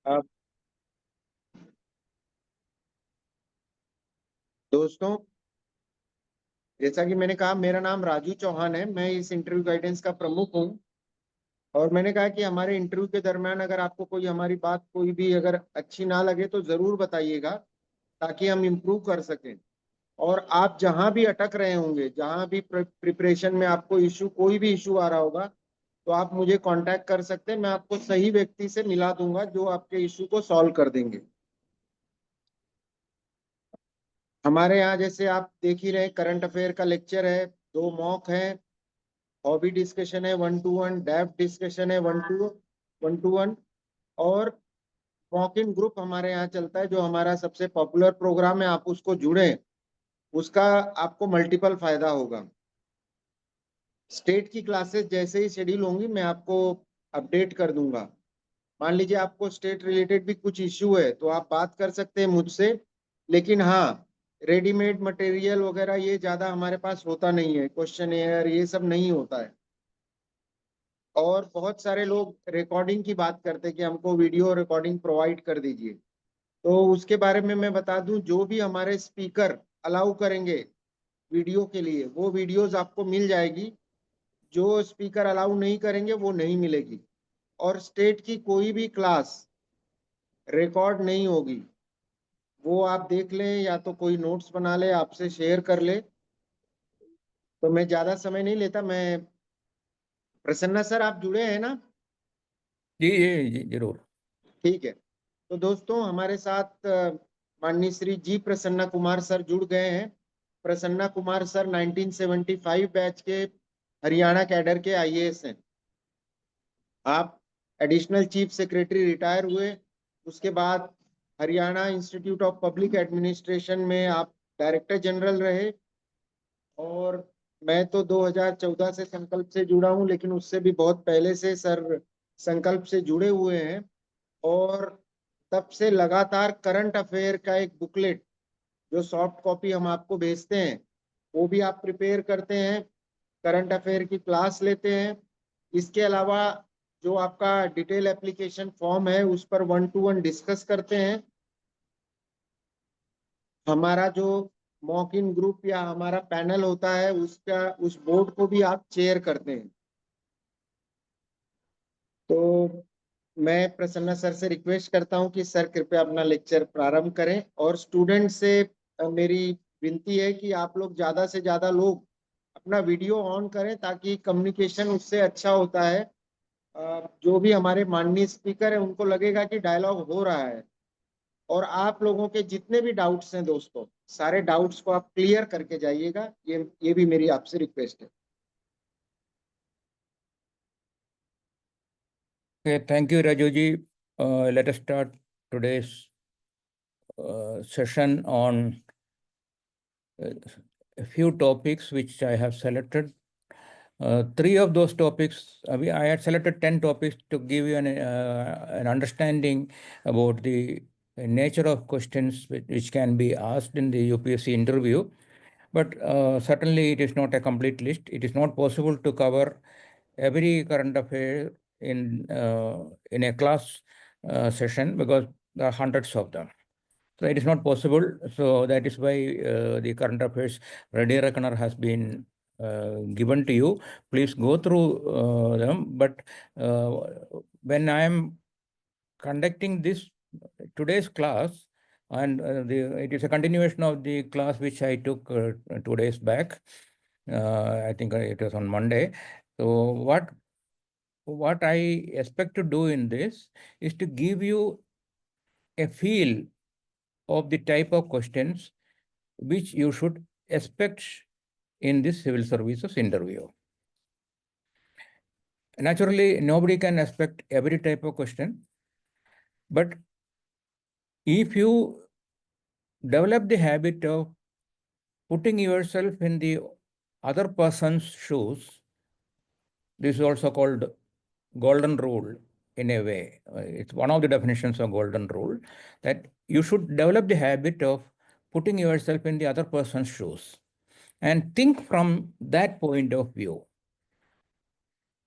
अब दोस्तों, जैसा कि मैंने कहा, मेरा नाम राजू चौहान है। मैं इस इंटरव्यू गाइडेंस का प्रमुख हूँ। और मैंने कहा कि हमारे इंटरव्यू के दरमियान अगर आपको कोई हमारी बात कोई भी अगर अच्छी ना लगे तो जरूर बताइएगा, ताकि हम इम्प्रूव कर सकें। और आप जहां भी अटक रहे होंगे, जहां भी प्रिपरेशन में आपको इशू कोई भी इशू आ रहा होगा, तो आप मुझे कांटेक्ट कर सकते हैं। मैं आपको सही व्यक्ति से मिला दूंगा जो आपके इशू को सॉल्व कर देंगे। हमारे यहाँ जैसे आप देख ही रहे, करंट अफेयर का लेक्चर है, 2 मॉक है, हॉबी डिस्कशन है 1 to 1, डेफ डिस्कशन है 1 to 1, और मॉक इन ग्रुप हमारे यहाँ चलता है, जो हमारा सबसे पॉपुलर प्रोग्राम है। आप उसको जुड़े, उसका आपको मल्टीपल फायदा होगा। स्टेट की क्लासेस जैसे ही शेड्यूल होंगी मैं आपको अपडेट कर दूंगा। मान लीजिए आपको स्टेट रिलेटेड भी कुछ इश्यू है तो आप बात कर सकते हैं मुझसे। लेकिन हाँ, रेडीमेड मटेरियल वगैरह ये ज़्यादा हमारे पास होता नहीं है, क्वेश्चन एयर ये सब नहीं होता है। और बहुत सारे लोग रिकॉर्डिंग की बात करते हैं कि हमको वीडियो रिकॉर्डिंग प्रोवाइड कर दीजिए। तो उसके बारे में मैं बता दूं, जो भी हमारे स्पीकर अलाउ करेंगे वीडियो के लिए, वो वीडियोस आपको मिल जाएगी। जो स्पीकर अलाउ नहीं करेंगे वो नहीं मिलेगी। और स्टेट की कोई भी क्लास रिकॉर्ड नहीं होगी। वो आप देख लें, या तो कोई नोट्स बना ले, आपसे शेयर कर ले। तो मैं ज्यादा समय नहीं लेता। मैं प्रसन्ना सर, आप जुड़े हैं ना? जी जी जी जरूर। ठीक है। तो दोस्तों, हमारे साथ माननीय श्री जी प्रसन्ना कुमार सर जुड़ गए हैं। प्रसन्ना कुमार सर 1975 बैच के हरियाणा कैडर के आईएएस हैं। आप एडिशनल चीफ सेक्रेटरी रिटायर हुए, उसके बाद Haryana institute of public administration में आप डायरेक्टर जनरल रहे। और मैं तो 2014 से संकल्प से जुड़ा हूं, लेकिन उससे भी बहुत पहले से सर संकल्प से जुड़े हुए हैं। और तब से लगातार करंट अफेयर का एक बुकलेट, जो सॉफ्ट कॉपी हम आपको भेजते हैं, वो भी आप प्रिपेयर करते हैं, करंट अफेयर की क्लास लेते हैं। इसके अलावा जो आपका डिटेल एप्लीकेशन फॉर्म है, उस पर 1 to 1 डिस्कस करते हैं। हमारा जो मॉक इन ग्रुप या हमारा पैनल होता है, उसका उस बोर्ड को भी आप चेयर करते हैं। तो मैं प्रसन्ना सर से रिक्वेस्ट करता हूं कि सर कृपया अपना लेक्चर प्रारंभ करें। और स्टूडेंट से मेरी विनती है कि आप लोग ज्यादा से ज्यादा लोग अपना वीडियो ऑन करें, ताकि कम्युनिकेशन उससे अच्छा होता है। जो भी हमारे माननीय स्पीकर है, उनको लगेगा कि डायलॉग हो रहा है। और आप लोगों के जितने भी डाउट्स हैं दोस्तों, सारे डाउट्स को आप क्लियर करके जाइएगा। ये भी मेरी आपसे रिक्वेस्ट है। Okay, thank you, Rajuji. Let us start today's session on a few topics which I have selected. 3 of those topics, I had selected 10 topics to give you an understanding about the nature of questions which can be asked in the UPSC interview. But certainly it is not a complete list. It is not possible to cover every current affair in a class session, because there are hundreds of them. So it is not possible. So that is why the current affairs ready reckoner has been given to you. Please go through them. But when I am conducting this today's class, and it is a continuation of the class which I took 2 days back. I think it was on Monday. So what I expect to do in this is to give you a feel of the type of questions which you should expect in this civil services interview. Naturally, nobody can expect every type of question, but if you develop the habit of putting yourself in the other person's shoes, this is also called golden rule in a way. It's one of the definitions of golden rule, that you should develop the habit of putting yourself in the other person's shoes and think from that point of view.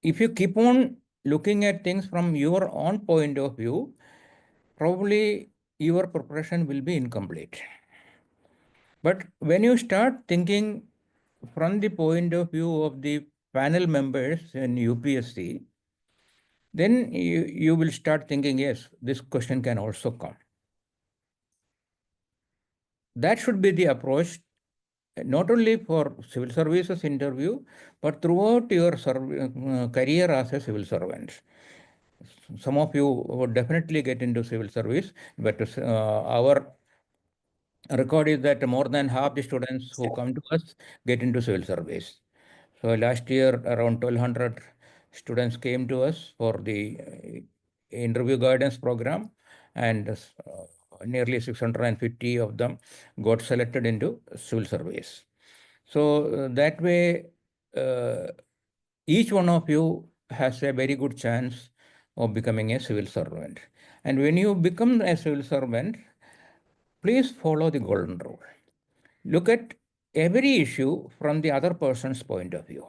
If you keep on looking at things from your own point of view, probably your preparation will be incomplete. But when you start thinking from the point of view of the panel members in UPSC, then you will start thinking, yes, this question can also come. That should be the approach, not only for civil services interview, but throughout your career as a civil servant. Some of you would definitely get into civil service, but our record is that more than half the students who come to us get into civil service. So last year, around 1,200 students came to us for the interview guidance program, and nearly 650 of them got selected into civil service. So that way, each one of you has a very good chance of becoming a civil servant. And when you become a civil servant, please follow the golden rule. Look at every issue from the other person's point of view.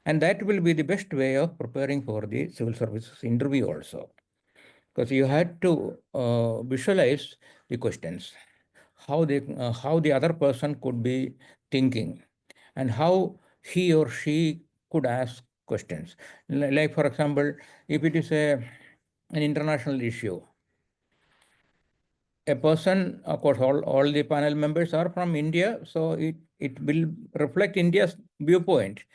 And that will be the best way of preparing for the civil services interview also. Because you had to visualize the questions, how the other person could be thinking, and how he or she could ask questions. Like for example, if it is an international issue, a person, of course, all the panel members are from India, so it will reflect India's viewpoint.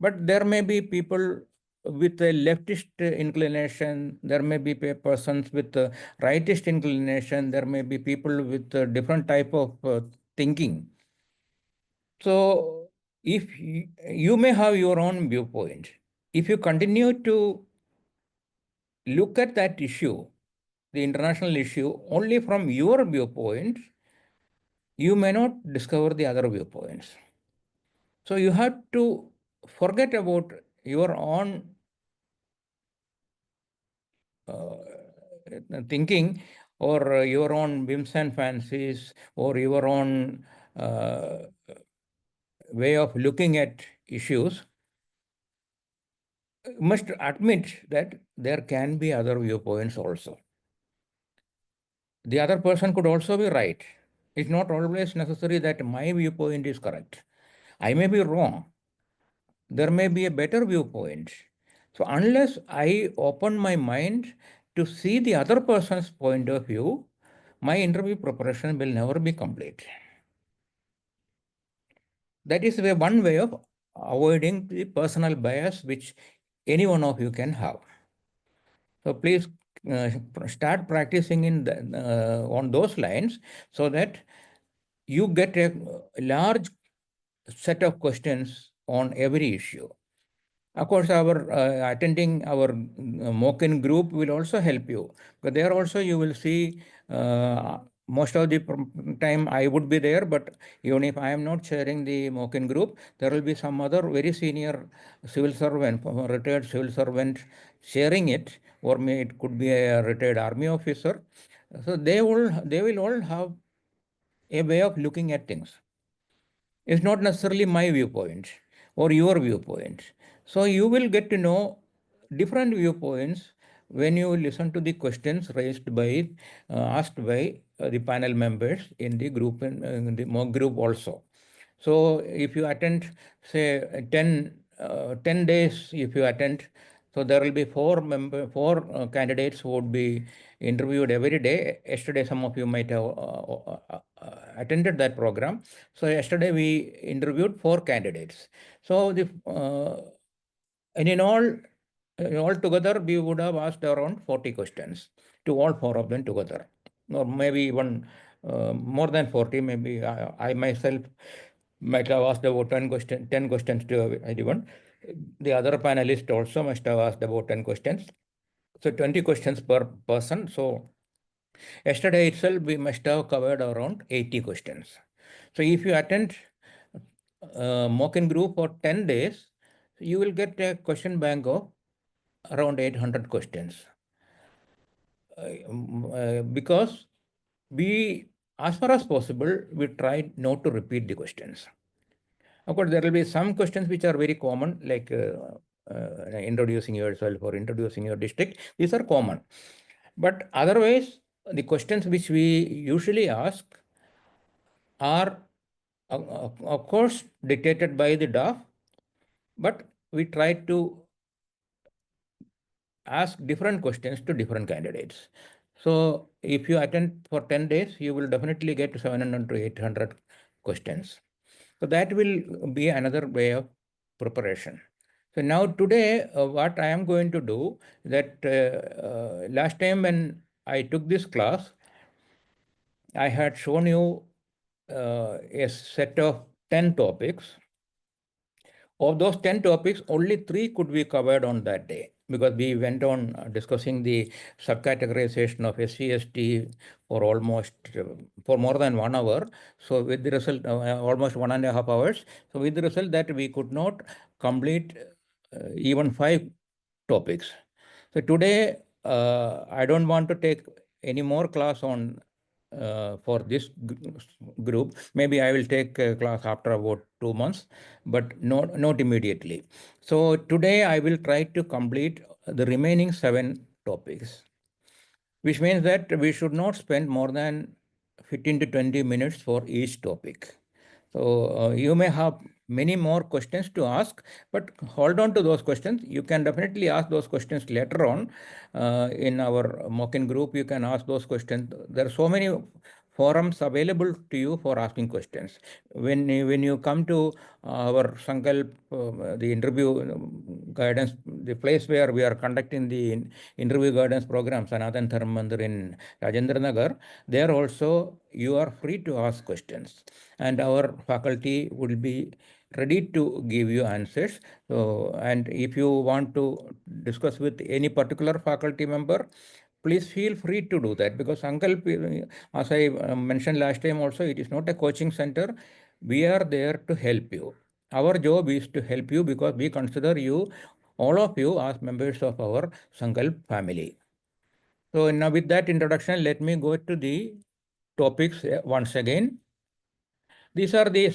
But there may be people with a leftist inclination, there may be persons with a rightist inclination, there may be people with a different type of thinking. So if you may have your own viewpoint, if you continue to look at that issue, the international issue, only from your viewpoint, you may not discover the other viewpoints. So you have to forget about your own thinking, or your own whims and fancies, or your own way of looking at issues. You must admit that there can be other viewpoints also. The other person could also be right. It's not always necessary that my viewpoint is correct. I may be wrong. There may be a better viewpoint. So unless I open my mind to see the other person's point of view, my interview preparation will never be complete. That is one way of avoiding the personal bias which any one of you can have. So please start practicing on those lines, so that you get a large set of questions on every issue. Of course, our attending our mock-in group will also help you. But there also you will see most of the time I would be there, but even if I am not sharing the mock-in group, there will be some other very senior civil servant, retired civil servant sharing it, or it could be a retired army officer. So they will all have a way of looking at things. It's not necessarily my viewpoint or your viewpoint. So you will get to know different viewpoints when you listen to the questions raised by, asked by the panel members in the group, in the mock group also. So if you attend, say 10 days, if you attend, so there will be four candidates who would be interviewed every day. Yesterday, some of you might have attended that program. So yesterday we interviewed four candidates. So and in all together, we would have asked around 40 questions to all four of them together, or maybe even more than 40. Maybe I myself might have asked about 10 questions to everyone. The other panelist also must have asked about 10 questions. So 20 questions per person. So yesterday itself, we must have covered around 80 questions. So if you attend mock-in group for 10 days, you will get a question bank of around 800 questions. Because as far as possible, we try not to repeat the questions. Of course, there will be some questions which are very common, like introducing yourself or introducing your district. These are common. But otherwise, the questions which we usually ask are, of course, dictated by the DAF, but we try to ask different questions to different candidates. So if you attend for 10 days, you will definitely get 700 to 800 questions. So that will be another way of preparation. So now today, what I am going to do that last time when I took this class, I had shown you a set of 10 topics. Of those 10 topics, only 3 could be covered on that day because we went on discussing the subcategorization of SCST for almost for more than 1 hour. So with the result, almost 1.5 hours. So with the result that we could not complete even 5 topics. So today, I don't want to take any more class on for this group. Maybe I will take a class after about 2 months, but not immediately. So today I will try to complete the remaining 7 topics, which means that we should not spend more than 15 to 20 minutes for each topic. So you may have many more questions to ask, but hold on to those questions. You can definitely ask those questions later on in our mock-in group. You can ask those questions. There are so many forums available to you for asking questions. When you come to our Sankalp, the interview guidance, the place where we are conducting the interview guidance program, Sanatan Dharma Mandir in Rajendra Nagar, there also you are free to ask questions, and our faculty will be ready to give you answers. So, and if you want to discuss with any particular faculty member, please feel free to do that, because Sankalp, as I mentioned last time also, it is not a coaching center. We are there to help you. Our job is to help you because we consider you, all of you, as members of our Sankalp family. So now with that introduction, let me go to the topics once again. These are the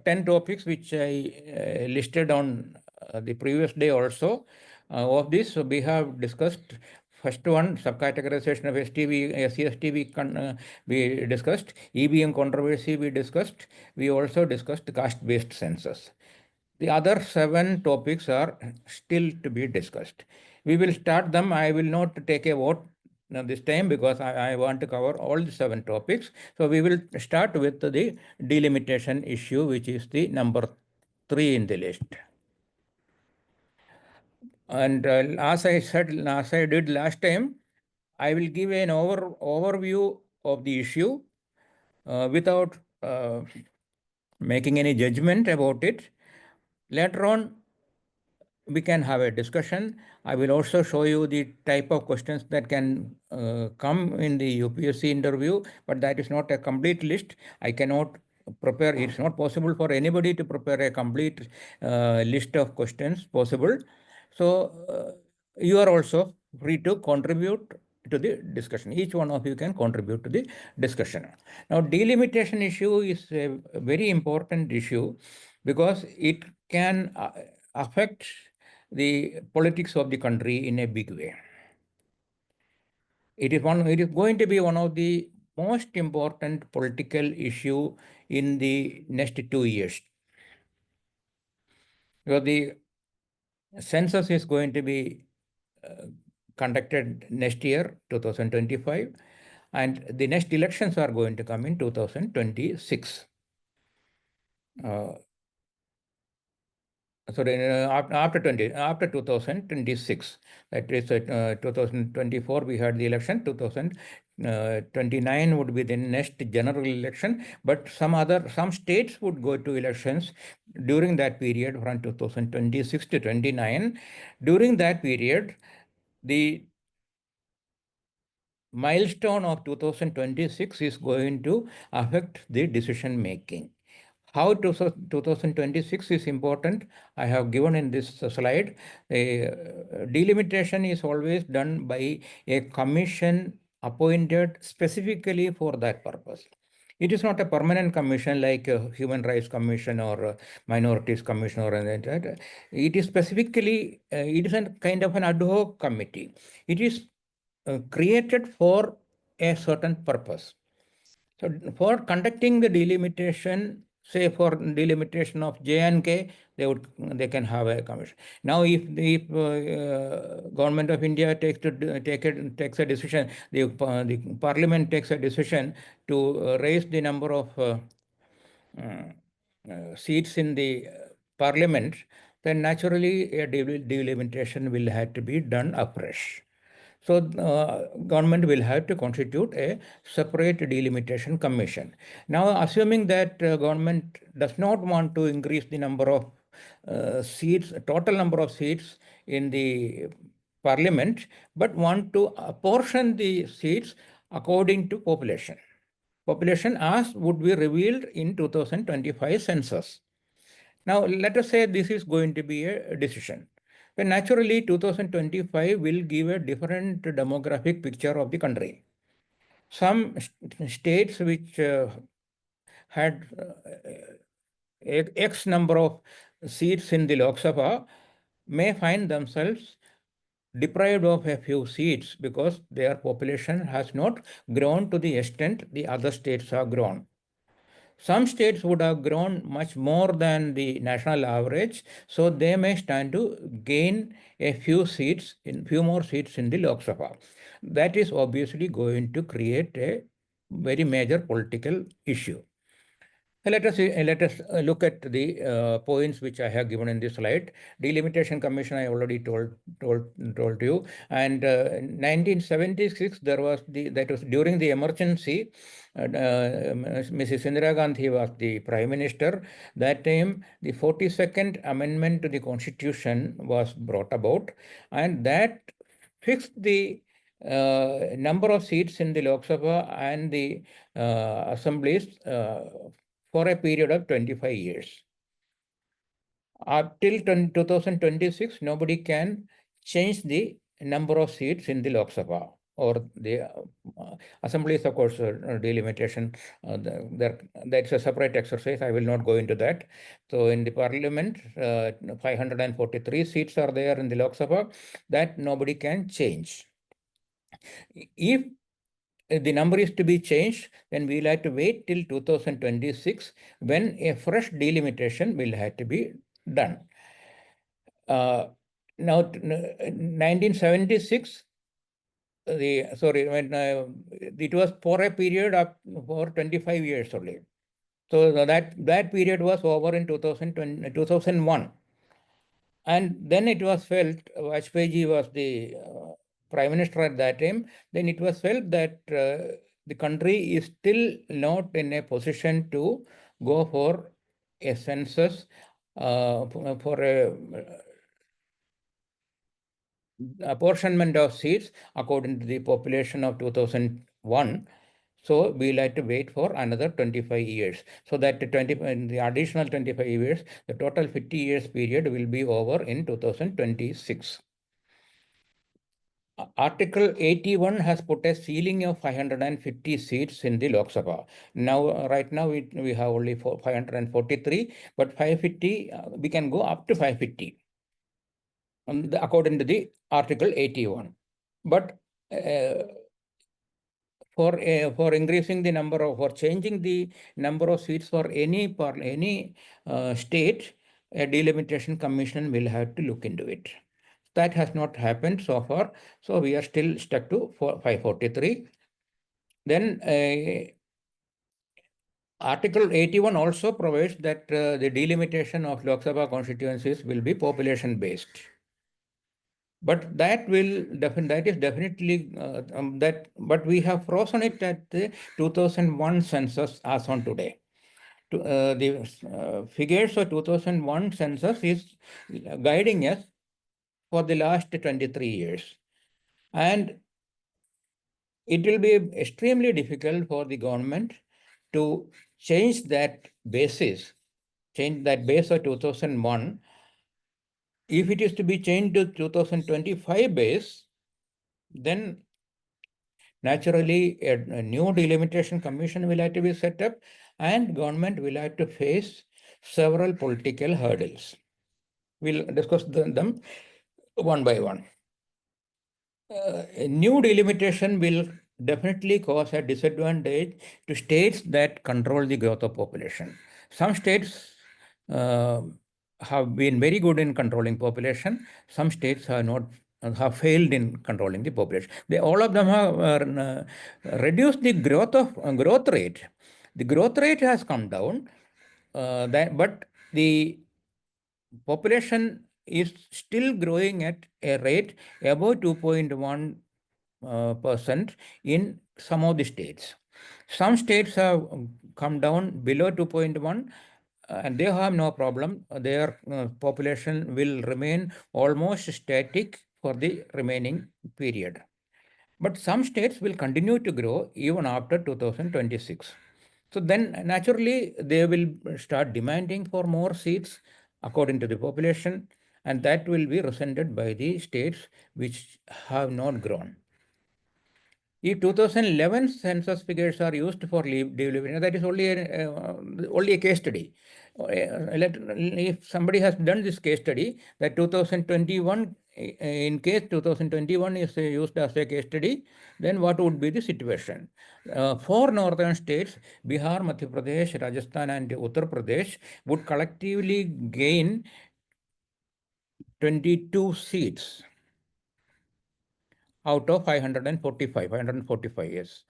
10 topics which I listed on the previous day also. Of this, we have discussed first one, subcategorization of STV, CST we discussed, EBM controversy we discussed. We also discussed caste-based census. The other 7 topics are still to be discussed. We will start them. I will not take a vote this time because I want to cover all the 7 topics. So we will start with the delimitation issue, which is the number 3 in the list. And as I said, as I did last time, I will give an overview of the issue without making any judgment about it. Later on, we can have a discussion. I will also show you the type of questions that can come in the UPSC interview, but that is not a complete list. I cannot prepare. It's not possible for anybody to prepare a complete list of questions possible. So you are also free to contribute to the discussion. Each one of you can contribute to the discussion. Now, delimitation issue is a very important issue because it can affect the politics of the country in a big way. It is going to be one of the most important political issue in the next 2 years. Because the census is going to be conducted next year, 2025, and the next elections are going to come in 2026. After 2026, that is 2024 we had the election, 2029 would be the next general election, but some states would go to elections during that period from 2026 to 29. During that period, the milestone of 2026 is going to affect the decision making. How 2026 is important, I have given in this slide. Delimitation is always done by a commission appointed specifically for that purpose. It is not a permanent commission like a Human Rights Commission or a Minorities Commission or anything like that. It is specifically, it is a kind of an ad hoc committee. It is created for a certain purpose. So for conducting the delimitation, say for delimitation of J and K, they can have a commission. Now, if the government of India takes a decision, the parliament takes a decision to raise the number of seats in the parliament, then naturally a delimitation will have to be done afresh. So government will have to constitute a separate delimitation commission. Now, assuming that government does not want to increase the number of seats, total number of seats in the parliament, but want to apportion the seats according to population. Population as would be revealed in 2025 census. Now, let us say this is going to be a decision. Then naturally, 2025 will give a different demographic picture of the country. Some states which had X number of seats in the Lok Sabha may find themselves deprived of a few seats because their population has not grown to the extent the other states have grown. Some states would have grown much more than the national average, so they may stand to gain a few more seats in the Lok Sabha. That is obviously going to create a very major political issue. Let us look at the points which I have given in this slide. Delimitation Commission I already told you, and 1976 that was during the emergency. Mrs. Indira Gandhi was the Prime Minister. That time, the 42nd Amendment to the Constitution was brought about, and that fixed the number of seats in the Lok Sabha and the assemblies for a period of 25 years. Up till 2026, nobody can change the number of seats in the Lok Sabha or the assemblies, of course, delimitation. That's a separate exercise. I will not go into that. So in the parliament, 543 seats are there in the Lok Sabha that nobody can change. If the number is to be changed, then we'll have to wait till 2026 when a fresh delimitation will have to be done. Now, 1976, it was for a period of for 25 years only. So that period was over in 2001. And then it was felt, Vajpayee was the Prime Minister at that time, then it was felt that the country is still not in a position to go for a census for a apportionment of seats according to the population of 2001. So we'll have to wait for another 25 years. So that the additional 25 years, the total 50 years period will be over in 2026. Article 81 has put a ceiling of 550 seats in the Lok Sabha. Now, right now, we have only 543, but 550, we can go up to 550 according to the Article 81. But for increasing the number of, for changing the number of seats for any state, a delimitation commission will have to look into it. That has not happened so far, so we are still stuck to 543. Then Article 81 also provides that the delimitation of Lok Sabha constituencies will be population based. But that is definitely but we have frozen it at the 2001 census as on today. The figures of 2001 census is guiding us for the last 23 years. And it will be extremely difficult for the government to change that basis, change that base of 2001. If it is to be changed to 2025 base, then naturally a new delimitation commission will have to be set up and government will have to face several political hurdles. We'll discuss them one by one. new delimitation will definitely cause a disadvantage to states that control the growth of population. Some states have been very good in controlling population. Some states have not have failed in controlling the population. All of them have reduced the growth rate. The growth rate has come down, but the population is still growing at a rate above 2.1 percent in some of the states. Some states have come down below 2.1 and they have no problem. Their population will remain almost static for the remaining period. But some states will continue to grow even after 2026. So then naturally they will start demanding for more seats according to the population, and that will be resented by the states which have not grown. If 2011 census figures are used for delivering, that is only a case study. If somebody has done this case study, that 2021, in case 2021 is used as a case study, then what would be the situation? Four northern states, Bihar, Madhya Pradesh, Rajasthan, and Uttar Pradesh, would collectively gain 22 seats out of 545, yes.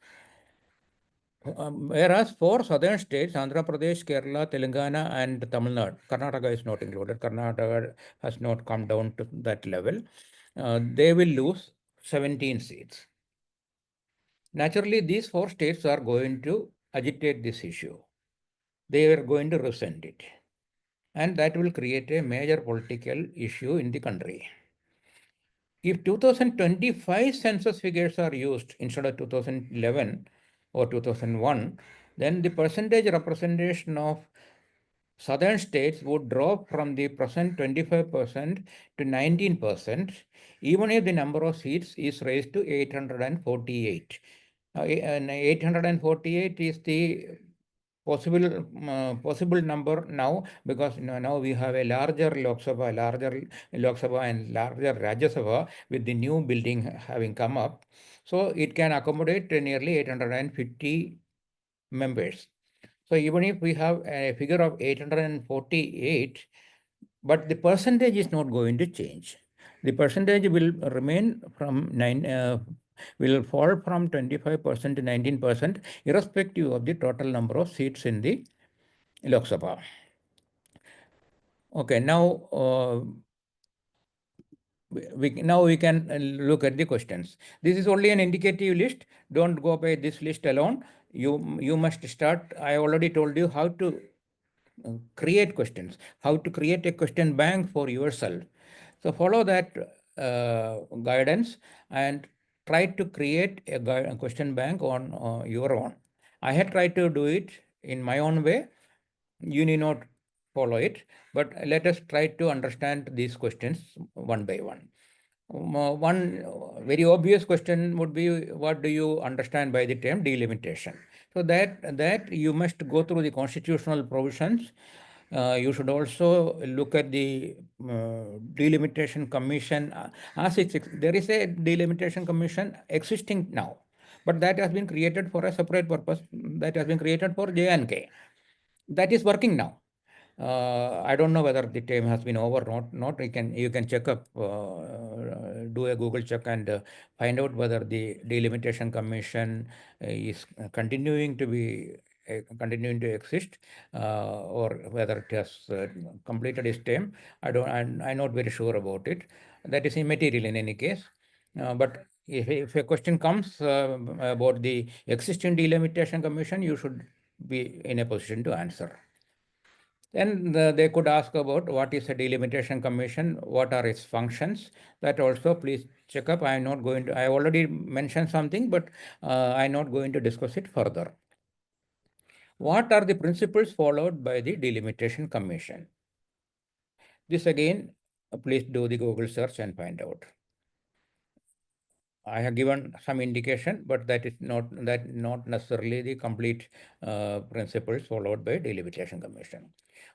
Whereas four southern states, Andhra Pradesh, Kerala, Telangana, and Tamil Nadu, Karnataka is not included. Karnataka has not come down to that level. They will lose 17 seats. Naturally, these four states are going to agitate this issue. They are going to resent it. And that will create a major political issue in the country. If 2025 census figures are used instead of 2011 or 2001, then the percentage representation of southern states would drop from the present 25% to 19%, even if the number of seats is raised to 848. And 848 is the possible number now, because now we have a larger Lok Sabha and larger Rajya Sabha with the new building having come up. So it can accommodate nearly 850 members. So even if we have a figure of 848, but the percentage is not going to change. The percentage will remain from will fall from 25% to 19%, irrespective of the total number of seats in the Lok Sabha. Okay, now we can look at the questions. This is only an indicative list. Don't go by this list alone. You must start. I already told you how to create questions, how to create a question bank for yourself. So follow that guidance and try to create a question bank on your own. I had tried to do it in my own way. You need not follow it, but let us try to understand these questions one by one. One very obvious question would be, what do you understand by the term delimitation? So that you must go through the constitutional provisions. You should also look at the delimitation commission. There is a delimitation commission existing now, but that has been created for a separate purpose. That has been created for J&K. That is working now. I don't know whether the time has been over or not. You can check up, do a Google check and find out whether the delimitation commission is continuing to exist, or whether it has completed its term. I'm not very sure about it. That is immaterial in any case. But if a question comes about the existing delimitation commission, you should be in a position to answer. Then they could ask about what is a delimitation commission, what are its functions. That also please check up. I already mentioned something, but I'm not going to discuss it further. What are the principles followed by the delimitation commission? This again, please do the Google search and find out. I have given some indication, but that is not necessarily the complete principles followed by delimitation commission.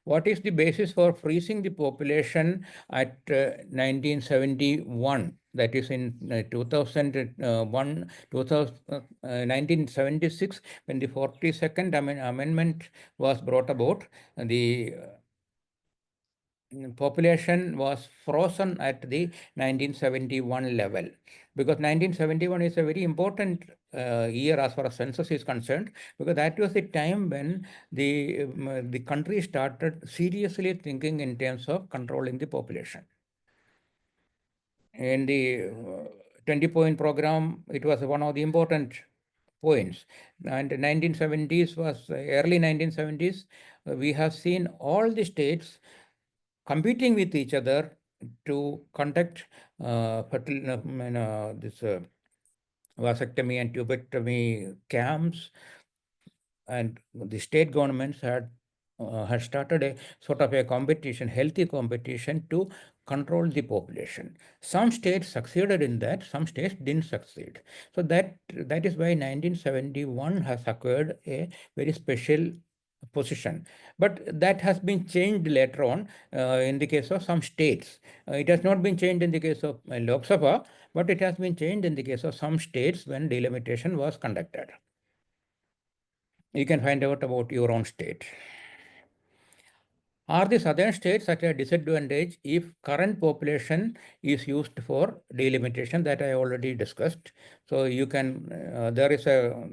what is the basis for freezing the population at 1971? That is in 2001, 1976, when the 42nd amendment was brought about. The population was frozen at the 1971 level, because 1971 is a very important year as far as census is concerned, because that was the time when the country started seriously thinking in terms of controlling the population. In the 20-point program, it was one of the important points. And 1970s was early 1970s. We have seen all the states competing with each other to conduct this vasectomy and tubectomy camps, and the state governments had started a sort of a competition, healthy competition, to control the population. Some states succeeded in that, some states didn't succeed. So that is why 1971 has acquired a very special position. But that has been changed later on in the case of some states. It has not been changed in the case of Lok Sabha, but it has been changed in the case of some states when delimitation was conducted. You can find out about your own state. Are the southern states at a disadvantage if current population is used for delimitation? That I already discussed. So you can, there is a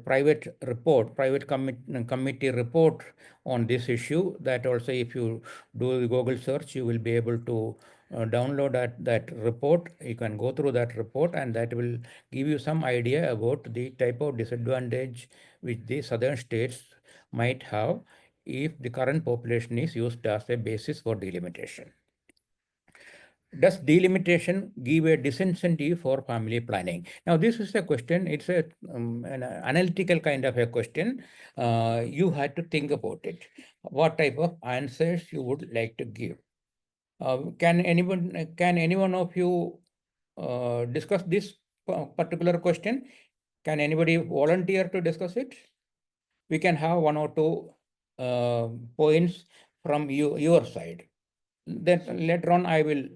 private report, committee report on this issue, that also if you do the Google search, you will be able to download that report. You can go through that report, and that will give you some idea about the type of disadvantage which the southern states might have if the current population is used as a basis for delimitation. Does delimitation give a disincentive for family planning? Now, this is a question, it's an analytical kind of a question. You had to think about it. What type of answers you would like to give? Can anyone of you discuss this particular question? Can anybody volunteer to discuss it? We can have one or two points from your side. Then later on, I will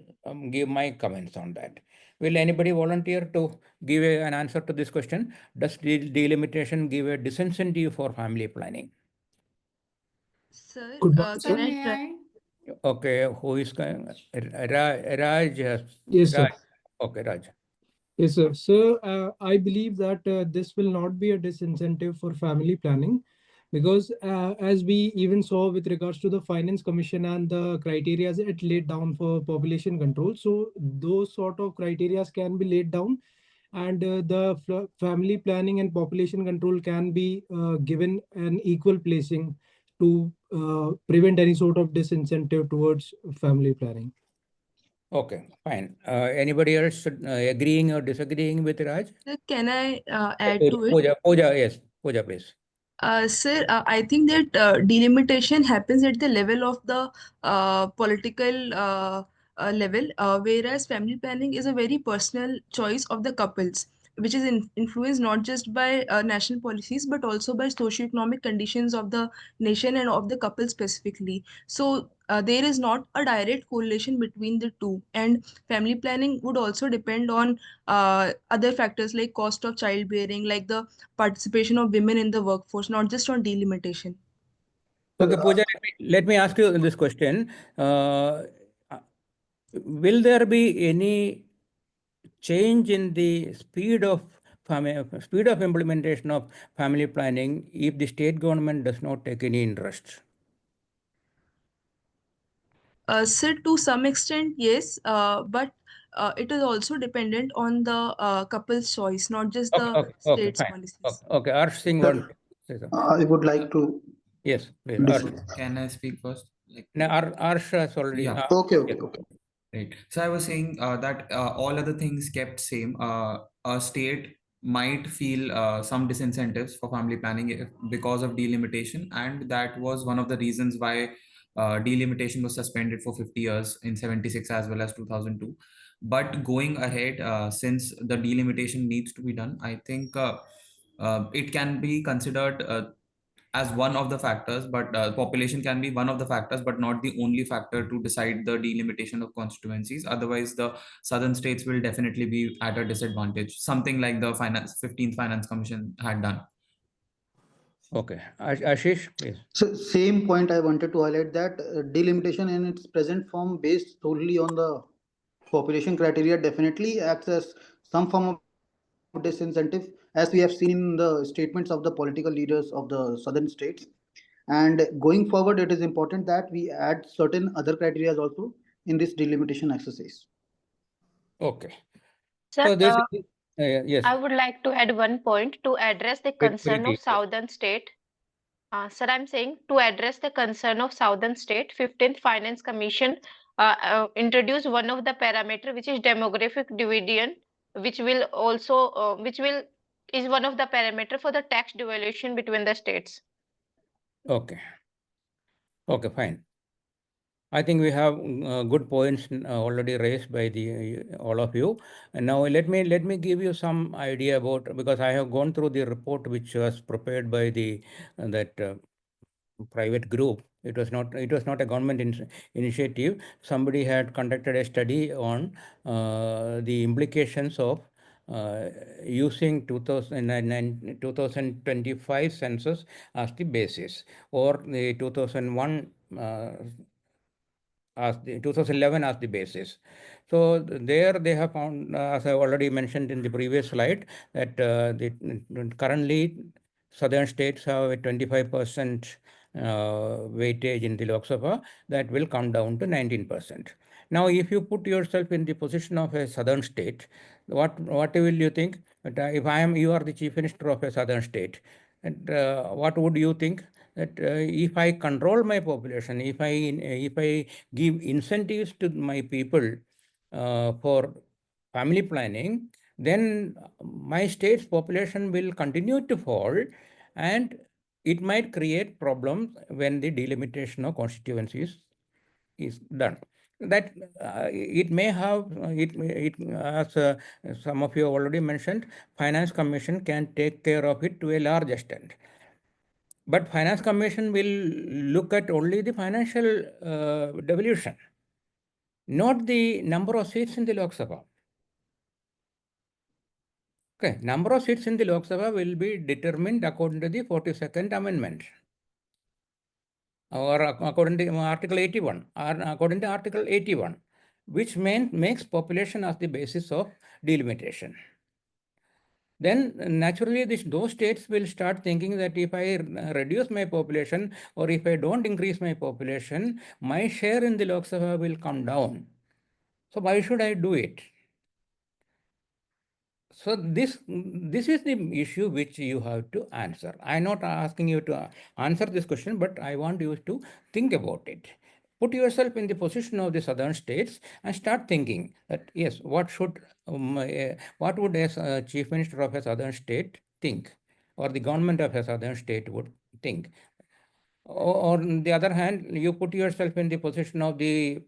give my comments on that. Will anybody volunteer to give an answer to this question? Does delimitation give a disincentive for family planning? Sir, Good morning, can sir. I May try? I? Okay, who is going? Raj. Yes, sir. Raj. Okay, Raj. Yes, sir. So I believe that this will not be a disincentive for family planning, because as we even saw with regards to the Finance Commission and the criteria it laid down for population control. So those sort of criteria can be laid down, and the family planning and population control can be given an equal placing to prevent any sort of disincentive towards family planning. Okay, fine. Anybody else agreeing or disagreeing with Raj? Sir, can I add to it? Pooja, yes. Pooja, please. Sir, I think that delimitation happens at the level of the political level, whereas family planning is a very personal choice of the couples, which is influenced not just by national policies but also by socio-economic conditions of the nation and of the couple specifically. So there is not a direct correlation between the two, and family planning would also depend on other factors like cost of childbearing, like the participation of women in the workforce, not just on delimitation. Okay, Pooja, let me ask you this question. Will there be any change in the speed of implementation of family planning if the state government does not take any interest? Sir, to some extent, yes, but it is also dependent on the couple's choice, not just the Okay, state's fine. policies. Okay, Arsh Singh, Sir, I would like to yes, please. dis- Can I speak first? Like, No, Arsh has already. Yeah. Okay, Yes. okay. right. So I was saying that all other things kept same, a state might feel some disincentives for family planning because of delimitation, and that was one of the reasons why delimitation was suspended for 50 years in 76 as well as 2002. But going ahead, since the delimitation needs to be done, I think it can be considered as one of the factors, but population can be one of the factors, but not the only factor to decide the delimitation of constituencies. Otherwise, the southern states will definitely be at a disadvantage, something like the 15th Finance Commission had done. Okay, Ashish, please. So same point I wanted to highlight, that delimitation in its present form based solely on the population criteria definitely acts as some form of disincentive, as we have seen in the statements of the political leaders of the southern states. And going forward, it is important that we add certain other criteria also in this delimitation exercise. Okay. Sir, So this, yes, I would like to add one point to address the concern of Preeti, yes. southern state. Sir, I'm saying to address the concern of southern state, 15th Finance Commission introduced one of the parameter, which is demographic dividend, which will also is one of the parameter for the tax devaluation between the states. Okay. Okay, fine. I think we have good points already raised by the all of you. And now let me give you some idea about, because I have gone through the report which was prepared by the that private group. It was not a government initiative. Somebody had conducted a study on the implications of using 2025 census as the basis, or the 2001 as the 2011 as the basis. So there they have found, as I already mentioned in the previous slide, that currently southern states have a 25% weightage in the Lok Sabha. That will come down to 19%. Now, if you put yourself in the position of a southern state, what will you think? That if you are the chief minister of a southern state, and what would you think? That if I control my population, if I give incentives to my people for family planning, then my state's population will continue to fall, and it might create problems when the delimitation of constituencies is done. That it may have it as some of you already mentioned, Finance Commission can take care of it to a large extent. But Finance Commission will look at only the financial devolution, not the number of seats in the Lok Sabha. Okay, number of seats in the Lok Sabha will be determined according to the 42nd Amendment, or according to Article 81, or according to Article 81, which makes population as the basis of delimitation. Then naturally those states will start thinking that if I reduce my population, or if I don't increase my population, my share in the Lok Sabha will come down. So why should I do it? So this is the issue which you have to answer. I'm not asking you to answer this question, but I want you to think about it. Put yourself in the position of the southern states and start thinking that, yes, what would a chief minister of a southern state think, or the government of a southern state would think. Or on the other hand, you put yourself in the position of the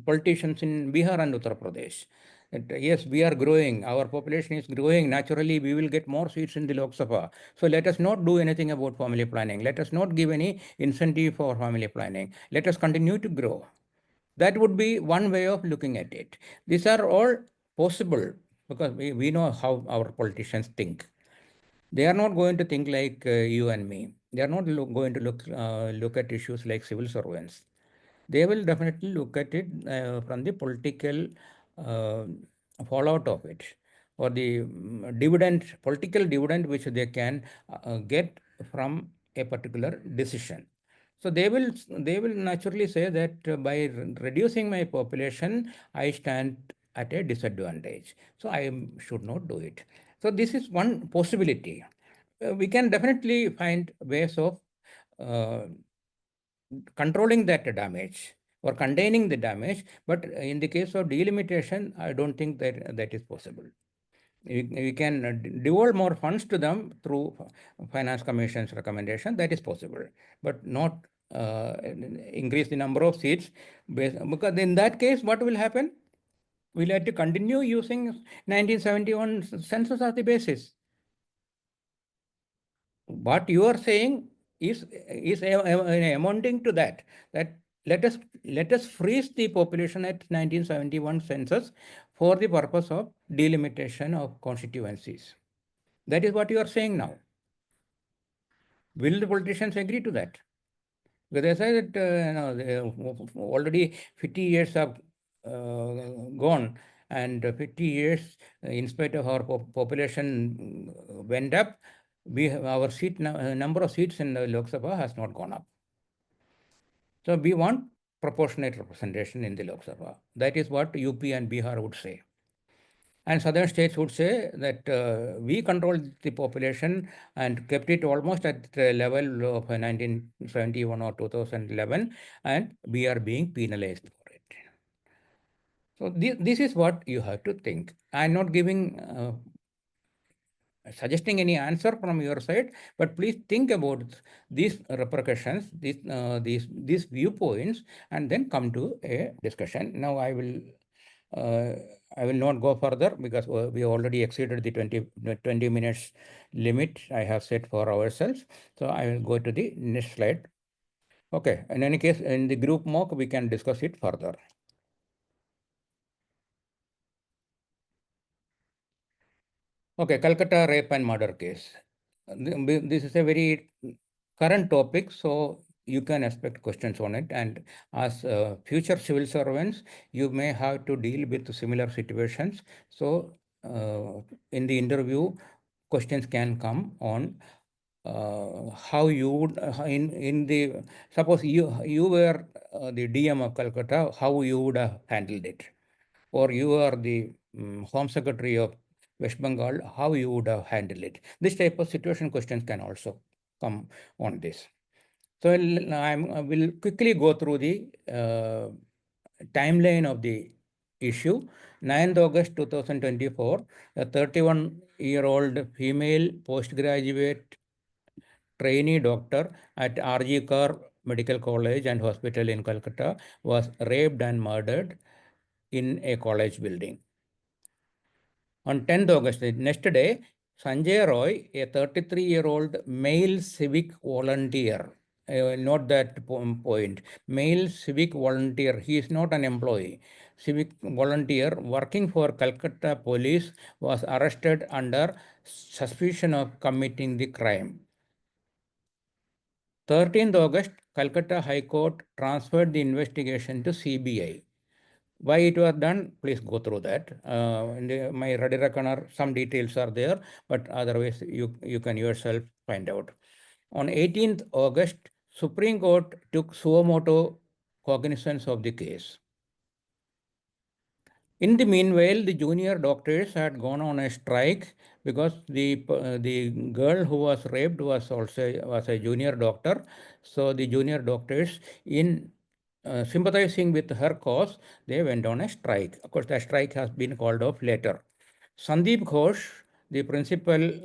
politicians in Bihar and Uttar Pradesh. Yes, we are growing, our population is growing, naturally we will get more seats in the Lok Sabha. So let us not do anything about family planning. Let us not give any incentive for family planning. Let us continue to grow. That would be one way of looking at it. These are all possible because we know how our politicians think. They are not going to think like you and me. They are not going to look at issues like civil servants. They will definitely look at it from the political uh, fallout of it, or the political dividend which they can get from a particular decision. So they will naturally say that by reducing my population, I stand at a disadvantage. So I should not do it. So this is one possibility. We can definitely find ways of uh, controlling that damage or containing the damage, but in the case of delimitation, I don't think that is possible. We can devolve more funds to them through Finance Commission's recommendation. That is possible, but not increase the number of seats, because in that case, what will happen? We'll have to continue using 1971 census as the basis. What you are saying is amounting to that let us freeze the population at 1971 census for the purpose of delimitation of constituencies. That is what you are saying now. Will the politicians agree to that? Because I said that already 50 years have gone, and 50 years, in spite of our population went up, our number of seats in the Lok Sabha has not gone up. So we want proportionate representation in the Lok Sabha. That is what UP and Bihar would say. And southern states would say that we controlled the population and kept it almost at the level of 1971 or 2011, and we are being penalized for it. So this is what you have to think. I'm not giving suggesting any answer from your side, but please think about these repercussions, these viewpoints, and then come to a discussion. Now I will not go further because we already exceeded the 20 minutes limit I have set for ourselves. So I will go to the next slide. Okay, in any case, in the group mock, we can discuss it further. Okay, Calcutta rape and murder case. This is a very current topic, so you can expect questions on it. And as future civil servants, you may have to deal with similar situations. So in the interview, questions can come on how you would in the suppose you were the DM of Calcutta, how you would have handled it, or you are the Home Secretary of West Bengal, how you would have handled it. This type of situation questions can also come on this. So I will quickly go through the timeline of the issue. 9th August 2024, a 31-year-old female postgraduate trainee doctor at RG Kar Medical College and Hospital in Calcutta was raped and murdered in a college building. On 10th August, the next day, Sanjay Roy, a 33-year-old male civic volunteer, note that point, male civic volunteer, he is not an employee, civic volunteer working for Calcutta police, was arrested under suspicion of committing the crime. 13th August, Calcutta High Court transferred the investigation to CBI. Why it was done, please go through that. In my ready reckoner, some details are there, but otherwise you can yourself find out. On 18th August, Supreme Court took suo motu cognizance of the case. In the meanwhile, the junior doctors had gone on a strike because the girl who was raped was a junior doctor. So the junior doctors, in sympathizing with her cause, they went on a strike. Of course, the strike has been called off later. Sandeep Ghosh, the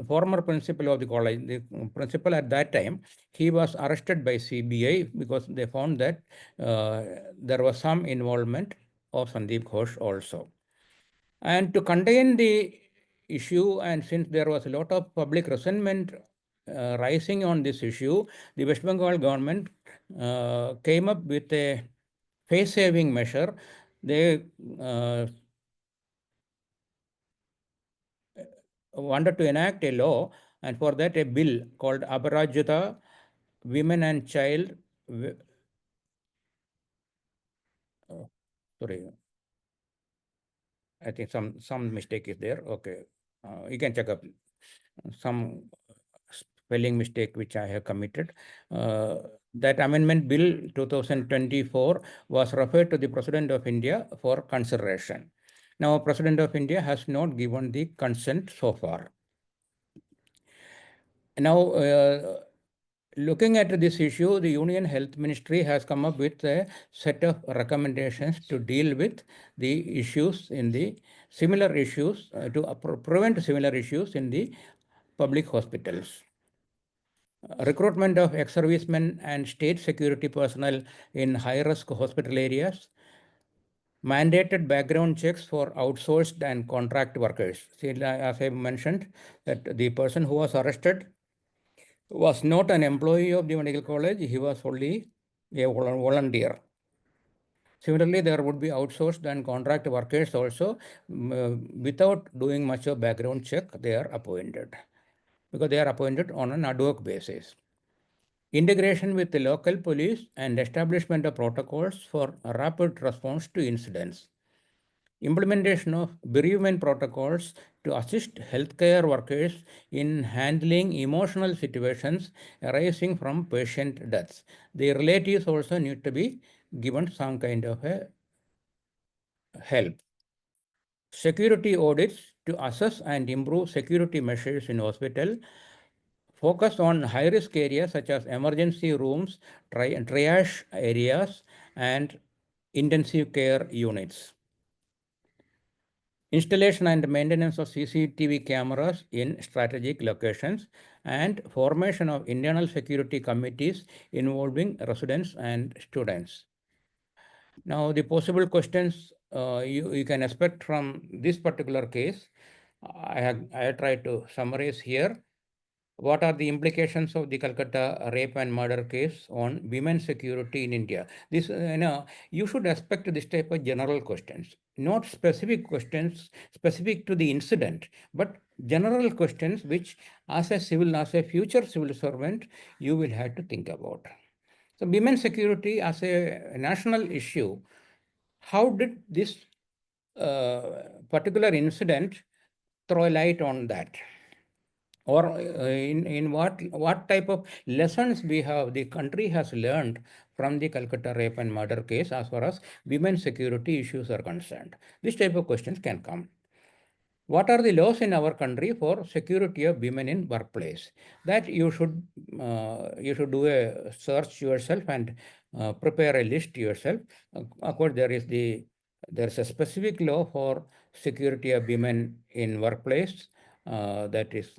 former principal of the college, the principal at that time, he was arrested by CBI because they found that there was some involvement of Sandeep Ghosh also. And to contain the issue, and since there was a lot of public resentment rising on this issue, the West Bengal government came up with a face-saving measure. They wanted to enact a law, and for that a bill called Aparajita Women and Child. Sorry, I think some mistake is there. Okay, you can check up some spelling mistake which I have committed. That amendment bill 2024 was referred to the President of India for consideration. Now, President of India has not given the consent so far. Now, looking at this issue, the Union Health Ministry has come up with a set of recommendations to deal with the issues in the similar issues, to prevent similar issues in the public hospitals. Recruitment of ex-servicemen and state security personnel in high-risk hospital areas, mandated background checks for outsourced and contract workers. See, as I mentioned, that the person who was arrested was not an employee of the medical college, he was only a volunteer. Similarly, there would be outsourced and contract workers also. Without doing much of background check, they are appointed, because they are appointed on an ad hoc basis. Integration with the local police and establishment of protocols for rapid response to incidents. Implementation of bereavement protocols to assist healthcare workers in handling emotional situations arising from patient deaths. The relatives also need to be given some kind of a help. Security audits to assess and improve security measures in hospital. Focus on high-risk areas such as emergency rooms, triage areas, and intensive care units. Installation and maintenance of CCTV cameras in strategic locations, and formation of internal security committees involving residents and students. Now, the possible questions you can expect from this particular case, I have tried to summarize here. What are the implications of the Calcutta rape and murder case on women's security in India? This, you should expect this type of general questions, not specific questions specific to the incident, but general questions which, as a future civil servant, you will have to think about. So, women's security as a national issue, how did this particular incident throw a light on that? Or in what type of lessons the country has learned from the Calcutta rape and murder case as far as women's security issues are concerned? This type of questions can come. What are the laws in our country for security of women in workplace? That you should do a search yourself and prepare a list yourself. Of course, there's a specific law for security of women in workplace. That is,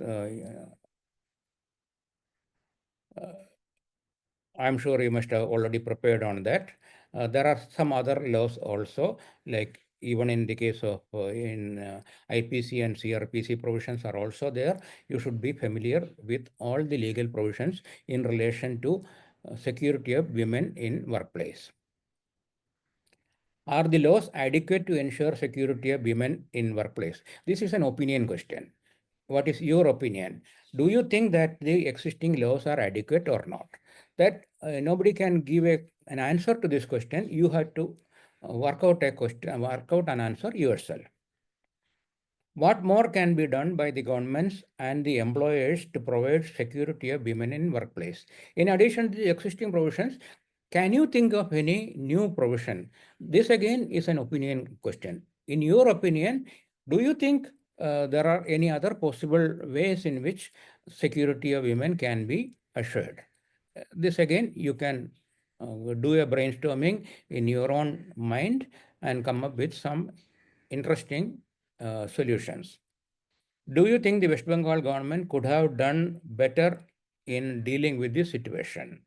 I'm sure you must have already prepared on that. There are some other laws also, like even in the case of IPC and CRPC provisions are also there. You should be familiar with all the legal provisions in relation to security of women in workplace. Are the laws adequate to ensure security of women in workplace? This is an opinion question. What is your opinion? Do you think that the existing laws are adequate or not? That nobody can give an answer to this question. You have to work out an answer yourself. What more can be done by the governments and the employers to provide security of women in workplace? In addition to the existing provisions, can you think of any new provision? This again is an opinion question. In your opinion, do you think there are any other possible ways in which security of women can be assured? This again, you can do a brainstorming in your own mind and come up with some interesting solutions. Do you think the West Bengal government could have done better in dealing with this situation?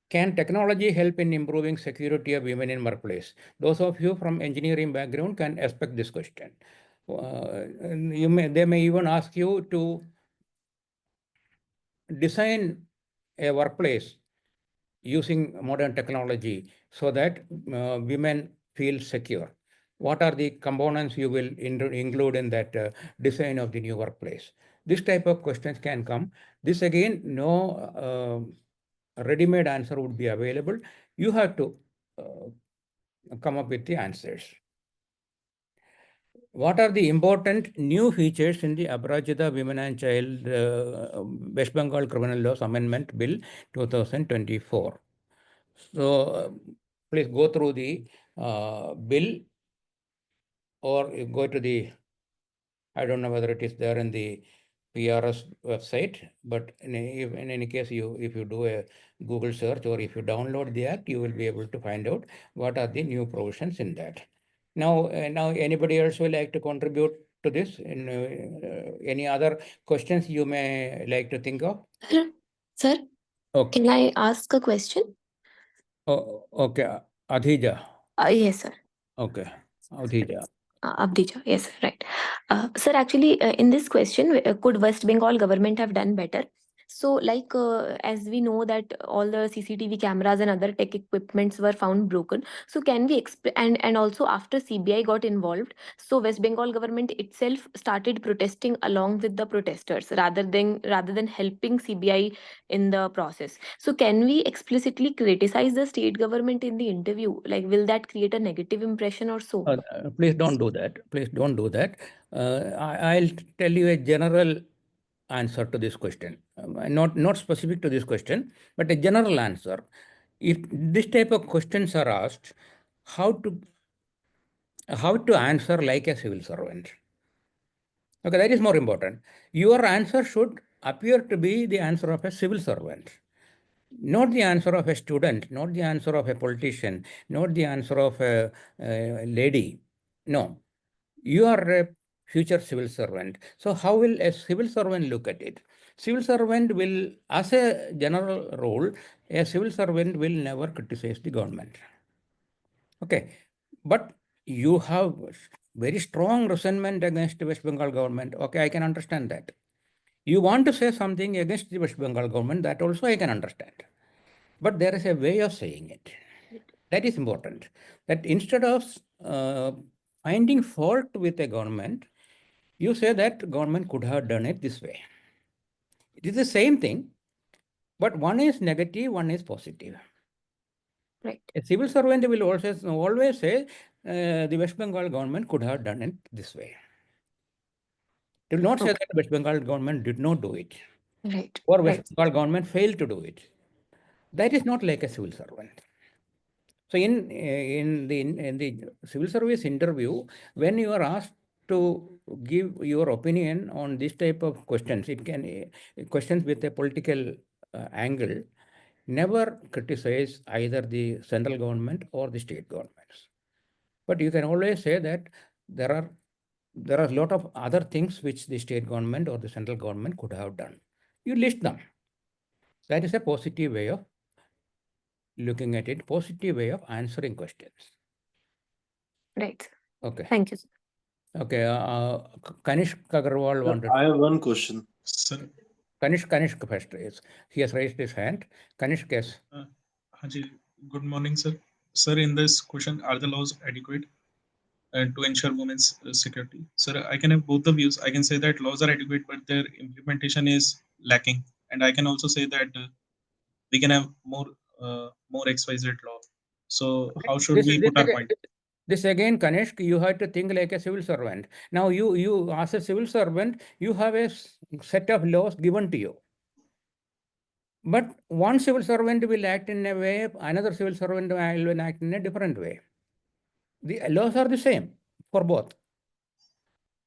Can technology help in improving security of women in workplace? Those of you from engineering background can expect this question. They may even ask you to design a workplace using modern technology so that women feel secure. What are the components you will include in that design of the new workplace? This type of questions can come. This again, no ready-made answer would be available. You have to come up with the answers. What are the important new features in the Aparajita Women and Child West Bengal Criminal Laws Amendment Bill 2024? So please go through the bill, or you go to the, I don't know whether it is there in the PRS website, but in any case, if you do a Google search or if you download the act, you will be able to find out what are the new provisions in that. Now anybody else will like to contribute to this? In any other questions you may like to think of? Sir, okay. Can I ask a question? Oh, okay, Adhija. Yes, sir. Okay, Adhija. Abdija, yes, right. Sir, actually, in this question, could West Bengal government have done better? So, like, as we know that all the CCTV cameras and other tech equipments were found broken. So, can we and also after CBI got involved, so West Bengal government itself started protesting along with the protesters rather than helping CBI in the process. So, can we explicitly criticize the state government in the interview? Like, will that create a negative impression or so? Please don't do that. Please don't do that. I'll tell you a general answer to this question. Not specific to this question, but a general answer. If this type of questions are asked, how to answer like a civil servant? Okay, that is more important. Your answer should appear to be the answer of a civil servant, not the answer of a student, not the answer of a politician, not the answer of a lady. No, you are a future civil servant. So how will a civil servant look at it? Civil servant will, as a general rule, a civil servant will never criticize the government. Okay, but you have very strong resentment against the West Bengal government. Okay, I can understand that. You want to say something against the West Bengal government, that also I can understand. But there is a way of saying it. That is important. That instead of finding fault with a government, you say that government could have done it this way. It is the same thing, but one is negative, one is positive. Right. A civil servant will always say the West Bengal government could have done it this way. They will not say that the West Bengal government did not do it. Right. Or West Right. Bengal government failed to do it. That is not like a civil servant. So in the civil service interview, when you are asked to give your opinion on this type of questions, it can questions with a political angle, never criticize either the central government or the state governments. But you can always say that there are a lot of other things which the state government or the central government could have done. You list them. That is a positive way of looking at it, positive way of answering questions. Right. Okay. Thank you, sir. Okay. Kanishk Agarwal wanted. I have one question. Sir, Kanishk first is. He has raised his hand. Kanishk, yes. Haji, good morning, sir. Sir, in this question, are the laws adequate to ensure women's security? Sir, I can have both the views. I can say that laws are adequate, but their implementation is lacking. And I can also say that we can have more XYZ law. So how should we put our point? This again, Kanishk, you have to think like a civil servant. Now, you as a civil servant, you have a set of laws given to you. But one civil servant will act in a way, another civil servant will act in a different way. The laws are the same for both.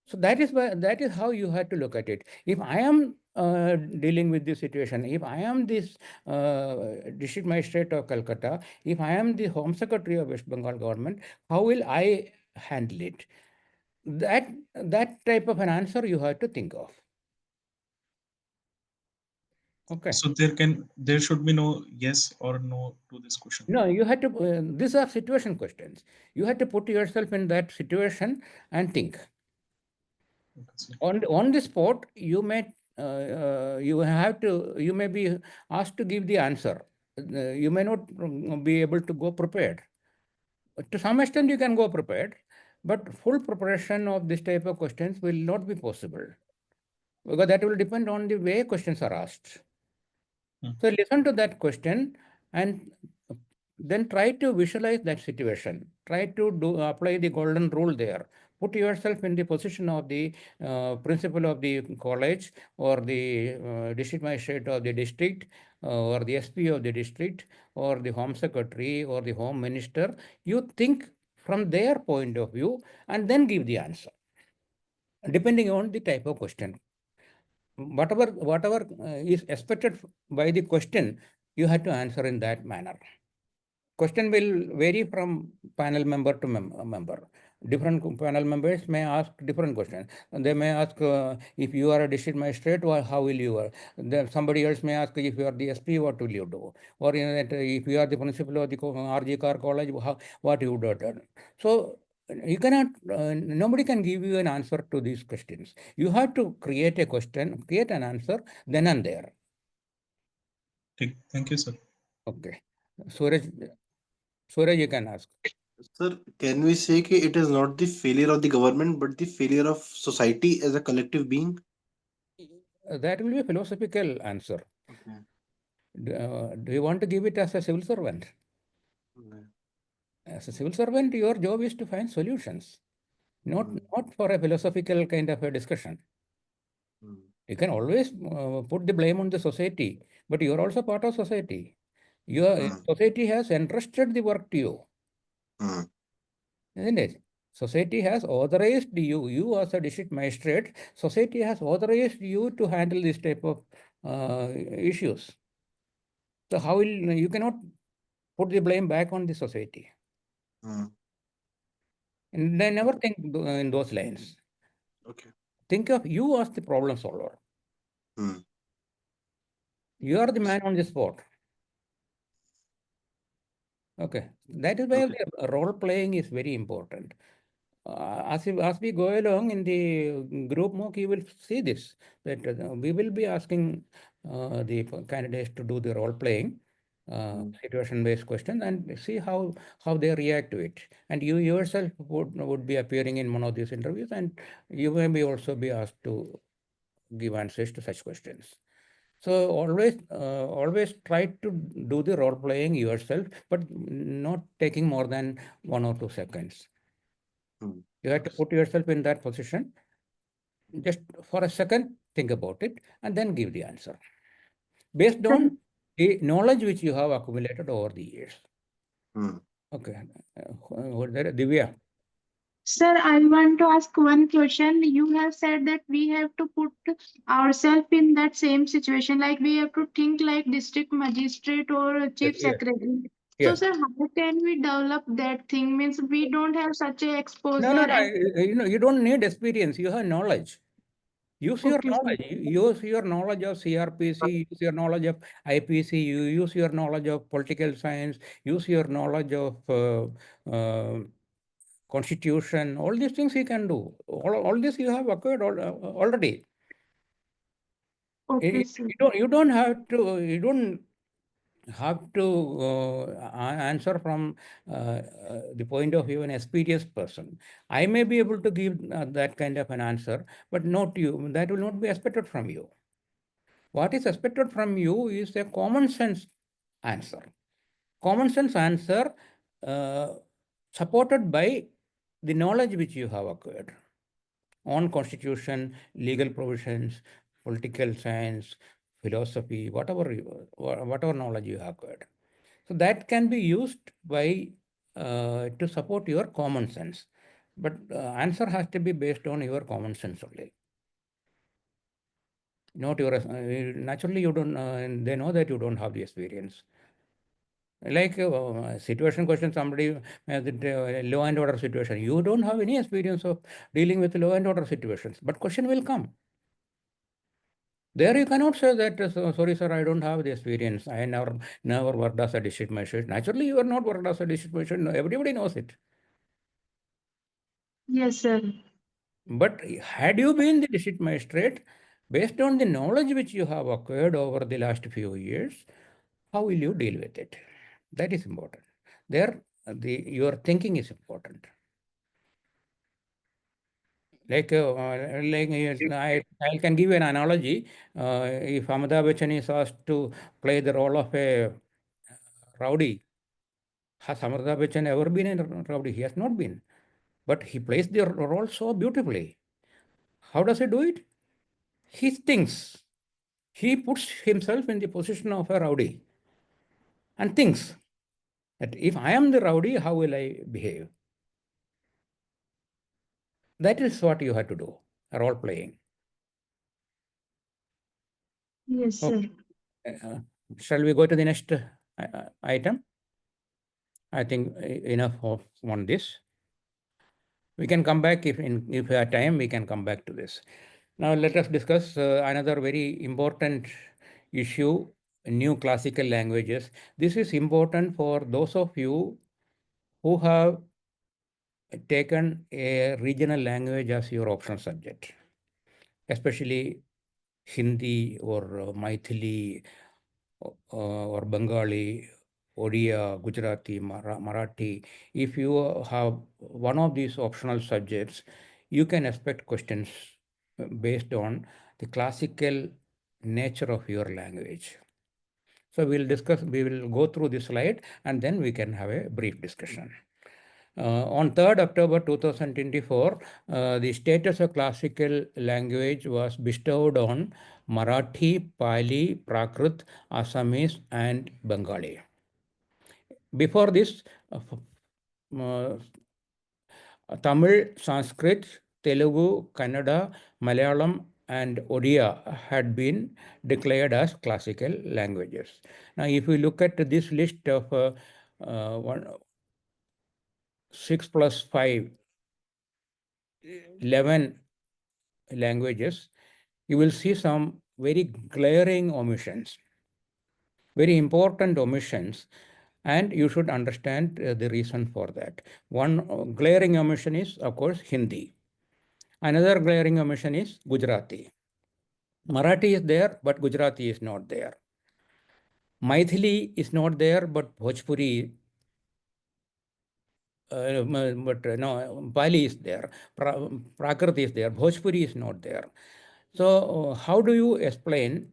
So that is how you have to look at it. If I am dealing with this situation, if I am this district magistrate of Calcutta, if I am the Home Secretary of West Bengal government, how will I handle it? That type of an answer you have to think of. Okay. So there should be no yes or no to this question. No, you have to. These are situation questions. You have to put yourself in that situation and think. Okay, On the spot, you may you may be asked to give the answer. You may not be able to go prepared. To some extent, you can go prepared, but full preparation of this type of questions will not be possible, because that will depend on the way questions are asked. So listen to that question and then try to visualize that situation. Try to apply the golden rule there. Put yourself in the position of the principal of the college, or the district magistrate of the district, or the SP of the district, or the home secretary, or the home minister. You think from their point of view and then give the answer, depending on the type of question. Whatever is expected by the question, you have to answer in that manner. Question will vary from panel member to member. Different panel members may ask different questions. They may ask if you are a district magistrate, or how will you? Somebody else may ask if you are the SP, what will you do? Or if you are the principal of the RG Car College, what you would have done. So you cannot, nobody can give you an answer to these questions. You have to create a question, create an answer then and there. Thank you, sir. Okay. Suraj, you can ask. Sir, can we say that it is not the failure of the government, but the failure of society as a collective being? That will be a philosophical answer. Okay. Do you want to give it as a civil servant? Okay. As a civil servant, your job is to find solutions, not for a philosophical kind of a discussion. You can always put the blame on the society, but you are also part of society. Your society has entrusted the work to you, isn't it? Society has authorized you as a district magistrate, society has authorized you to handle this type of issues. So how will you cannot put the blame back on the society? And they never think in those lines. Okay. Think of you as the problem solver. You are the man on the spot. Okay, that is why the role playing is very important. As we go along in the group MOOC, you will see this, that we will be asking the candidates to do the role playing, situation-based questions, and see how they react to it. And you yourself would be appearing in one of these interviews, and you may also be asked to give answers to such questions. So always try to do the role playing yourself, but not taking more than 1 or 2 seconds. You have to put yourself in that position. Just for a second, think about it, and then give the answer based on the knowledge which you have accumulated over the years. Okay, Divya. Sir, I want to ask one question. You have said that we have to put ourselves in that same situation, like we have to think like district magistrate or chief secretary. So, sir, how can we develop that thing? Means we don't have such a exposure. No. You don't need experience. You have knowledge. Use your knowledge. Use your knowledge of CRPC, use your knowledge of IPC, you use your knowledge of political science, use your knowledge of constitution. All these things you can do. All this you have acquired already. Okay, You don't have to answer from the point of view of an experienced person. I may be able to give that kind of an answer, but not you. That will not be expected from you. What is expected from you is a common sense answer. Common sense answer supported by the knowledge which you have acquired on constitution, legal provisions, political science, philosophy, whatever knowledge you have acquired. So that can be used by to support your common sense. But answer has to be based on your common sense only. Not your naturally you don't. They know that you don't have the experience. Like situation question, somebody the law and order situation. You don't have any experience of dealing with law and order situations, but question will come. There you cannot say that, sorry, sir, I don't have the experience. I never worked as a district magistrate. Naturally, you are not worked as a district magistrate. No, everybody knows it. Yes, sir. But had you been the district magistrate, based on the knowledge which you have acquired over the last few years, how will you deal with it? That is important. There, your thinking is important. Like I can give you an analogy. If Amitabh Bachchan is asked to play the role of a rowdy, has Amitabh Bachchan ever been a rowdy? He has not been. But he plays the role so beautifully. How does he do it? He thinks. He puts himself in the position of a rowdy and thinks that if I am the rowdy, how will I behave? That is what you have to do, role playing. Yes, sir. Shall we go to the next item? I think enough on this. We can come back if we have time, we can come back to this. Now let us discuss another very important issue, new classical languages. This is important for those of you who have taken a regional language as your optional subject, especially Hindi or Maithili or Bengali, Odia, Gujarati, Marathi, if you have one of these optional subjects, you can expect questions based on the classical nature of your language. So we will go through this slide and then we can have a brief discussion. On 3rd October 2024, the status of classical language was bestowed on Marathi, Pali, Prakrit, Assamese, and Bengali. Before this, Tamil, Sanskrit, Telugu, Kannada, Malayalam, and Odia had been declared as classical languages. Now, if we look at this list of 6 plus 5, 11 languages, you will see some very glaring omissions, very important omissions, and you should understand the reason for that. One glaring omission is, of course, Hindi. Another glaring omission is Gujarati. Marathi is there, but Gujarati is not there. Maithili is not there, but Bhojpuri, no, Pali is there. Prakrit is there. Bhojpuri is not there. So how do you explain?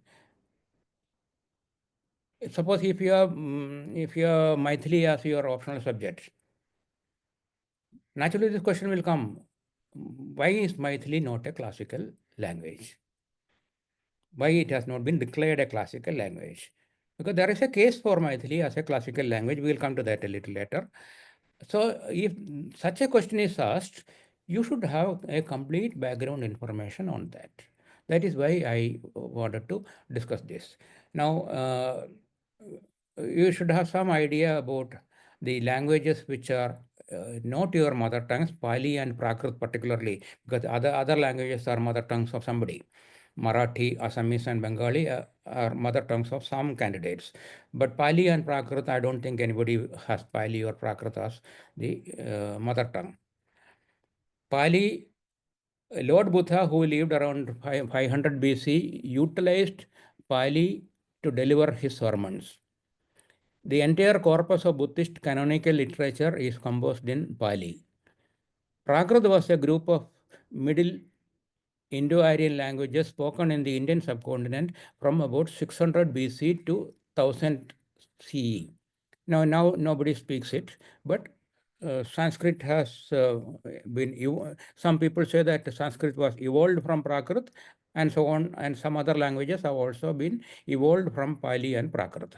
Suppose if you have Maithili as your optional subject, naturally this question will come: why is Maithili not a classical language? Why it has not been declared a classical language? Because there is a case for Maithili as a classical language. We will come to that a little later. So if such a question is asked, you should have a complete background information on that. That is why I wanted to discuss this. Now, you should have some idea about the languages which are not your mother tongues, Pali and Prakrit particularly, because other languages are mother tongues of somebody. Marathi, Assamese, and Bengali are mother tongues of some candidates. But Pali and Prakrit, I don't think anybody has Pali or Prakrit as the mother tongue. Pali, Lord Buddha, who lived around 500 BC, utilized Pali to deliver his sermons. The entire corpus of Buddhist canonical literature is composed in Pali. Prakrit was a group of Middle Indo-Aryan languages spoken in the Indian subcontinent from about 600 BC to 1000 CE. Now nobody speaks it, but Sanskrit has been, some people say that Sanskrit was evolved from Prakrit and so on, and some other languages have also been evolved from Pali and Prakrit.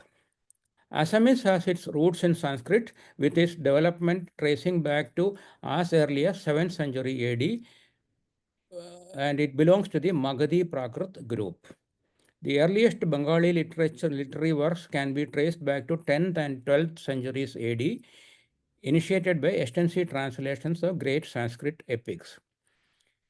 Assamese has its roots in Sanskrit, with its development tracing back to as early as 7th century AD, and it belongs to the Magadhi Prakrit group. The earliest Bengali literary works can be traced back to 10th and 12th centuries AD, initiated by extensive translations of great Sanskrit epics.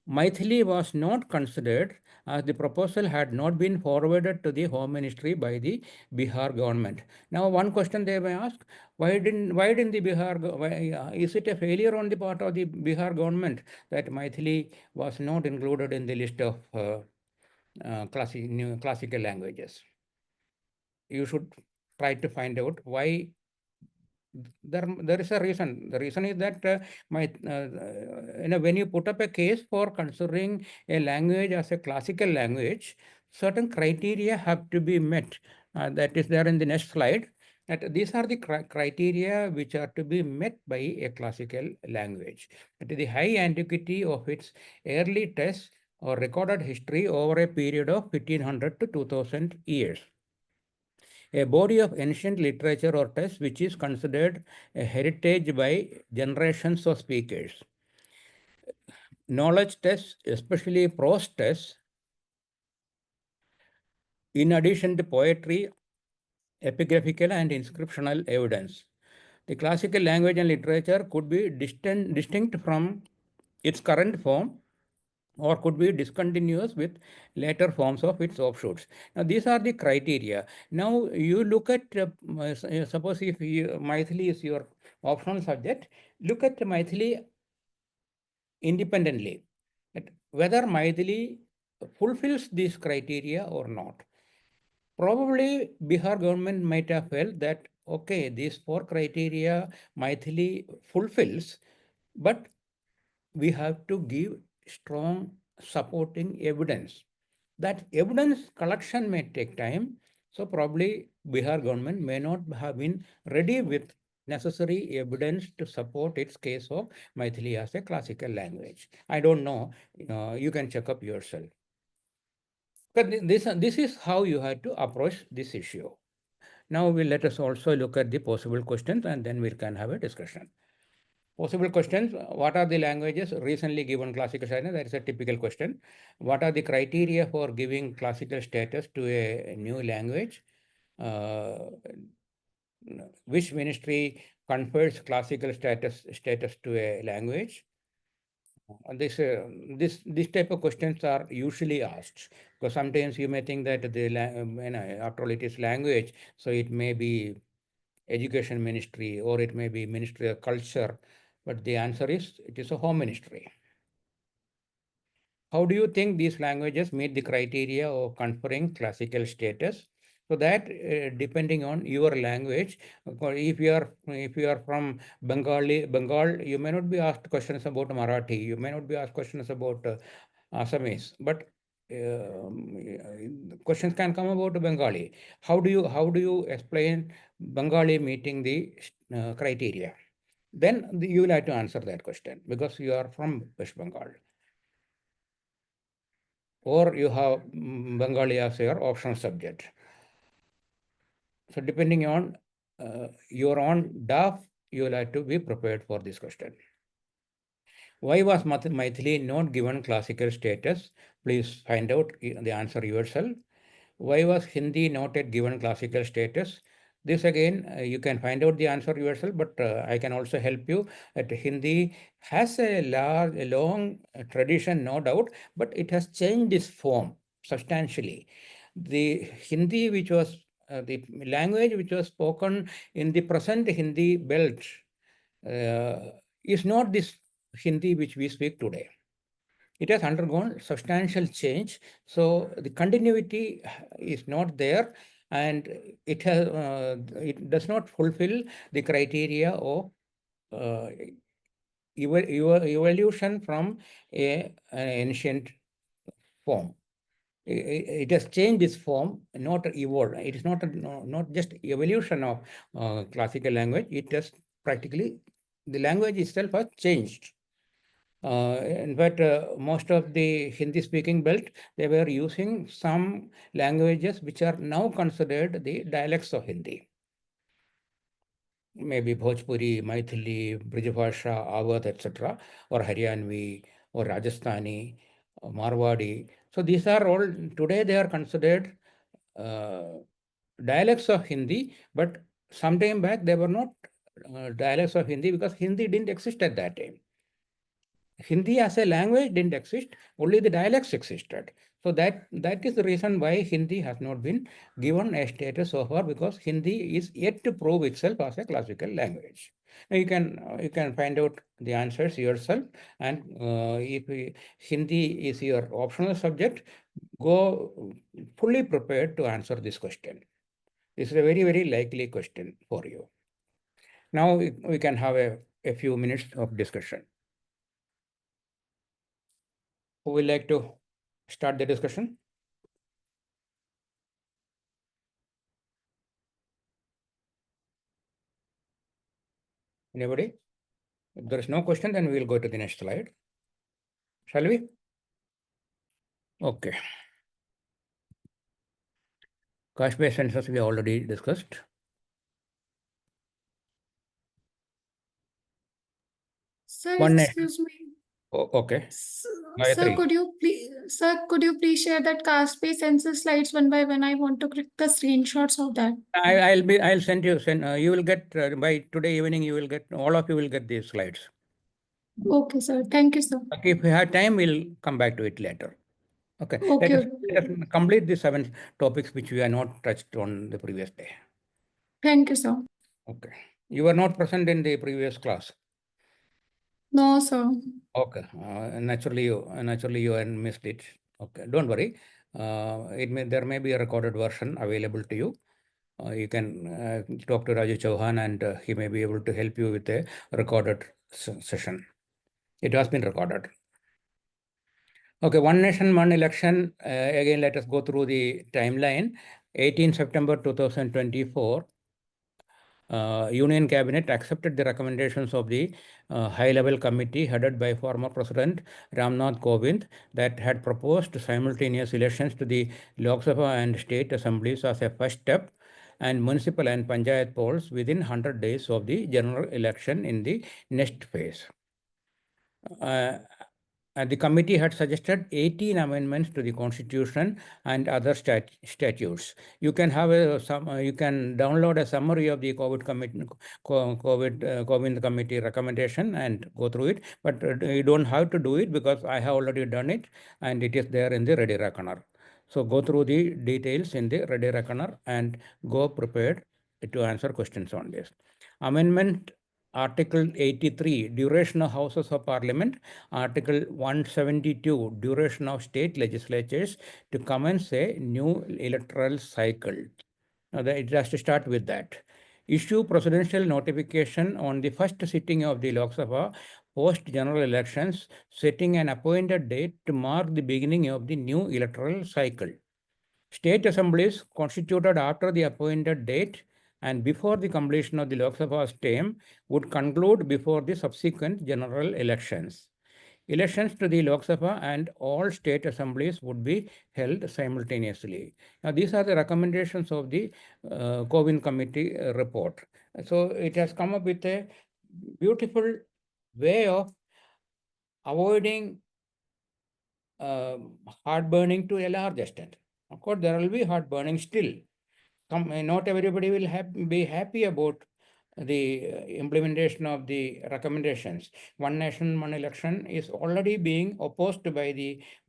Maithili was not considered, as the proposal had not been forwarded to the Home Ministry by the Bihar government. Now, one question they may ask: why didn't the Bihar? Is it a failure on the part of the Bihar government that Maithili was not included in the list of classical languages? You should try to find out why. There is a reason. The reason is that when you put up a case for considering a language as a classical language, certain criteria have to be met. That is there in the next slide. That these are the criteria which are to be met by a classical language. That is the high antiquity of its early text or recorded history over a period of 1500 to 2000 years. A body of ancient literature or text which is considered a heritage by generations of speakers. Knowledge tests, especially prose tests, in addition to poetry, epigraphical and inscriptional evidence. The classical language and literature could be distinct from its current form, or could be discontinuous with later forms of its offshoots. Now, these are the criteria. Now, you look at, suppose if Maithili is your optional subject, look at Maithili independently that whether Maithili fulfills these criteria or not. Probably Bihar government might have felt that, okay, these 4 criteria Maithili fulfills, but we have to give strong supporting evidence. That evidence collection may take time. So probably Bihar government may not have been ready with necessary evidence to support its case of Maithili as a classical language. I don't know. You can check up yourself. But this is how you have to approach this issue. Now let us also look at the possible questions and then we can have a discussion. Possible questions: what are the languages recently given classical status? That is a typical question. What are the criteria for giving classical status to a new language? Which ministry confers classical status to a language? This type of questions are usually asked because sometimes you may think that after all it is language, so it may be education ministry or it may be ministry of culture, but the answer is it is a home ministry. How do you think these languages meet the criteria of conferring classical status? So that depending on your language, if you are from Bengal, you may not be asked questions about Marathi, you may not be asked questions about Assamese, but questions can come about Bengali. How do you explain Bengali meeting the criteria? Then you will have to answer that question because you are from West Bengal, or you have Bengali as your optional subject. So depending on your own DAF, you will have to be prepared for this question. Why was Maithili not given classical status? Please find out the answer yourself. Why was Hindi not yet given classical status? This again, you can find out the answer yourself, but I can also help you that Hindi has a long tradition, no doubt, but it has changed its form substantially. The Hindi, which was the language which was spoken in the present Hindi belt, is not this Hindi which we speak today. It has undergone substantial change. So the continuity is not there, and it does not fulfill the criteria of evolution from an ancient form. It has changed its form, not evolved. It is not just evolution of classical language. It has practically, the language itself has changed. In fact, most of the Hindi-speaking belt, they were using some languages which are now considered the dialects of Hindi. Maybe Bhojpuri, Maithili, Brijbhasha, Awadh, etc., or Haryanvi, or Rajasthani, or Marwadi. So these are all, today they are considered dialects of Hindi, but some time back they were not dialects of Hindi because Hindi didn't exist at that time. Hindi as a language didn't exist, only the dialects existed. So that is the reason why Hindi has not been given a status so far, because Hindi is yet to prove itself as a classical language. Now you can find out the answers yourself, and if Hindi is your optional subject, go fully prepared to answer this question. This is a very, very likely question for you. Now we can have a few minutes of discussion. Who would like to start the discussion? Anybody? If there is no question, then we will go to the next slide. Shall we? Okay. Cash-based census we already discussed. Sir, One excuse me. Okay. Sir, could you please share that caste-based census slides one by one? I want to click the screenshots of that. I'll send you. You will get by today evening. You will get, all of you will get these slides. Okay, sir. Thank you, sir. Okay, if we have time, we'll come back to it later. Okay. Okay. Let us complete the 7 topics which we are not touched on the previous day. Thank you, sir. Okay. You were not present in the previous class. No, sir. Okay, naturally you missed it. Okay, don't worry. There may be a recorded version available to you. You can talk to Raju Chauhan, and he may be able to help you with a recorded session. It has been recorded. Okay, one nation, one election. Again, let us go through the timeline. 18 September 2024. Union Cabinet accepted the recommendations of the high-level committee headed by former President Ramnath Kovind that had proposed simultaneous elections to the Lok Sabha and state assemblies as a first step, and municipal and panchayat polls within 100 days of the general election in the next phase. The committee had suggested 18 amendments to the constitution and other statutes. You can have you can download a summary of the COVID committee recommendation and go through it, but you don't have to do it because I have already done it and it is there in the Ready Reckoner. So go through the details in the Ready Reckoner and go prepared to answer questions on this. Amendment Article 83, duration of Houses of Parliament. Article 172, duration of state legislatures to commence a new electoral cycle. Now, it has to start with that. Issue presidential notification on the first sitting of the Lok Sabha post general elections, setting an appointed date to mark the beginning of the new electoral cycle. State assemblies constituted after the appointed date and before the completion of the Lok Sabha's term would conclude before the subsequent general elections. Elections to the Lok Sabha and all state assemblies would be held simultaneously. Now, these are the recommendations of the Kovind Committee report. So, it has come up with a beautiful way of avoiding heart burning to a large extent. Of course, there will be heart burning still. Not everybody will be happy about the implementation of the recommendations. One nation, one election is already being opposed by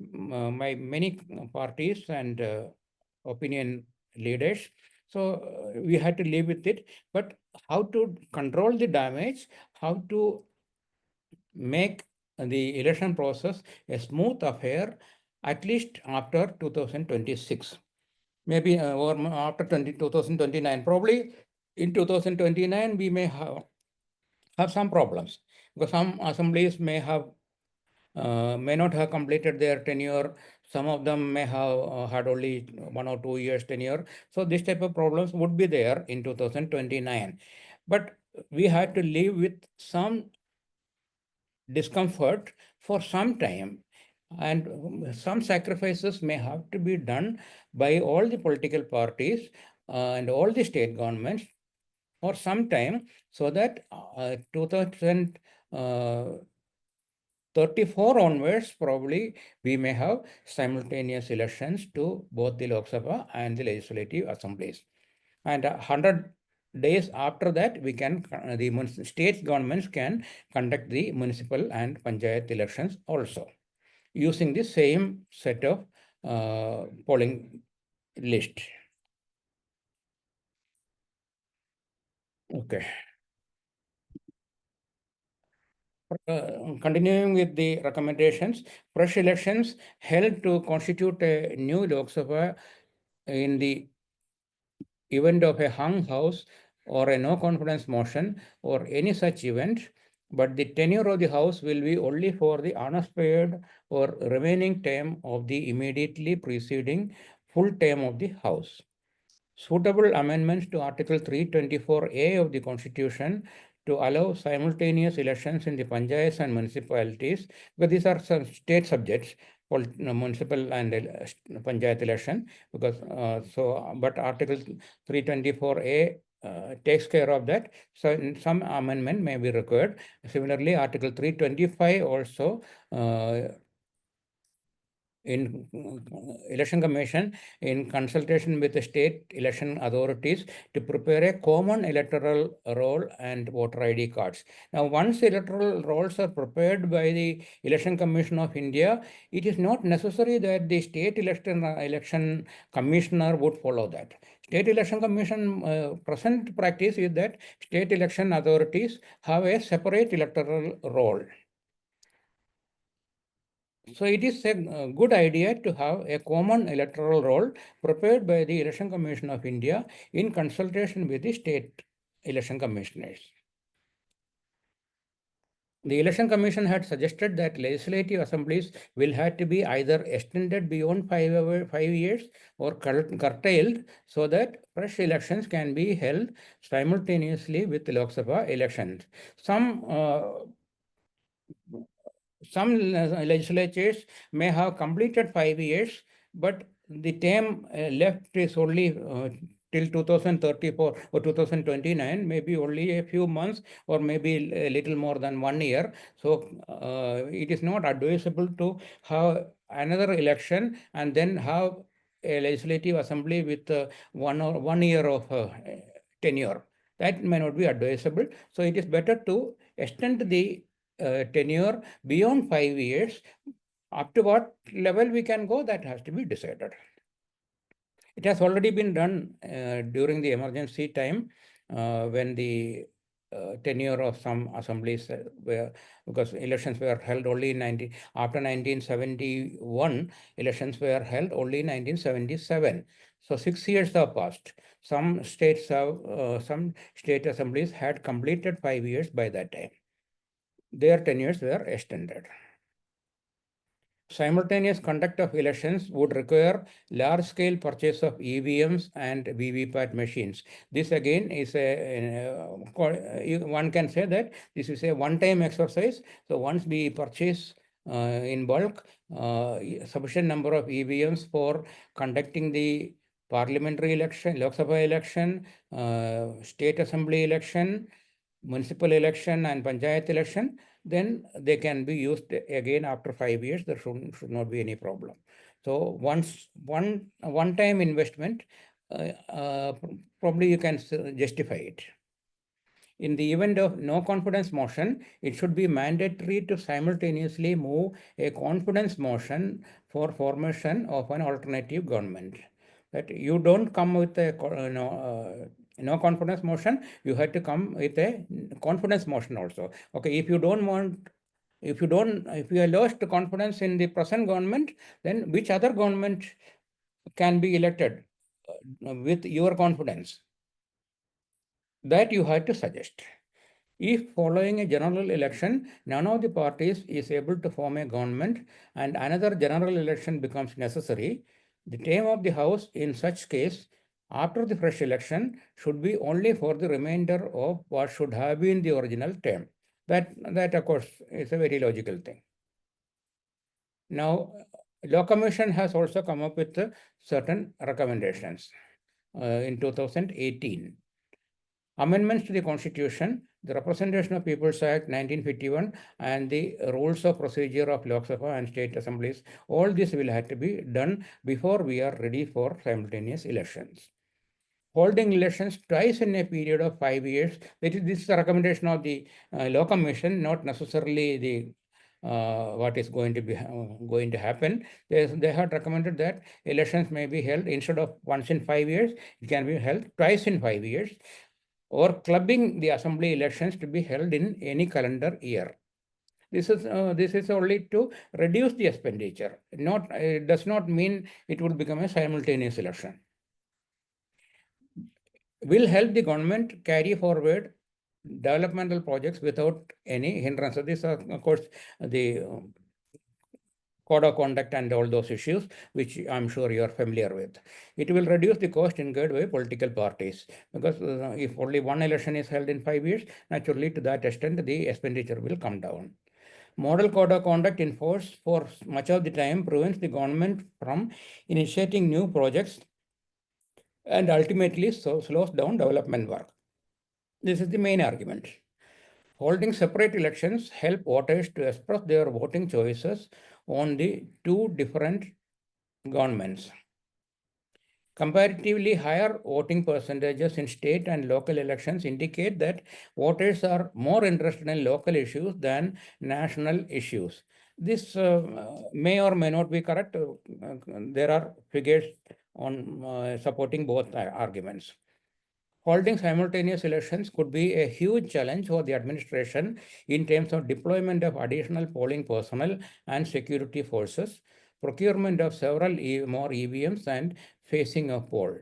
by many parties and opinion leaders. So we had to live with it. But how to control the damage, how to make the election process a smooth affair, at least after 2026. Maybe or after 2029. Probably in 2029, we may have some problems because some assemblies may not have completed their tenure. Some of them may have had only 1 or 2 years tenure. So this type of problems would be there in 2029. But we had to live with some discomfort for some time, and some sacrifices may have to be done by all the political parties and all the state governments for some time, so that 2034 onwards, probably we may have simultaneous elections to both the Lok Sabha and the legislative assemblies. And 100 days after that, we can the state governments can conduct the municipal and panchayat elections also, using the same set of polling list. Okay. Continuing with the recommendations, fresh elections held to constitute a new Lok Sabha in the event of a hung house or a no confidence motion or any such event, but the tenure of the house will be only for the unexpired or remaining term of the immediately preceding full term of the house. Suitable amendments to Article 324A of the Constitution to allow simultaneous elections in the panchayats and municipalities, because these are some state subjects, municipal and panchayat election, because but Article 324A takes care of that. So some amendment may be required. Similarly, Article 325 also in Election Commission, in consultation with the state election authorities, to prepare a common electoral roll and voter ID cards. Now, once electoral rolls are prepared by the Election Commission of India, it is not necessary that the state election commissioner would follow that. State Election Commission present practice is that state election authorities have a separate electoral roll. So it is a good idea to have a common electoral roll prepared by the Election Commission of India in consultation with the state election commissioners. The Election Commission had suggested that legislative assemblies will have to be either extended beyond 5 years or curtailed so that fresh elections can be held simultaneously with Lok Sabha elections. Some legislatures may have completed 5 years, but the term left is only till 2034 or 2029, maybe only a few months or maybe a little more than 1 year. So it is not advisable to have another election and then have a legislative assembly with 1 year of tenure. That may not be advisable. So it is better to extend the tenure beyond 5 years. Up to what level we can go, that has to be decided. It has already been done during the emergency time when the tenure of some assemblies were, because elections were held only in after 1971, elections were held only in 1977. So 6 years have passed. Some states have, some state assemblies had completed 5 years by that time. Their tenures were extended. Simultaneous conduct of elections would require large-scale purchase of EVMs and VVPAT machines. This again is one can say that this is a one-time exercise. So once we purchase in bulk sufficient number of EVMs for conducting the parliamentary election, Lok Sabha election, state assembly election, municipal election and panchayat election, then they can be used again after 5 years. There should not be any problem. So once one-time investment, probably you can justify it. In the event of no confidence motion, it should be mandatory to simultaneously move a confidence motion for formation of an alternative government. That you don't come with a no confidence motion, you have to come with a confidence motion also. Okay, if you are lost confidence in the present government, then which other government can be elected with your confidence? That you have to suggest. If following a general election, none of the parties is able to form a government and another general election becomes necessary, the term of the House in such case after the fresh election should be only for the remainder of what should have been the original term. That of course is a very logical thing. Now, Law Commission has also come up with certain recommendations in 2018. Amendments to the Constitution, the Representation of People's Act 1951, and the rules of procedure of Lok Sabha and state assemblies, all this will have to be done before we are ready for simultaneous elections. Holding elections twice in a period of 5 years, this is the recommendation of the Law Commission, not necessarily the what is going to happen. They had recommended that elections may be held instead of once in 5 years, it can be held twice in 5 years, or clubbing the assembly elections to be held in any calendar year. This is only to reduce the expenditure. It does not mean it will become a simultaneous election. Will help the government carry forward developmental projects without any hindrance. So these are, of course, the code of conduct and all those issues, which I'm sure you are familiar with. It will reduce the cost incurred by political parties, because if only one election is held in 5 years, naturally to that extent the expenditure will come down. Model code of conduct in force for much of the time prevents the government from initiating new projects and ultimately slows down development work. This is the main argument. Holding separate elections help voters to express their voting choices on the two different governments. Comparatively higher voting percentages in state and local elections indicate that voters are more interested in local issues than national issues. This may or may not be correct. There are figures on supporting both arguments. holding simultaneous elections could be a huge challenge for the administration in terms of deployment of additional polling personnel and security forces, procurement of several more EVMs, and phasing of poll.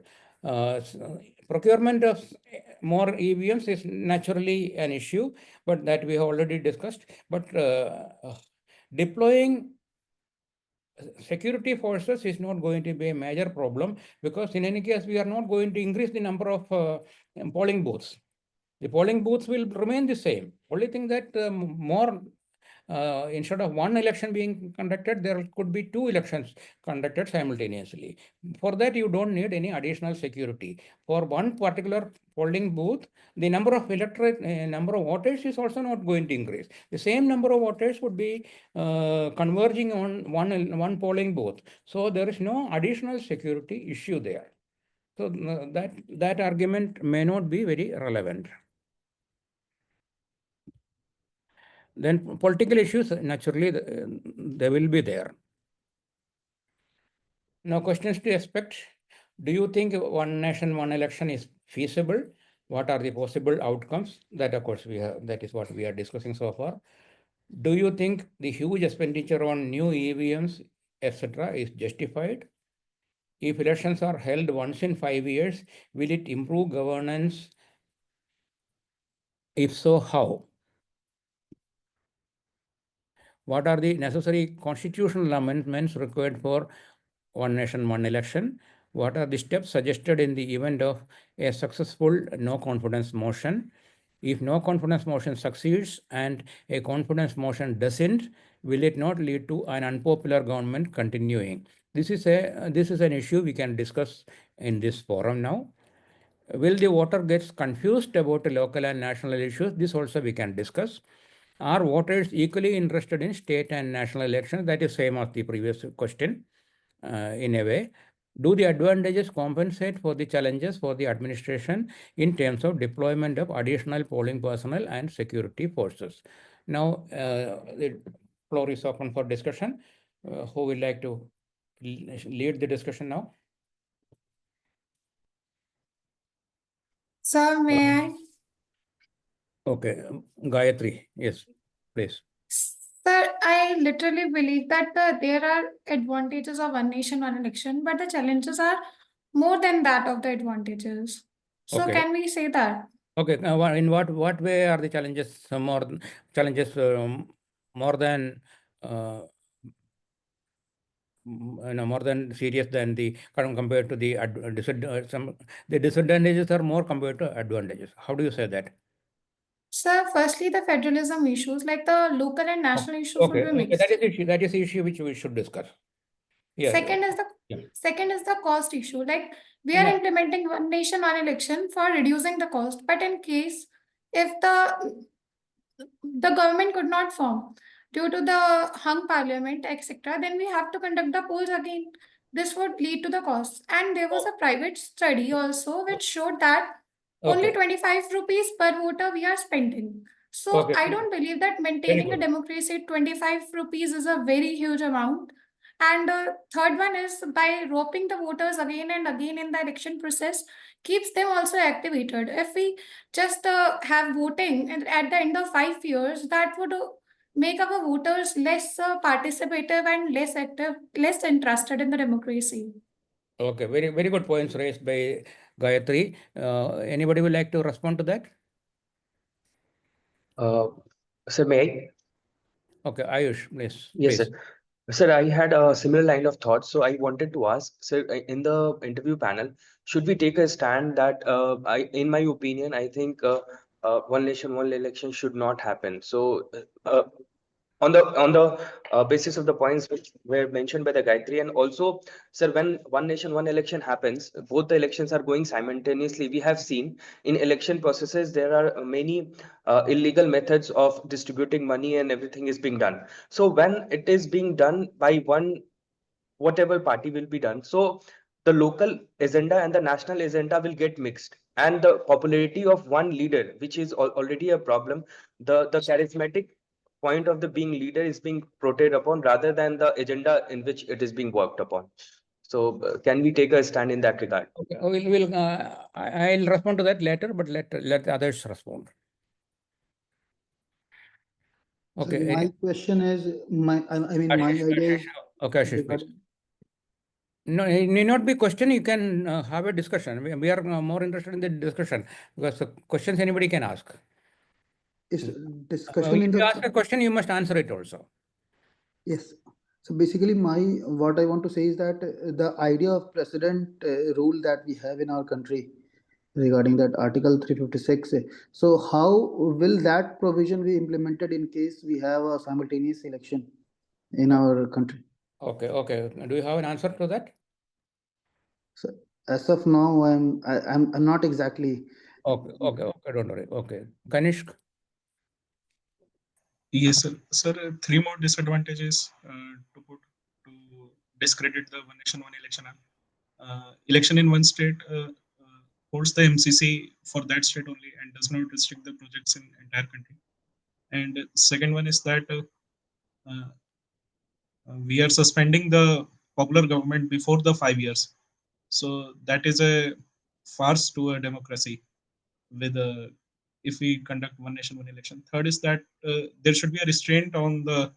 Procurement of more EVMs is naturally an issue, but that we have already discussed. But deploying security forces is not going to be a major problem, because in any case, we are not going to increase the number of polling booths. The polling booths will remain the same. Only thing that more instead of one election being conducted, there could be 2 elections conducted simultaneously. For that, you don't need any additional security. For one particular polling booth, the number of number of voters is also not going to increase. The same number of voters would be converging on one polling booth. So there is no additional security issue there. So that argument may not be very relevant. Then political issues, naturally, they will be there. Now, questions to expect. Do you think one nation, one election is feasible? What are the possible outcomes? That, of course, that is what we are discussing so far. Do you think the huge expenditure on new EVMs, etc., is justified? If elections are held once in 5 years, will it improve governance? If so, how? What are the necessary constitutional amendments required for one nation, one election? What are the steps suggested in the event of a successful no confidence motion? If no confidence motion succeeds and a confidence motion doesn't, will it not lead to an unpopular government continuing? This is an issue we can discuss in this forum now. Will the voter get confused about local and national issues? This also we can discuss. Are voters equally interested in state and national elections? That is same as the previous question in a way. Do the advantages compensate for the challenges for the administration in terms of deployment of additional polling personnel and security forces? Now, the floor is open for discussion. Who would like to lead the discussion now? Sir, may I? Okay, Gayatri, yes, please. Sir, I literally believe that there are advantages of one nation, one election, but the challenges are more than that of the advantages. So Okay. can we say that? Okay, in what way are the challenges more more than serious than the compared to the the disadvantages are more compared to advantages? How do you say that? Sir, firstly, the federalism issues, like the local and national issues would be mixed. That is the issue which we should discuss. Yeah. Second is the cost issue. Like we are implementing one nation, one election for reducing the cost. But in case if the government could not form due to the hung parliament, etc., then we have to conduct the polls again. This would lead to the costs. And there was a private study also which showed that only 25 rupees per voter we are spending. So I don't believe that maintaining a democracy at 25 rupees is a very huge amount. And third one is by roping the voters again and again in the election process keeps them also activated. If we just have voting and at the end of 5 years, that would make our voters less participative and less active, less interested in the democracy. Okay, very good points raised by Gayatri. Anybody would like to respond to that? Sir, may I? Okay, Ayush, please. Yes, please. sir. Sir, I had a similar line of thought. So I wanted to ask, sir, in the interview panel, should we take a stand that, in my opinion, I think one nation, one election should not happen. So on the basis of the points which were mentioned by the Gayatri, and also, sir, when one nation, one election happens, both the elections are going simultaneously. We have seen in election processes there are many illegal methods of distributing money and everything is being done. So when it is being done by one, whatever party will be done, so the local agenda and the national agenda will get mixed, and the popularity of one leader, which is already a problem, the charismatic point of the being leader is being protected upon rather than the agenda in which it is being worked upon. So can we take a stand in that regard? Okay, I'll respond to that later, but let the others respond. Okay. My question is, I mean, my idea is. Okay, Ashish, please. No, it need not be question. You can have a discussion. We are more interested in the discussion because the questions anybody can ask. It's discussion If in you the. ask a question, you must answer it also. Yes. So basically, what I want to say is that the idea of precedent rule that we have in our country regarding that Article 356. So how will that provision be implemented in case we have a simultaneous election in our country? Okay, okay. Do you have an answer to that? So as of now, I'm not exactly. Okay, okay, okay. Don't worry. Okay, Kanishk. Yes, sir. Sir, three more disadvantages to discredit the One Nation One Election Act. Election in one state holds the MCC for that state only and does not restrict the projects in entire country. And second one is that we are suspending the popular government before the 5 years. So that is a farce to a democracy. With if we conduct One Nation One Election. Third is that there should be a restraint on the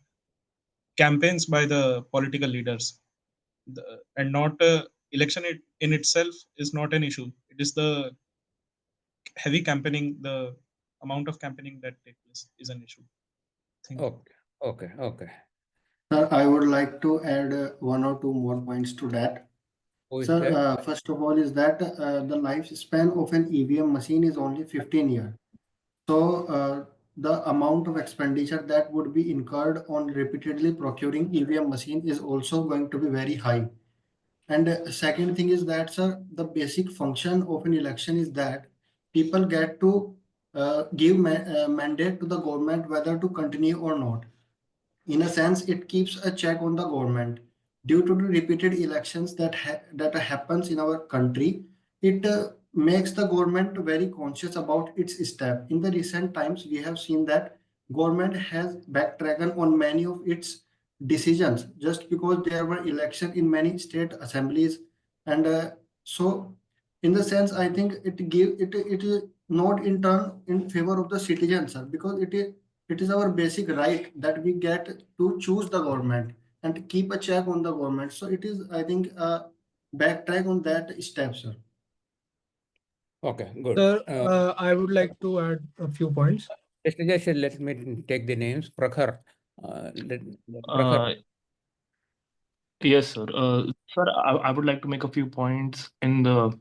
campaigns by the political leaders, and not election in itself is not an issue. It is the heavy campaigning, the amount of campaigning that takes place is an issue. Thank you. Okay, okay. Sir, I would like to add one or two more points to that. Sir, first of all, is that the lifespan of an EVM machine is only 15 years. So the amount of expenditure that would be incurred on repeatedly procuring EVM machine is also going to be very high. And second thing is that, sir, the basic function of an election is that people get to give mandate to the government whether to continue or not. In a sense, it keeps a check on the government. Due to the repeated elections that happens in our country, it makes the government very conscious about its step. In the recent times, we have seen that government has backtracked on many of its decisions just because there were election in many state assemblies, and so in the sense, I think it is not in turn in favor of the citizens, sir, because it is our basic right that we get to choose the government and keep a check on the government. So it is, I think, backtrack on that step, sir. Okay, good. Sir, I would like to add a few points. Just let me take the names. Prakhar. Prakhar. Yes, sir. Sir, I would like to make a few points in the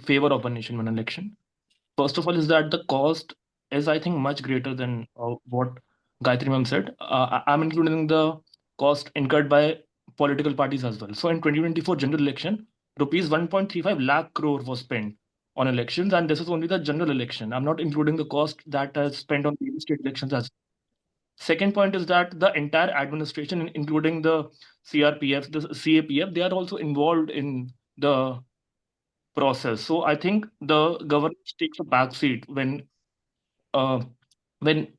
favor of One Nation One Election. First of all, is that the cost is, I think, much greater than what Gayatri ma'am said. I'm including the cost incurred by political parties as well. So in 2024 general election, rupees 1.35 lakh crore was spent on elections, and this is only the general election. I'm not including the cost that is spent on the state elections as well. Second point is that the entire administration, including the CRPF, the CAPF, they are also involved in the process. So I think the government takes a backseat when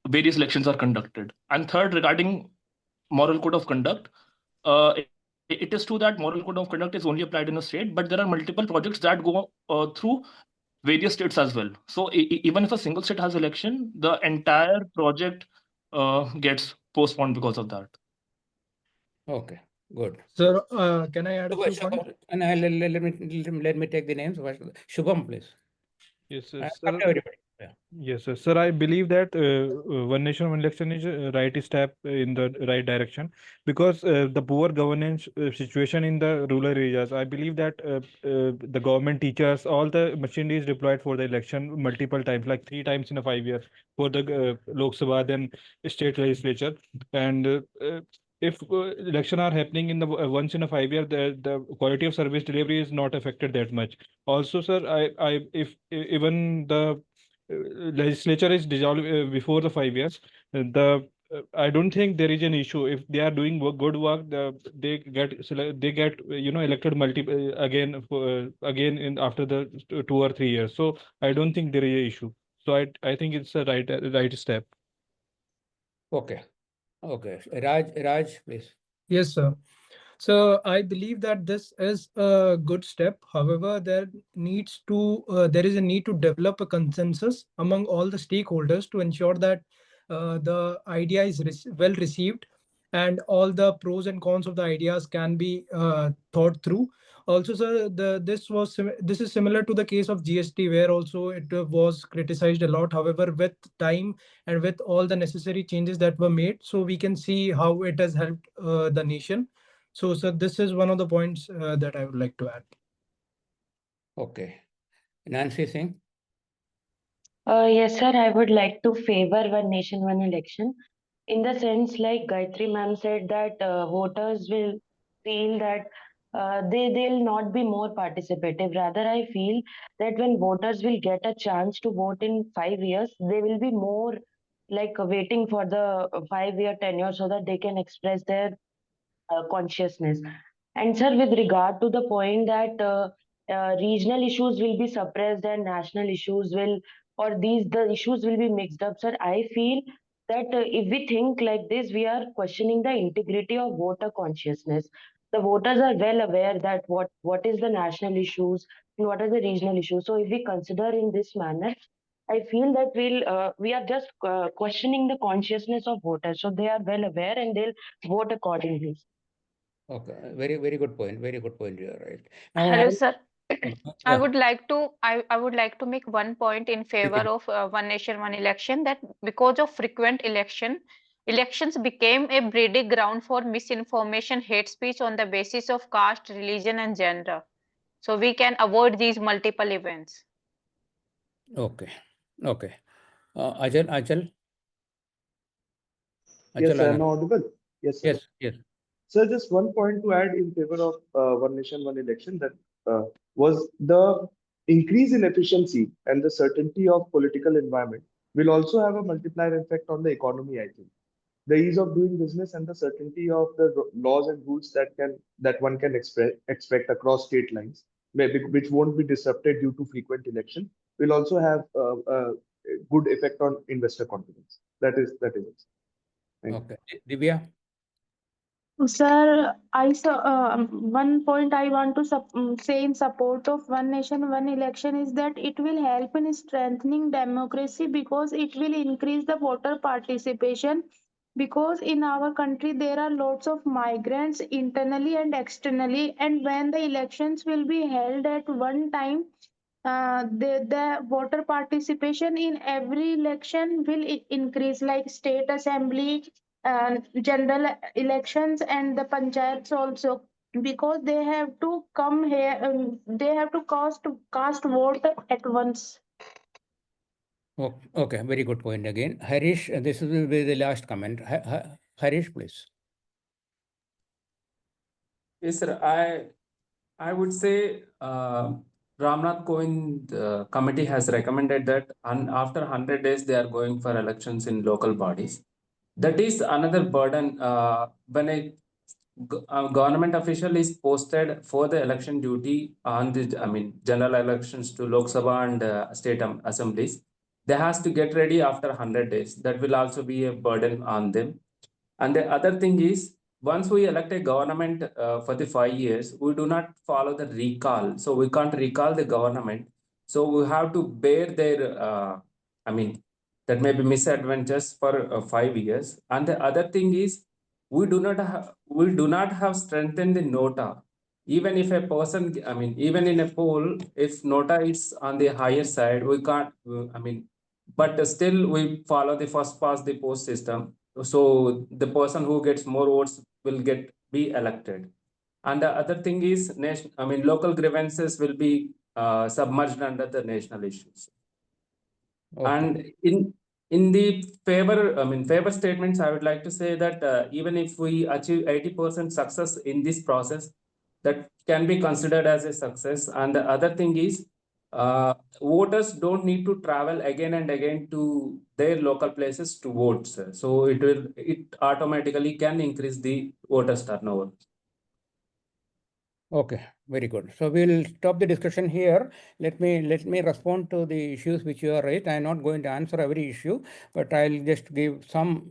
various elections are conducted. And third, regarding moral code of conduct, it is true that moral code of conduct is only applied in a state, but there are multiple projects that go through various states as well. So even if a single state has election, the entire project gets postponed because of that. Okay, good. Sir, can I add a few points? And let me take the names. Shubham, please. Yes, sir. Everybody. Yeah. Yes, sir. Sir, I believe that One Nation, One Election is a right step in the right direction because the poor governance situation in the rural areas, I believe that the government teachers, all the machinery is deployed for the election multiple times, like 3 times in a 5 year for the Lok Sabha, then state legislature. And if election are happening in the once in a 5 year, the quality of service delivery is not affected that much. Also, sir, if even the legislature is dissolved before the 5 years, I don't think there is an issue. If they are doing good work, they get elected multiple again again in after the 2 or 3 years. So I don't think there is an issue. So I think it's a right step. Okay. Okay. Raj, please. Yes, sir. So I believe that this is a good step. However, there is a need to develop a consensus among all the stakeholders to ensure that the idea is well received and all the pros and cons of the ideas can be thought through. Also, sir, this is similar to the case of GST, where also it was criticized a lot. However, with time and with all the necessary changes that were made, so we can see how it has helped the nation. So, sir, this is one of the points that I would like to add. Okay. Nancy Singh? Yes, sir, I would like to favor one nation, one election. In the sense, like Gayatri ma'am said, that voters will feel that they'll not be more participative. Rather, I feel that when voters will get a chance to vote in 5 years, they will be more like waiting for the 5 year tenure so that they can express their consciousness. And sir, with regard to the point that regional issues will be suppressed and national issues will, or the issues will be mixed up, sir, I feel that if we think like this, we are questioning the integrity of voter consciousness. The voters are well aware that what is the national issues and what are the regional issues. So if we consider in this manner, I feel that we are just questioning the consciousness of voters. So they are well aware and they'll vote accordingly. Okay, very good point. Very good point. You are right. Now, Hello, sir. I yeah. would like to I would like to make one point in favor of one nation, one election, that because of frequent elections became a breeding ground for misinformation, hate speech on the basis of caste, religion, and gender. So we can avoid these multiple events. Okay. Okay. Ajal? Yes, Ajal, am I audible? Yes, sir. Yes. So just one point to add in favor of one nation, one election, that was the increase in efficiency and the certainty of political environment will also have a multiplier effect on the economy, I think. The ease of doing business and the certainty of the laws and rules that one can expect across state lines, which won't be disrupted due to frequent election, will also have a good effect on investor confidence. That is it. Thank you. Okay. Divya? Sir, I saw one point I want to say in support of one nation, one election is that it will help in strengthening democracy because it will increase the voter participation. Because in our country there are lots of migrants internally and externally, and when the elections will be held at one time, the voter participation in every election will increase, like state assembly and general elections and the panchayats also, because they have to come here, they have to cast vote at once. Okay, very good point again. Harish, this will be the last comment. Harish, please. Yes, sir. I would say Ramnath Kovind committee has recommended that after 100 days they are going for elections in local bodies. That is another burden when a government official is posted for the election duty on the general elections to Lok Sabha and state assemblies. They has to get ready after 100 days. That will also be a burden on them. And the other thing is, once we elect a government for the 5 years, we do not follow the recall. So we can't recall the government. So we have to bear their, that may be misadventures for 5 years. And the other thing is, we do not have strengthened the nota. Even if a person, even in a poll, if nota is on the higher side, we can't, but still we follow the first past the post system. So the person who gets more votes will be elected. And the other thing is, local grievances will be submerged under the national issues. Okay. And in the favor statements, I would like to say that even if we achieve 80% success in this process, that can be considered as a success. And the other thing is, voters don't need to travel again and again to their local places to vote, sir. So it automatically can increase the voters turnover. Okay, very good. So we'll stop the discussion here. Let me respond to the issues which you are raised. I'm not going to answer every issue, but I'll just give some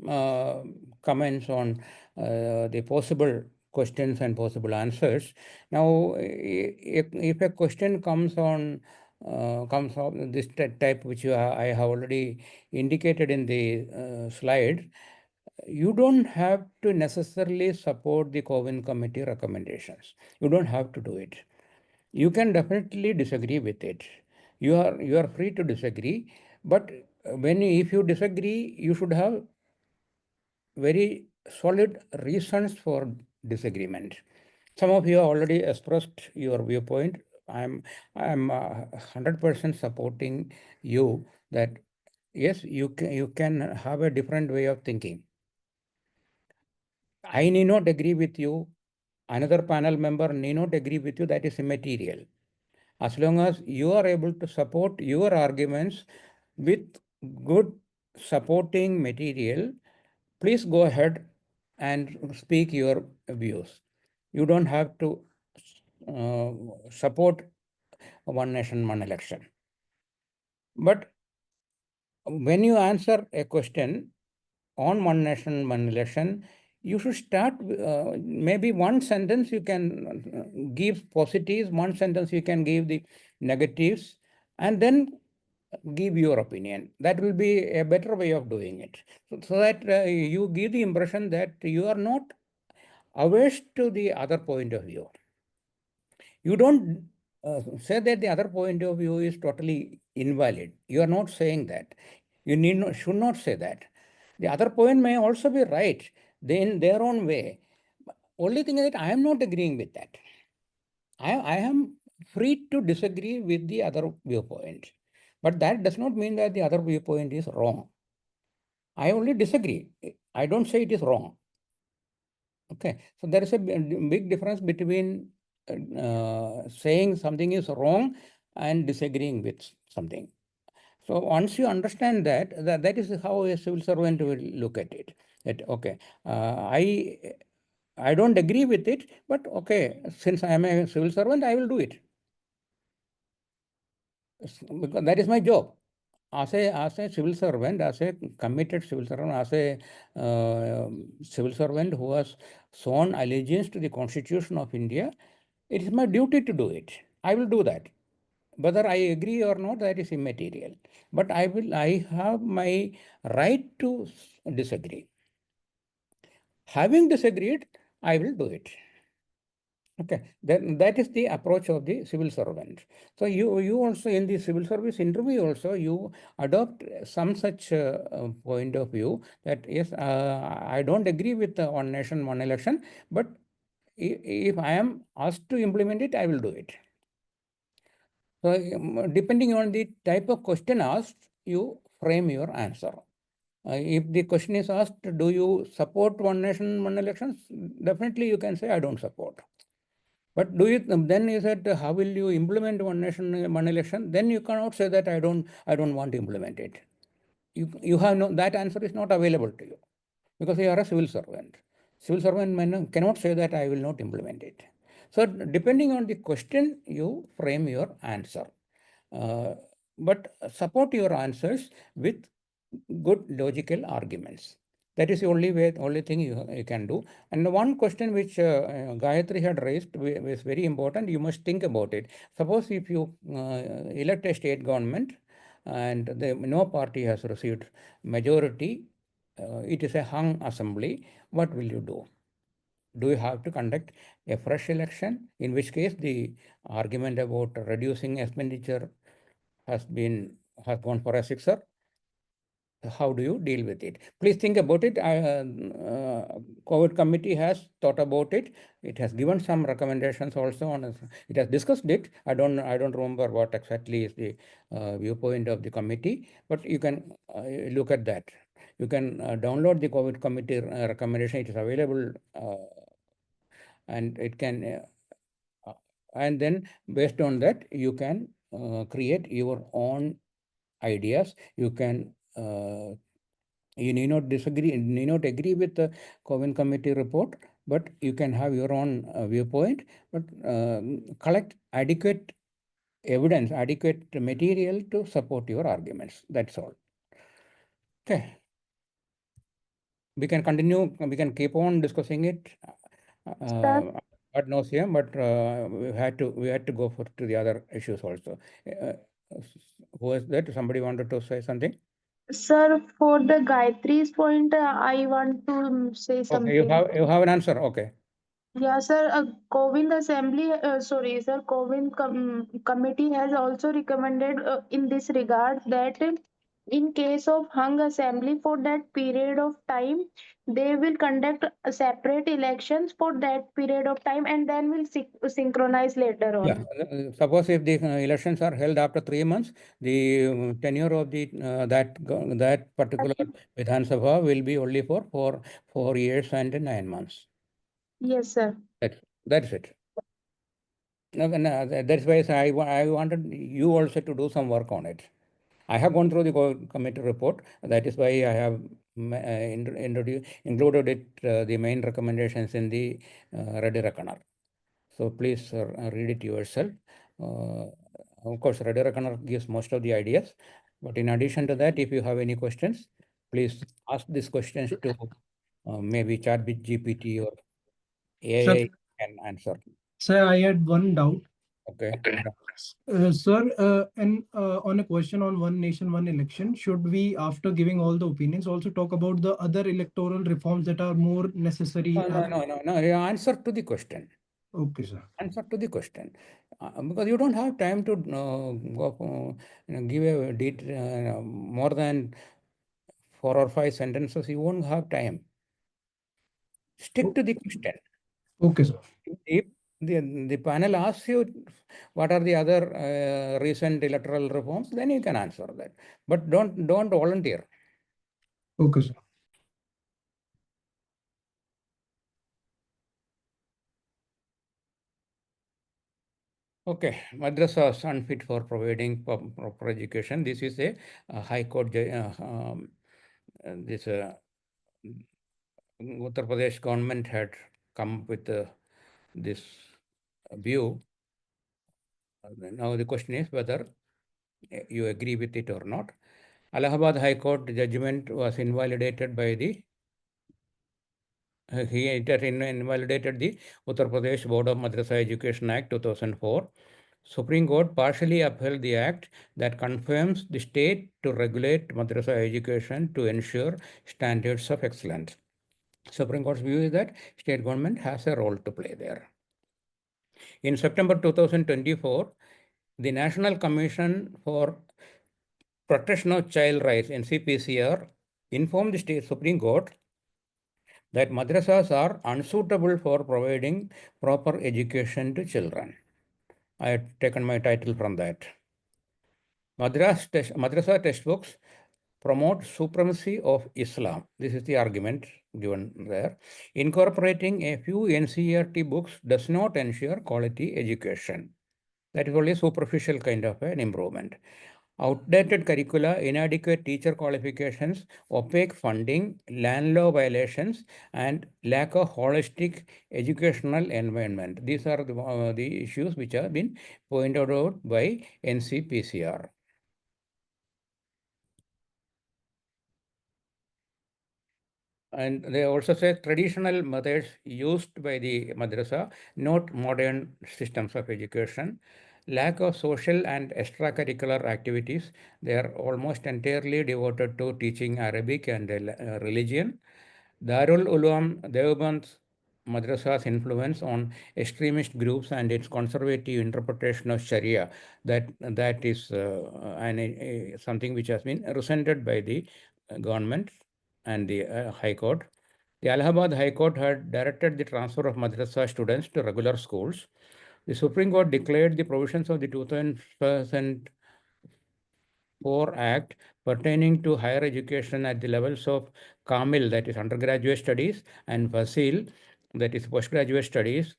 comments on the possible questions and possible answers. Now, if a question comes on this type, which I have already indicated in the slide, you don't have to necessarily support the Coven Committee recommendations. You don't have to do it. You can definitely disagree with it. You are free to disagree, but if you disagree, you should have very solid reasons for disagreement. Some of you have already expressed your viewpoint. I'm 100% supporting you that yes, you can have a different way of thinking. I need not agree with you. Another panel member need not agree with you. That is immaterial. As long as you are able to support your arguments with good supporting material, please go ahead and speak your views. You don't have to support one nation, one election. But when you answer a question on one nation, one election, you should start maybe one sentence you can give positives, one sentence you can give the negatives, and then give your opinion. That will be a better way of doing it. So that you give the impression that you are not averse to the other point of view. You don't say that the other point of view is totally invalid. You are not saying that. You should not say that. The other point may also be right in their own way. Only thing is that I am not agreeing with that. I am free to disagree with the other viewpoint. But that does not mean that the other viewpoint is wrong. I only disagree. I don't say it is wrong. Okay, so there is a big difference between saying something is wrong and disagreeing with something. So once you understand that is how a civil servant will look at it. That okay, I don't agree with it, but okay, since I am a civil servant, I will do it because that is my job. As a civil servant, as a committed civil servant, as a civil servant who has sworn allegiance to the Constitution of India, it is my duty to do it. I will do that. Whether I agree or not, that is immaterial. But I have my right to disagree. Having disagreed, I will do it. Okay, then that is the approach of the civil servant. So you also in the civil service interview also you adopt some such point of view that yes, I don't agree with one nation, one election, but if I am asked to implement it, I will do it. So depending on the type of question asked, you frame your answer. If the question is asked, do you support one nation, one elections? Definitely you can say, I don't support. But then you said, how will you implement one nation, one election? Then you cannot say that I don't want to implement it. You have no, that answer is not available to you because you are a civil servant. Civil servant cannot say that I will not implement it. So depending on the question, you frame your answer. But support your answers with good logical arguments. That is the only thing you can do. And the one question which Gayatri had raised is very important. You must think about it. Suppose if you elect a state government and no party has received majority, it is a hung assembly. What will you do? Do you have to conduct a fresh election? In which case, the argument about reducing expenditure has gone for a sixer. How do you deal with it? Please think about it. COVID committee has thought about it. It has given some recommendations also on. It has discussed it. I don't remember what exactly is the viewpoint of the committee, but you can look at that. You can download the COVID committee recommendation. It is available, and it can. And then based on that, you can create your own ideas. You can. You need not agree with the Coven Committee report, but you can have your own viewpoint, but collect adequate evidence, adequate material to support your arguments. That's all. Okay. We can continue, we can keep on discussing it. But no CM, but we had to go to the other issues also. Who is that? Somebody wanted to say something? Sir, for the Gayatri's point, I want to say Okay, something. you have an answer. Okay. Yeah, sir. Covid Assembly, sorry, sir. Covid committee has also recommended in this regard that in case of hung assembly for that period of time, they will conduct a separate elections for that period of time and then will synchronize later on. Yeah. Suppose if the elections are held after 3 months, the tenure of the that particular Vidhan Sabha will be only for 4 years and 9 months. Yes, sir. That's it. No, that's why I wanted you also to do some work on it. I have gone through the committee report. That is why I have included it, the main recommendations in the Ready Reckoner. So please read it yourself. Of course, Ready Reckoner gives most of the ideas. But in addition to that, if you have any questions, please ask these questions to maybe ChatGPT or AI can answer. Sir, I had one doubt. Okay. Sir, and on a question on one nation, one election, should we, after giving all the opinions, also talk about the other electoral reforms that are more necessary? No. Answer to the question. Okay, sir. Answer to the question. Because you don't have time to give a more than 4 or 5 sentences. You won't have time. Stick to the question. Okay, sir. If the panel asks you what are the other recent electoral reforms, then you can answer that. But don't volunteer. Okay, sir. Okay, madrasas unfit for providing proper education. This is a High Court. This Uttar Pradesh government had come with this view. Now the question is whether you agree with it or not. Allahabad High Court judgment was invalidated by the invalidated the Uttar Pradesh Board of Madrasa Education Act 2004. Supreme Court partially upheld the act that confirms the state to regulate madrasa education to ensure standards of excellence. Supreme Court's view is that state government has a role to play there. In September 2024, the National Commission for Protection of Child Rights, NCPCR, informed the state Supreme Court that madrasas are unsuitable for providing proper education to children. I had taken my title from that. Madrasa textbooks promote supremacy of Islam. This is the argument given there. Incorporating a few NCERT books does not ensure quality education. That is only a superficial kind of an improvement. Outdated curricula, inadequate teacher qualifications, opaque funding, land law violations, and lack of holistic educational environment. These are the issues which have been pointed out by NCPCR. And they also say traditional methods used by the madrasa, not modern systems of education. Lack of social and extracurricular activities. They are almost entirely devoted to teaching Arabic and religion. Darul Uloom Deoband's madrasa's influence on extremist groups and its conservative interpretation of Sharia, that is something which has been resented by the government and the High Court. The Allahabad High Court had directed the transfer of madrasa students to regular schools. The Supreme Court declared the provisions of the 2004 Act pertaining to higher education at the levels of Kamil, that is undergraduate studies, and Fasil, that is postgraduate studies,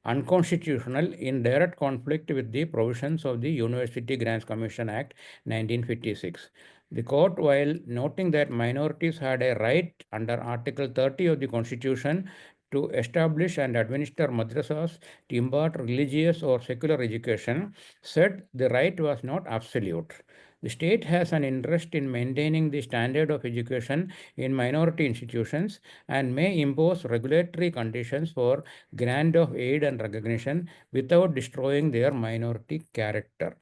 unconstitutional in direct conflict with the provisions of the University Grants Commission Act 1956. The court, while noting that minorities had a right under Article 30 of the Constitution to establish and administer madrasas to impart religious or secular education, said the right was not absolute. The state has an interest in maintaining the standard of education in minority institutions and may impose regulatory conditions for grant of aid and recognition without destroying their minority character.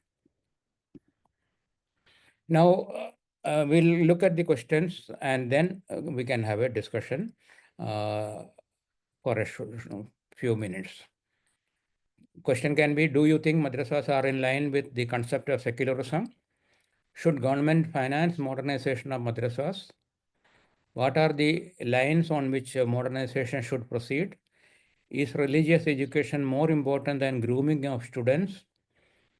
Now, we'll look at the questions and then we can have a discussion for a few minutes. Question can be, do you think madrasas are in line with the concept of secularism? Should government finance modernization of madrasas? What are the lines on which modernization should proceed? Is religious education more important than grooming of students?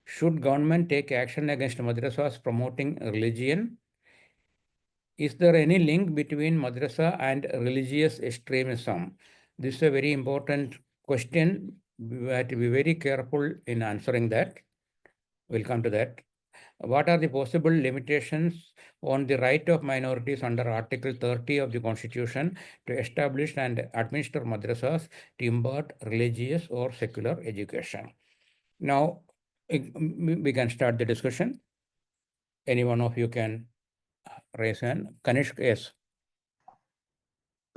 Should government take action against madrasas promoting religion? Is there any link between madrasa and religious extremism? This is a very important question. We have to be very careful in answering that. We'll come to that. What are the possible limitations on the right of minorities under Article 30 of the Constitution to establish and administer madrasas to impart religious or secular education? Now, we can start the discussion. Any one of you can raise hand. Kanishk, yes.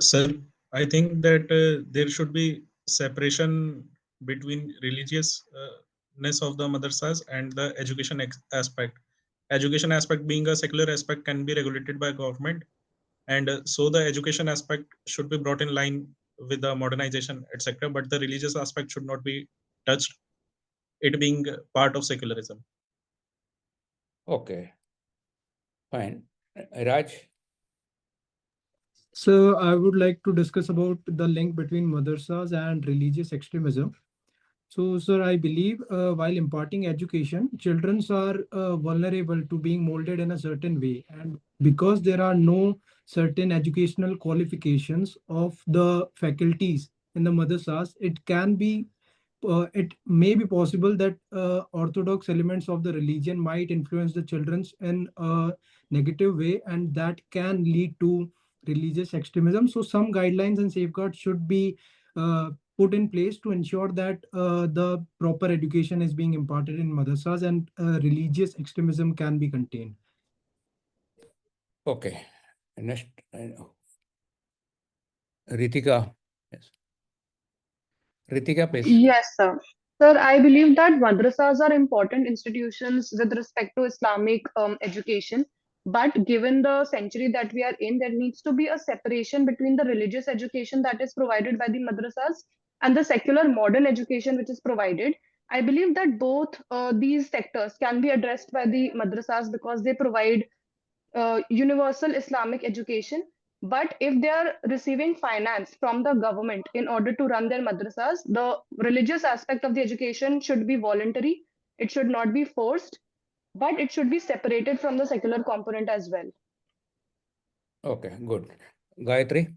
Sir, I think that there should be separation between religiousness of the madrasas and the education aspect. Education aspect being a secular aspect can be regulated by government, and so the education aspect should be brought in line with the modernization, etc. But the religious aspect should not be touched, it being part of secularism. Okay, fine. Raj? So I would like to discuss about the link between madrasas and religious extremism. So, sir, I believe while imparting education, children are vulnerable to being molded in a certain way. And because there are no certain educational qualifications of the faculties in the madrasas, it may be possible that orthodox elements of the religion might influence the children in a negative way, and that can lead to religious extremism. So some guidelines and safeguards should be put in place to ensure that the proper education is being imparted in madrasas and religious extremism can be contained. Okay. Next, Ritika. Yes. Ritika, please. Yes, sir. Sir, I believe that madrasas are important institutions with respect to Islamic education. But given the century that we are in, there needs to be a separation between the religious education that is provided by the madrasas and the secular modern education which is provided. I believe that both these sectors can be addressed by the madrasas because they provide universal Islamic education. But if they are receiving finance from the government in order to run their madrasas, the religious aspect of the education should be voluntary. It should not be forced, but it should be separated from the secular component as well. Okay, good. Gayatri?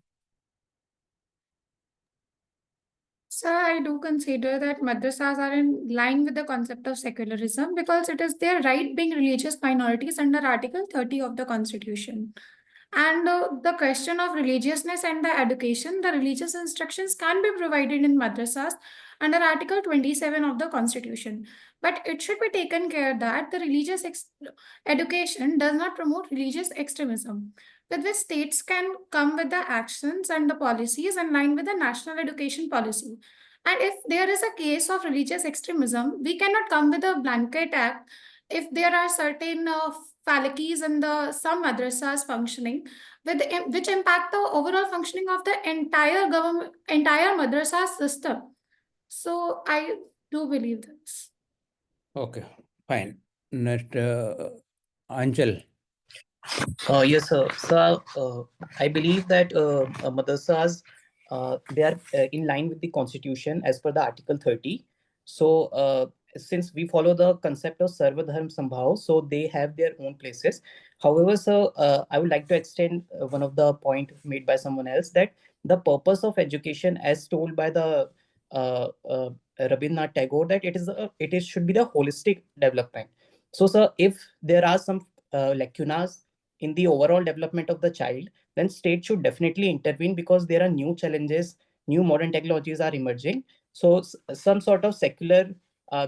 So I do consider that madrasas are in line with the concept of secularism because it is their right being religious minorities under Article 30 of the Constitution. And the question of religiousness and the education, the religious instructions can be provided in madrasas under Article 27 of the Constitution. But it should be taken care that the religious education does not promote religious extremism. With which states can come with the actions and the policies in line with the national education policy. And if there is a case of religious extremism, we cannot come with a blanket act if there are certain fallacies in the some madrasas functioning which impact the overall functioning of the entire madrasa system. So I do believe this. Okay, fine. Next, Anchal. Yes, sir. So I believe that madrasas they are in line with the constitution as per the Article 30. So since we follow the concept of Sarva Dharm Sambhav, so they have their own places. However, sir, I would like to extend one of the point made by someone else that the purpose of education, as told by the Rabindranath Tagore, that it should be the holistic development. So, sir, if there are some lacunas in the overall development of the child, then state should definitely intervene because there are new challenges, new modern technologies are emerging. So some sort of secular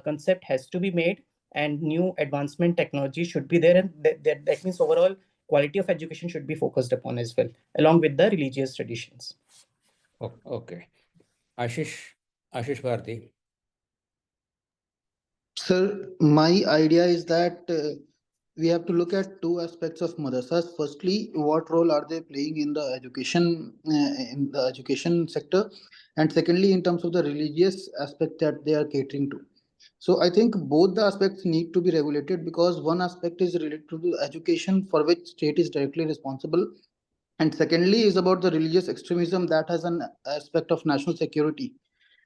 concept has to be made and new advancement technology should be there, and that means overall quality of education should be focused upon as well, along with the religious traditions. Okay. Ashish Bharti. Sir, my idea is that we have to look at two aspects of madrasas. Firstly, what role are they playing in the education sector, and secondly, in terms of the religious aspect that they are catering to. So I think both the aspects need to be regulated, because one aspect is related to the education for which state is directly responsible, and secondly is about the religious extremism that has an aspect of national security.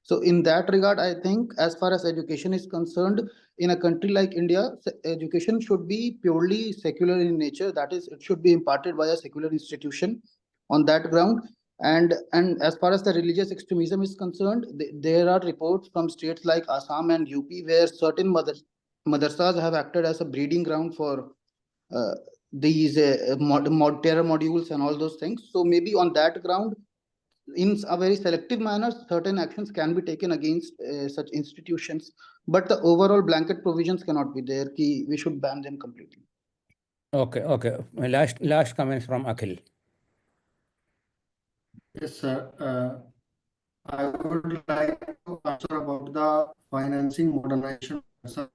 So in that regard, I think as far as education is concerned, in a country like India, education should be purely secular in nature. That is, it should be imparted by a secular institution on that ground. And as far as the religious extremism is concerned, there are reports from states like Assam and UP where certain madrasas have acted as a breeding ground for uh, these terror modules and all those things. So maybe on that ground, in a very selective manner, certain actions can be taken against such institutions, but the overall blanket provisions cannot be there. We should ban them completely. Okay. Last comments from Akhil. Yes, sir. I would like to answer about the financing modernization. Sir,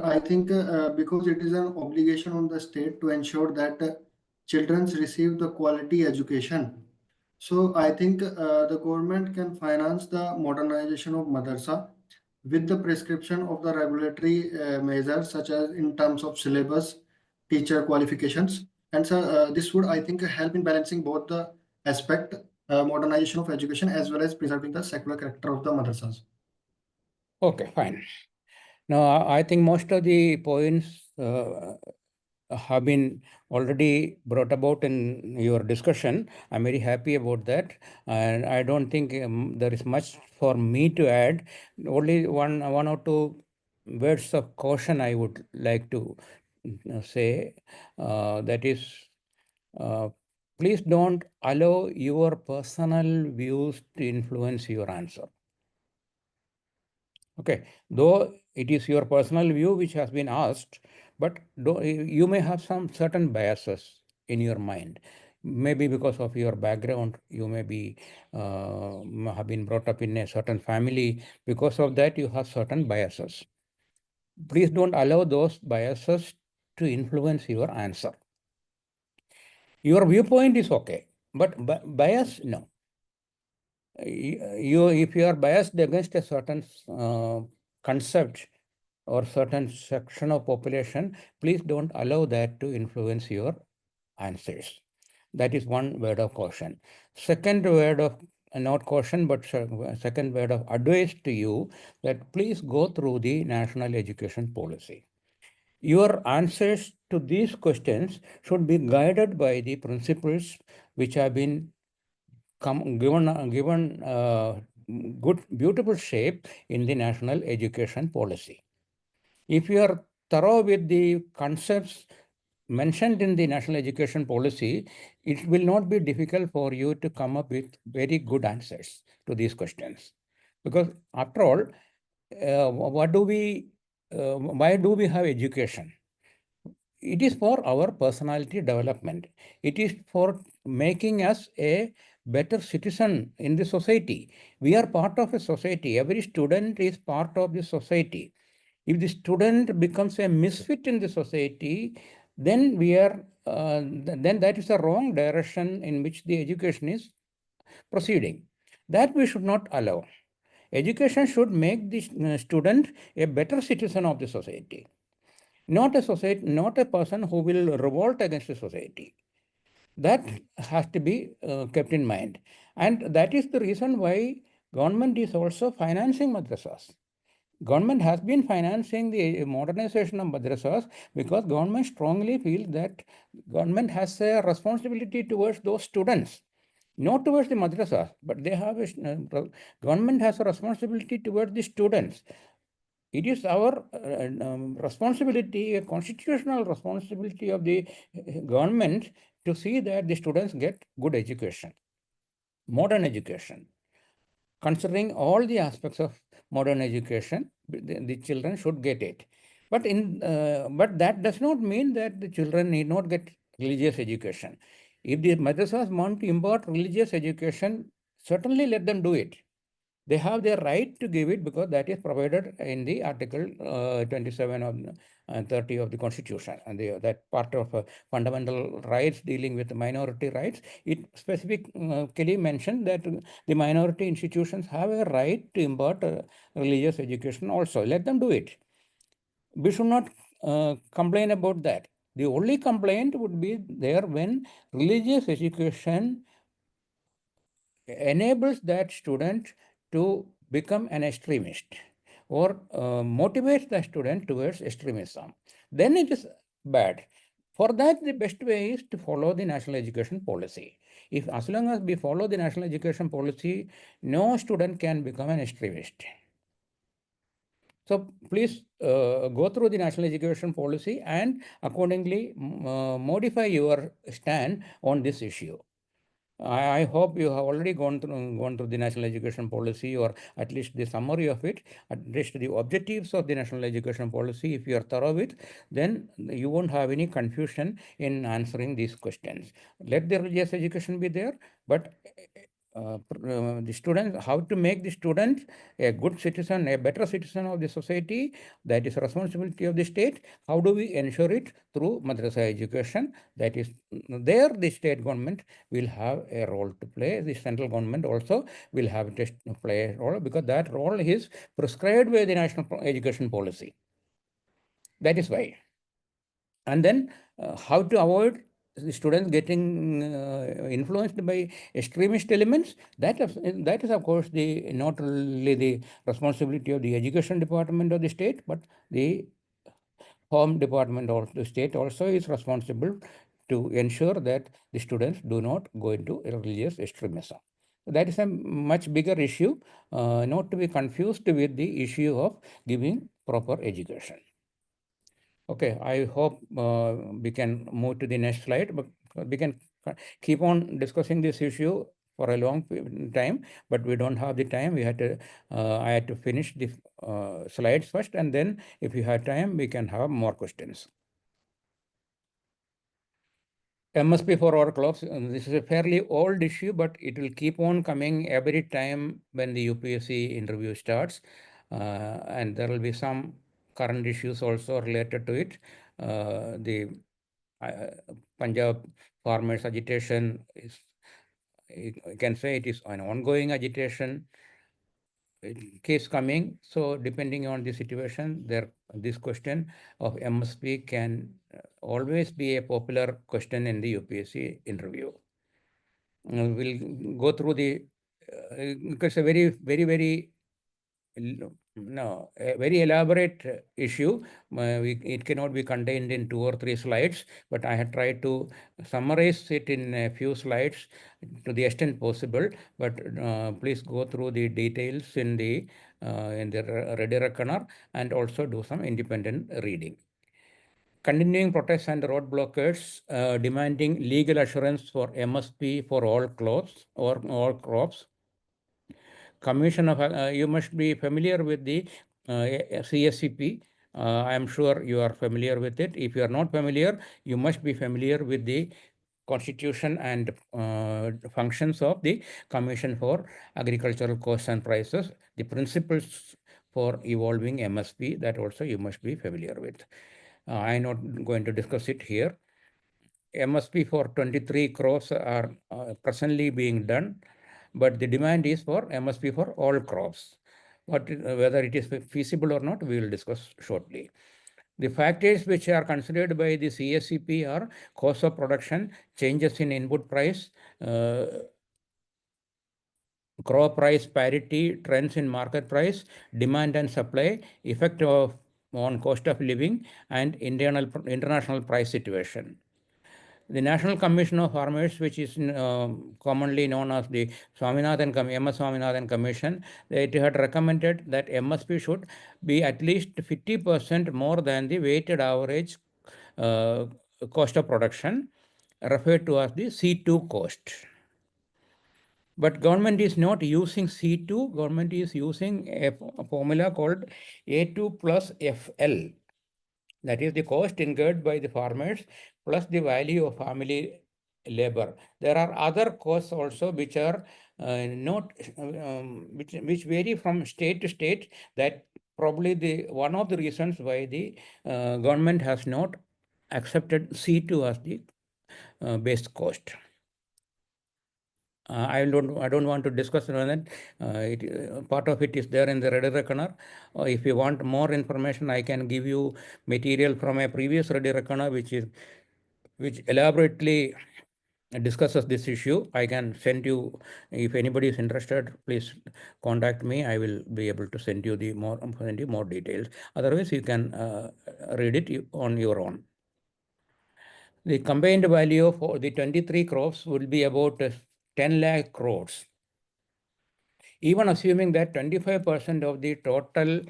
I think because it is an obligation on the state to ensure that children receive the quality education. So I think the government can finance the modernization of madrasa with the prescription of the regulatory measures, such as in terms of syllabus, teacher qualifications. And so this would, I think, help in balancing both the aspect modernization of education as well as preserving the secular character of the madrasas. Okay, fine. Now, I think most of the points have been already brought about in your discussion. I'm very happy about that. And I don't think there is much for me to add. Only one or two words of caution I would like to say. That is, please don't allow your personal views to influence your answer. Okay, though it is your personal view which has been asked, but you may have some certain biases in your mind. Maybe because of your background, you may be have been brought up in a certain family. Because of that, you have certain biases. Please don't allow those biases to influence your answer. Your viewpoint is okay, but bias, no. If you are biased against a certain concept or certain section of population, please don't allow that to influence your answers. That is one word of caution. Second word of, not caution, but second word of advice to you, that please go through the national education policy. Your answers to these questions should be guided by the principles which have been given good, beautiful shape in the national education policy. If you are thorough with the concepts mentioned in the national education policy, it will not be difficult for you to come up with very good answers to these questions. Because after all, why do we have education? It is for our personality development. It is for making us a better citizen in the society. We are part of a society. Every student is part of the society. If the student becomes a misfit in the society, then then that is a wrong direction in which the education is proceeding. That we should not allow. Education should make the student a better citizen of the society. Not a person who will revolt against the society. That has to be kept in mind. And that is the reason why government is also financing madrasas. Government has been financing the modernization of madrasas because government strongly feels that government has a responsibility towards those students, not towards the madrasas, but government has a responsibility towards the students. It is our responsibility, a constitutional responsibility of the government to see that the students get good education, modern education. Considering all the aspects of modern education, the children should get it. But that does not mean that the children need not get religious education. If the madrasas want to impart religious education, certainly let them do it. They have their right to give it because that is provided in the Article 27 and 30 of the Constitution, and that part of fundamental rights dealing with minority rights. It specifically mentioned that the minority institutions have a right to impart religious education also. Let them do it. We should not complain about that. The only complaint would be there when religious education enables that student to become an extremist or motivates the student towards extremism. Then it is bad. For that, the best way is to follow the national education policy. If as long as we follow the national education policy, no student can become an extremist. So please go through the national education policy and accordingly modify your stand on this issue. I hope you have already gone through the national education policy, or at least the summary of it, at least the objectives of the national education policy. If you are thorough with, then you won't have any confusion in answering these questions. Let the religious education be there, but the student, how to make the student a good citizen, a better citizen of the society, that is responsibility of the state. How do we ensure it? Through madrasa education. That is there the state government will have a role to play. The central government also will have to play a role because that role is prescribed by the national education policy. That is why. And then how to avoid the students getting influenced by extremist elements, that is of course the not only the responsibility of the education department of the state, but the home department of the state also is responsible to ensure that the students do not go into religious extremism. That is a much bigger issue, not to be confused with the issue of giving proper education. Okay, I hope we can move to the next slide, but we can keep on discussing this issue for a long time, but we don't have the time. We had to, I had to finish the slides first, and then if you have time, we can have more questions. MSP for our clubs, this is a fairly old issue, but it will keep on coming every time when the UPSC interview starts, and there will be some current issues also related to it. The Punjab farmers agitation is, you can say it is an ongoing agitation. It keeps coming. So depending on the situation, this question of MSP can always be a popular question in the UPSC interview. We'll go through the, it's a very a very elaborate issue. It cannot be contained in 2 or 3 slides, but I have tried to summarize it in a few slides to the extent possible. But please go through the details in the ready reckoner and also do some independent reading. Continuing protests and road blockers demanding legal assurance for MSP for all clothes or all crops. Commission of, you must be familiar with the CSCP. I am sure you are familiar with it. If you are not familiar, you must be familiar with the constitution and functions of the Commission for Agricultural Costs and Prices, the principles for evolving MSP, that also you must be familiar with. I am not going to discuss it here. MSP for 23 crops are presently being done, but the demand is for MSP for all crops. Whether it is feasible or not, we will discuss shortly. The factors which are considered by the CSCP are cost of production, changes in input price, crop price parity, trends in market price, demand and supply, effect on cost of living, and international price situation. The National Commission of Farmers, which is commonly known as the MS Swaminathan Commission, it had recommended that MSP should be at least 50% more than the weighted average cost of production, referred to as the C2 cost. But government is not using C2, government is using a formula called A2 plus FL. That is the cost incurred by the farmers plus the value of family labor. There are other costs also which are not which vary from state to state. That probably the one of the reasons why the government has not accepted C2 as the base cost. I don't want to discuss on that. Part of it is there in the Ready Reckoner. If you want more information, I can give you material from a previous Ready Reckoner, which elaborately discusses this issue. I can send you, if anybody is interested, please contact me. I will be able to send you more details. Otherwise, you can read it on your own. The combined value for the 23 crops will be about 10 lakh crores. Even assuming that 25% of the total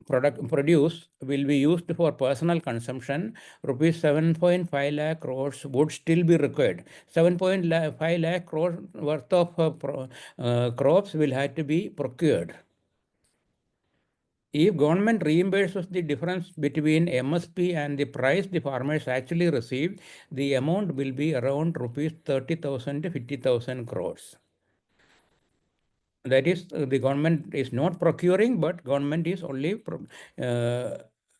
produce will be used for personal consumption, rupees 7.5 lakh crores would still be required. 7.5 lakh crores worth of crops will have to be procured. If government reimburses the difference between MSP and the price the farmers actually receive, the amount will be around rupees 30,000 to 50,000 crores. That is, the government is not procuring, but government is only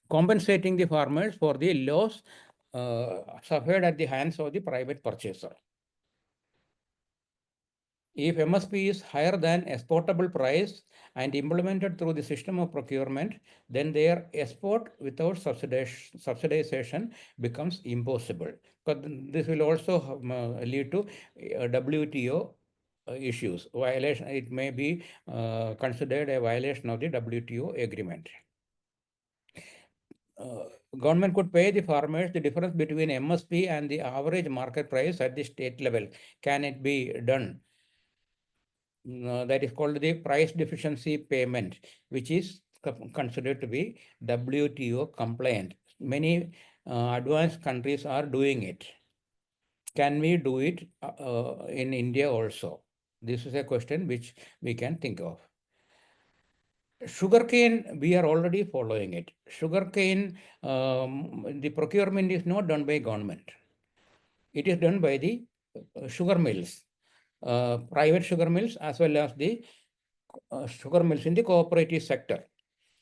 compensating the farmers for the loss suffered at the hands of the private purchaser. If MSP is higher than exportable price and implemented through the system of procurement, then their export without subsidization becomes impossible. But this will also lead to WTO issues. Violation, it may be considered a violation of the WTO agreement. Government could pay the farmers the difference between MSP and the average market price at the state level. Can it be done? That is called the price deficiency payment, which is considered to be WTO compliant. Many advanced countries are doing it. Can we do it in India also? This is a question which we can think of. Sugarcane, we are already following it. Sugarcane, the procurement is not done by government. It is done by the sugar mills, private sugar mills, as well as the sugar mills in the cooperative sector.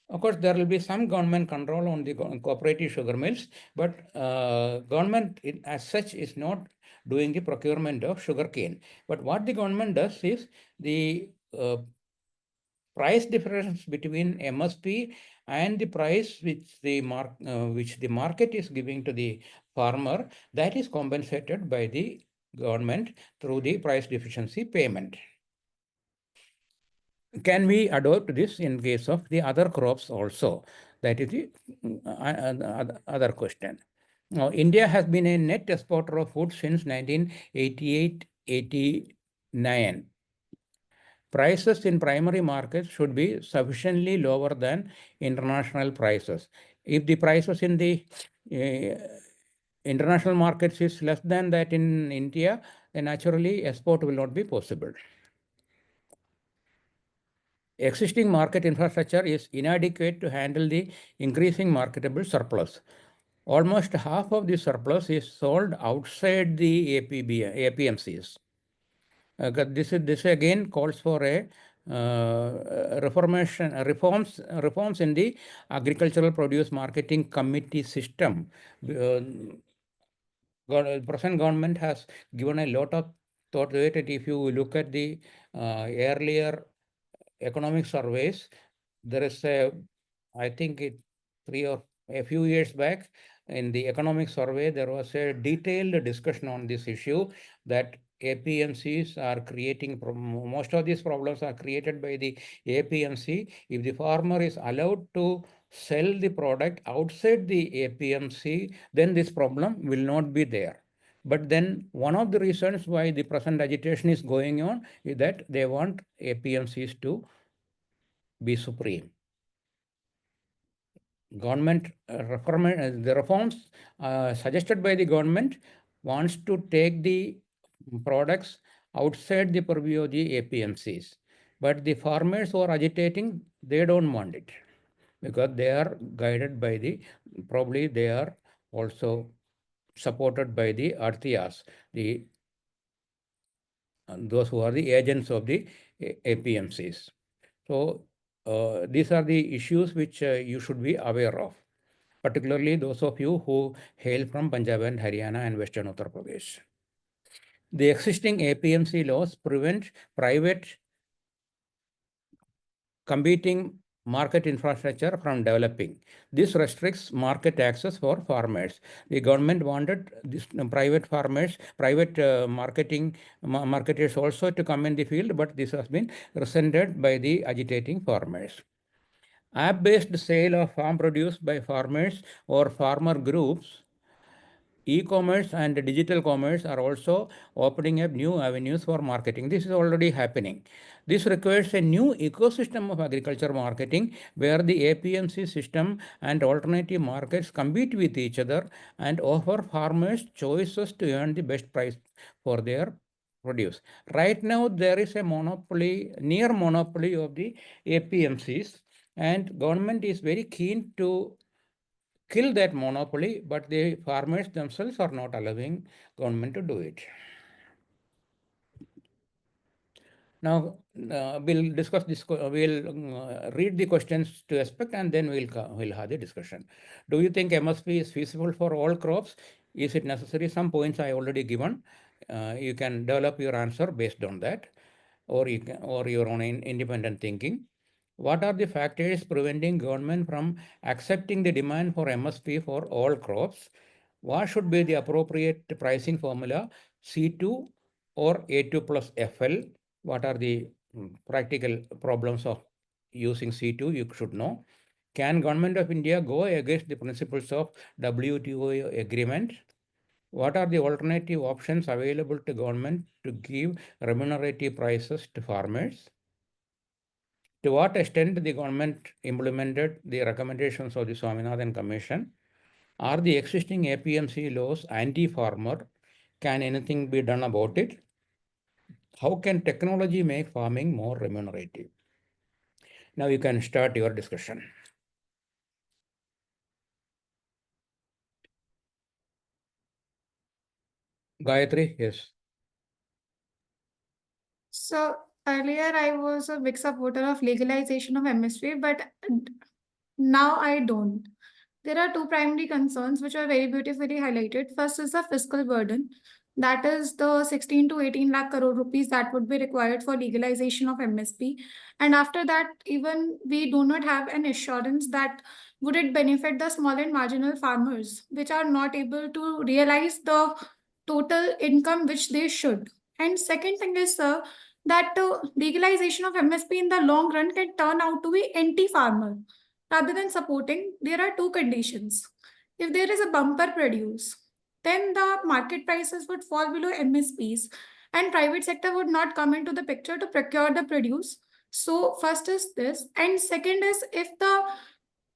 Of course, there will be some government control on the cooperative sugar mills, but government as such is not doing the procurement of sugarcane. But what the government does is the price difference between MSP and the price which the market is giving to the farmer, that is compensated by the government through the price deficiency payment. Can we adopt this in case of the other crops also? That is the other question. Now, India has been a net exporter of food since 1988-89. Prices in primary markets should be sufficiently lower than international prices. If the prices in the international markets is less than that in India, then naturally export will not be possible. Existing market infrastructure is inadequate to handle the increasing marketable surplus. Almost half of the surplus is sold outside the APMCs. This again calls for a reforms in the Agricultural Produce Marketing Committee system. Present government has given a lot of thought to it. If you look at the earlier economic surveys, there is I think a few years back in the economic survey, there was a detailed discussion on this issue that APMCs are creating, most of these problems are created by the APMC. If the farmer is allowed to sell the product outside the APMC, then this problem will not be there. But then one of the reasons why the present agitation is going on is that they want APMCs to be supreme. Government the reforms suggested by the government wants to take the products outside the purview of the APMCs. But the farmers who are agitating, they don't want it. because they are guided by probably they are also supported by the Arthiyas, those who are the agents of the APMCs. So these are the issues which you should be aware of, particularly those of you who hail from Punjab and Haryana and Western Uttar Pradesh. The existing APMC laws prevent private competing market infrastructure from developing. This restricts market access for farmers. The government wanted this private farmers, private marketers also to come in the field, but this has been resented by the agitating farmers. App-based sale of farm produce by farmers or farmer groups, e-commerce and digital commerce are also opening up new avenues for marketing. This is already happening. This requires a new ecosystem of agriculture marketing where the APMC system and alternative markets compete with each other and offer farmers choices to earn the best price for their produce. Right now, there is a monopoly, near monopoly of the APMCs, and government is very keen to kill that monopoly, but the farmers themselves are not allowing government to do it. Now, we'll discuss this, we'll read the questions to expect, and then we'll have the discussion. Do you think MSP is feasible for all crops? Is it necessary? Some points I already given. You can develop your answer based on that, or your own independent thinking. What are the factors preventing government from accepting the demand for MSP for all crops? What should be the appropriate pricing formula, C2 or A2 plus FL? What are the practical problems of using C2? You should know. Can Government of India go against the principles of WTO agreement? What are the alternative options available to government to give remunerative prices to farmers? To what extent the government implemented the recommendations of the Swaminathan Commission? Are the existing APMC laws anti-farmer? Can anything be done about it? How can technology make farming more remunerative? Now you can start your discussion. Gayatri, yes. So earlier I was a big supporter of legalization of MSP, but now I don't. There are two primary concerns which are very beautifully highlighted. First is the fiscal burden. That is the 16 to 18 lakh crore rupees that would be required for legalization of MSP. And after that, even we do not have an assurance that would it benefit the small and marginal farmers, which are not able to realize the total income which they should. And second thing is, sir, that legalization of MSP in the long run can turn out to be anti-farmer. Rather than supporting, there are two conditions. If there is a bumper produce, then the market prices would fall below MSPs and private sector would not come into the picture to procure the produce. So first is this, and second is if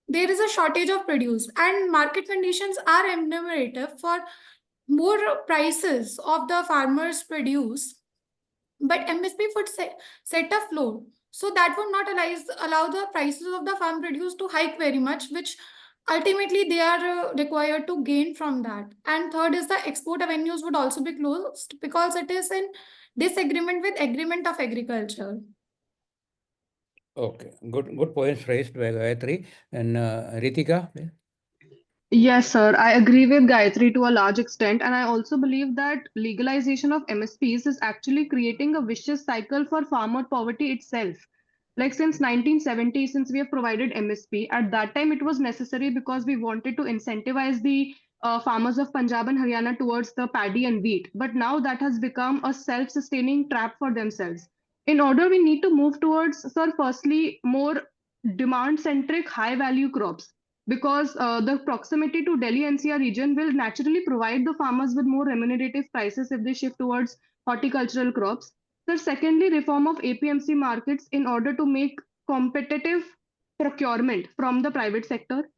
there is a shortage of produce and market conditions are remunerative for more prices of the farmers produce, but MSP would set a floor. So that would not allow the prices of the farm produce to hike very much, which ultimately they are required to gain from that. And third is the export avenues would also be closed because it is in disagreement with agreement of agriculture. Okay, good points raised by Gayatri. And Ritika, please. Yes, sir. I agree with Gayatri to a large extent, and I also believe that legalization of MSPs is actually creating a vicious cycle for farmer poverty itself. Like since 1970, since we have provided MSP, at that time it was necessary because we wanted to incentivize the farmers of Punjab and Haryana towards the paddy and wheat. But now that has become a self-sustaining trap for themselves. In order, we need to move towards, sir, firstly, more demand-centric, high-value crops because the proximity to Delhi NCR region will naturally provide the farmers with more remunerative prices if they shift towards horticultural crops. So secondly, reform of APMC markets in order to make competitive procurement from the private sector.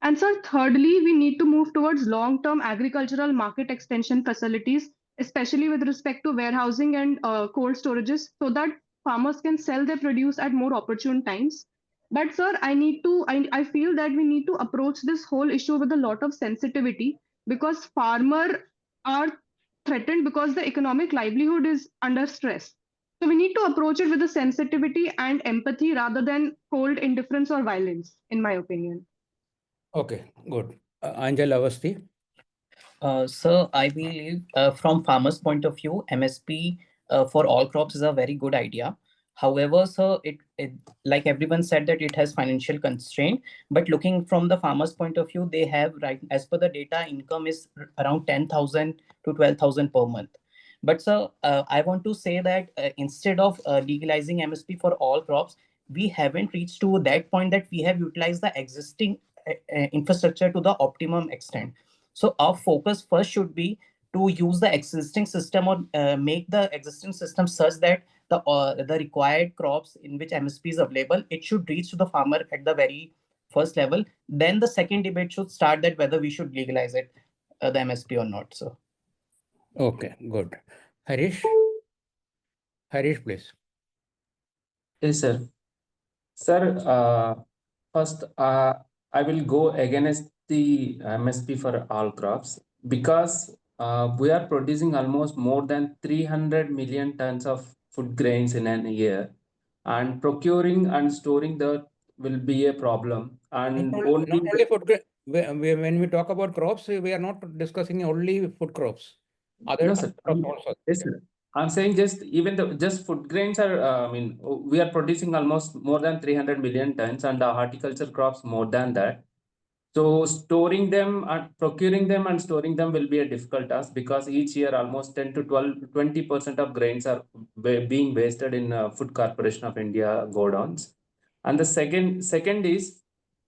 And sir, thirdly, we need to move towards long-term agricultural market extension facilities, especially with respect to warehousing and cold storages, so that farmers can sell their produce at more opportune times. But sir, I feel that we need to approach this whole issue with a lot of sensitivity, because farmer are threatened because the economic livelihood is under stress. So we need to approach it with a sensitivity and empathy rather than cold indifference or violence, in my opinion. Okay, good. Angel Avasti. So I believe from farmers' point of view, MSP for all crops is a very good idea. However, so it like everyone said that it has financial constraint. But looking from the farmers' point of view, they have right as per the data, income is around 10,000 to 12,000 per month. But so I want to say that instead of legalizing MSP for all crops, we haven't reached to that point that we have utilized the existing infrastructure to the optimum extent. So our focus first should be to use the existing system or make the existing system such that the required crops in which MSP is available, it should reach to the farmer at the very first level. Then the second debate should start that whether we should legalize it, the MSP or not. So. Okay, good. Harish? Harish, please. Yes, sir. Sir, first, I will go against the MSP for all crops because we are producing almost more than 300 million tons of food grains in a year, and procuring and storing that will be a problem. And Not only only food when we talk about crops, we are not discussing only food crops. no, Other sir. crops also. Yes, sir. I'm saying just even the just food grains are. I mean, we are producing almost more than 300 million tons, and horticulture crops more than that. So storing them and procuring them and storing them will be a difficult task because each year almost 10 to 20% of grains are being wasted in Food Corporation of India godowns. And the second is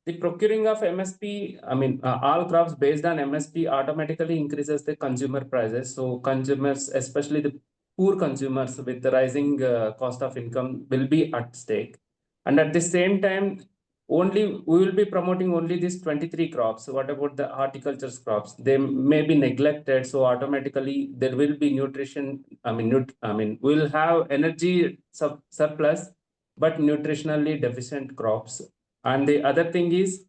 the procuring of MSP. I mean, all crops based on MSP automatically increases the consumer prices. So consumers, especially the poor consumers with the rising cost of income, will be at stake. And at the same time, only we will be promoting only these 23 crops. What about the horticulture crops? They may be neglected, so automatically there will be nutrition. We'll have energy surplus, but nutritionally deficient crops. And the other thing is,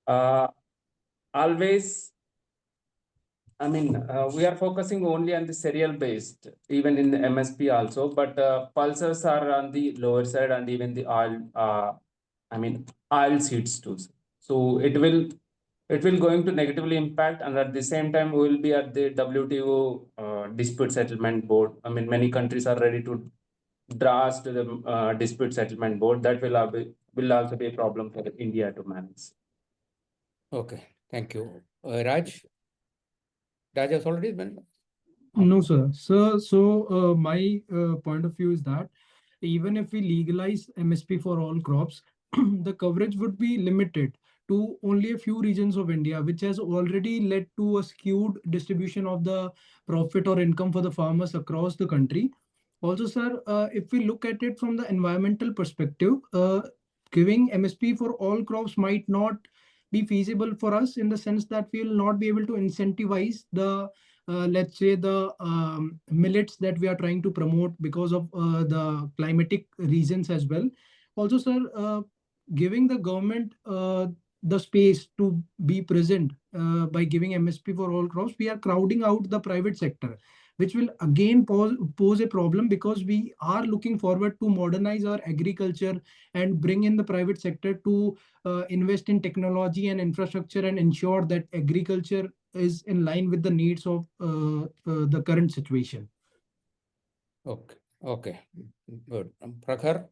always, we are focusing only on the cereal based, even in the MSP also, but pulses are on the lower side, and even the oil seeds too. So it will going to negatively impact, and at the same time we will be at the WTO dispute settlement board. I mean, many countries are ready to draw us to the dispute settlement board. That will also be a problem for India to manage. Okay, thank you. Raj? Raj has already been. No, sir. So my point of view is that even if we legalize MSP for all crops, the coverage would be limited to only a few regions of India, which has already led to a skewed distribution of the profit or income for the farmers across the country. Also, sir, if we look at it from the environmental perspective, giving MSP for all crops might not be feasible for us in the sense that we will not be able to incentivize the let's say the millets that we are trying to promote because of the climatic reasons as well. Also, sir, giving the government the space to be present by giving MSP for all crops, we are crowding out the private sector, which will again pose a problem because we are looking forward to modernize our agriculture and bring in the private sector to invest in technology and infrastructure and ensure that agriculture is in line with the needs of the current situation. Okay, okay, good. Prakhar?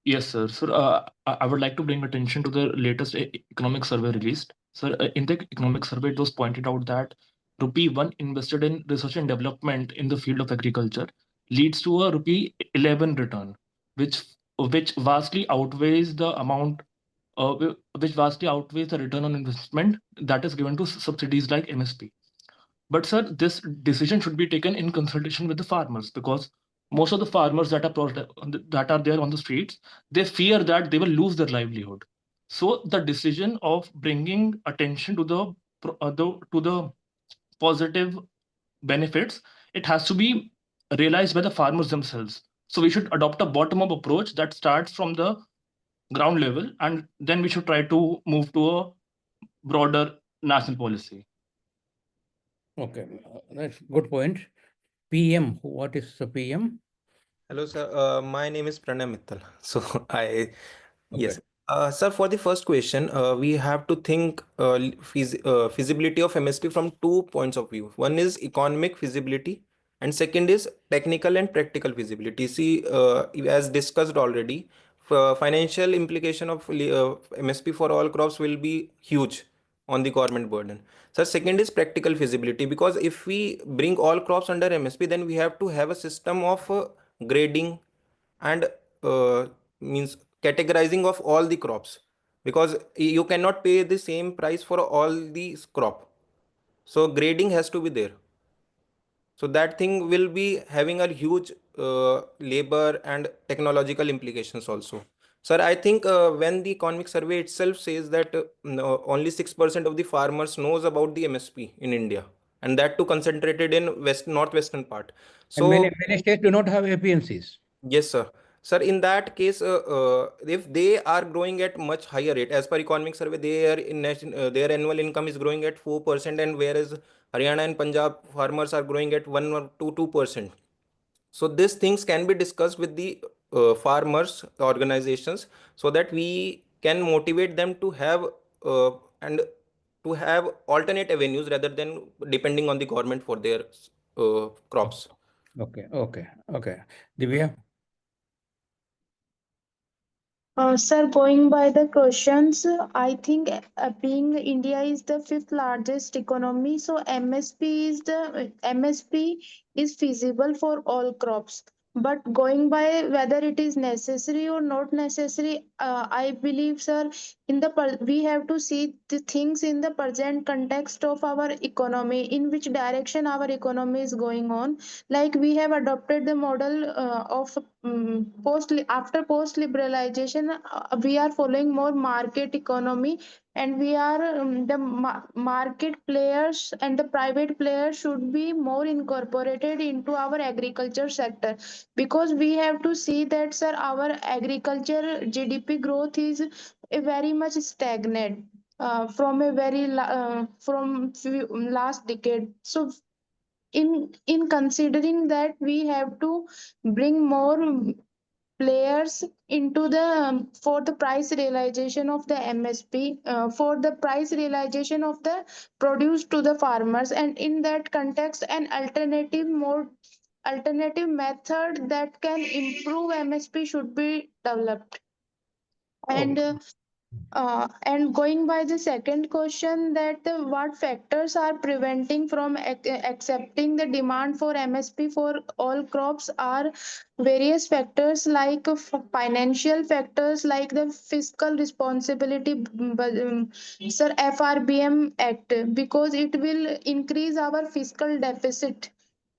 Yes, sir. Sir, I would like to bring attention to the latest economic survey released. Sir, in the economic survey, it was pointed out that rupee 1 invested in research and development in the field of agriculture leads to a rupee 11 return, which vastly outweighs the amount, which vastly outweighs the return on investment that is given to subsidies like MSP. But sir, this decision should be taken in consultation with the farmers, because most of the farmers that are there on the streets, they fear that they will lose their livelihood. So the decision of bringing attention to the positive benefits, it has to be realized by the farmers themselves. So we should adopt a bottom-up approach that starts from the ground level, and then we should try to move to a broader national policy. Okay, that's good point. PM, what is the PM? Hello, sir. My name is Pranay Mittal. So yes. Okay. Sir, for the first question, we have to think feasibility of MSP from 2 points of view. One is economic feasibility, and second is technical and practical feasibility. See, as discussed already, financial implication of MSP for all crops will be huge on the government burden. So second is practical feasibility, because if we bring all crops under MSP, then we have to have a system of grading and means categorizing of all the crops, because you cannot pay the same price for all the crop. So grading has to be there. So that thing will be having a huge labor and technological implications also. Sir, I think when the economic survey itself says that no, only 6% of the farmers knows about the MSP in India, and that too concentrated in northwestern part. And many, So many states do not have APMCs. yes, sir. Sir, in that case, if they are growing at much higher rate, as per economic survey, their annual income is growing at 4%, and whereas Haryana and Punjab farmers are growing at 1 or 2%. So these things can be discussed with the farmers organizations, so that we can motivate them to have and to have alternate avenues rather than depending on the government for their crops. Okay. Divya? Sir, going by the questions, I think being India is the fifth largest economy, so MSP is feasible for all crops. But going by whether it is necessary or not necessary, I believe, sir, we have to see the things in the present context of our economy, in which direction our economy is going on. Like we have adopted the model of post liberalization, we are following more market economy, and we are market players and the private players should be more incorporated into our agriculture sector, because we have to see that, sir, our agriculture GDP growth is a very much stagnant from a from last decade. So in considering that, we have to bring more players into the for the price realization of the MSP, for the price realization of the produce to the farmers, and in that context an alternative method that can improve MSP should be developed. And going by the second question, that what factors are preventing from accepting the demand for MSP for all crops, are various factors like financial factors, like the fiscal responsibility, sir, FRBM Act, because it will increase our fiscal deficit.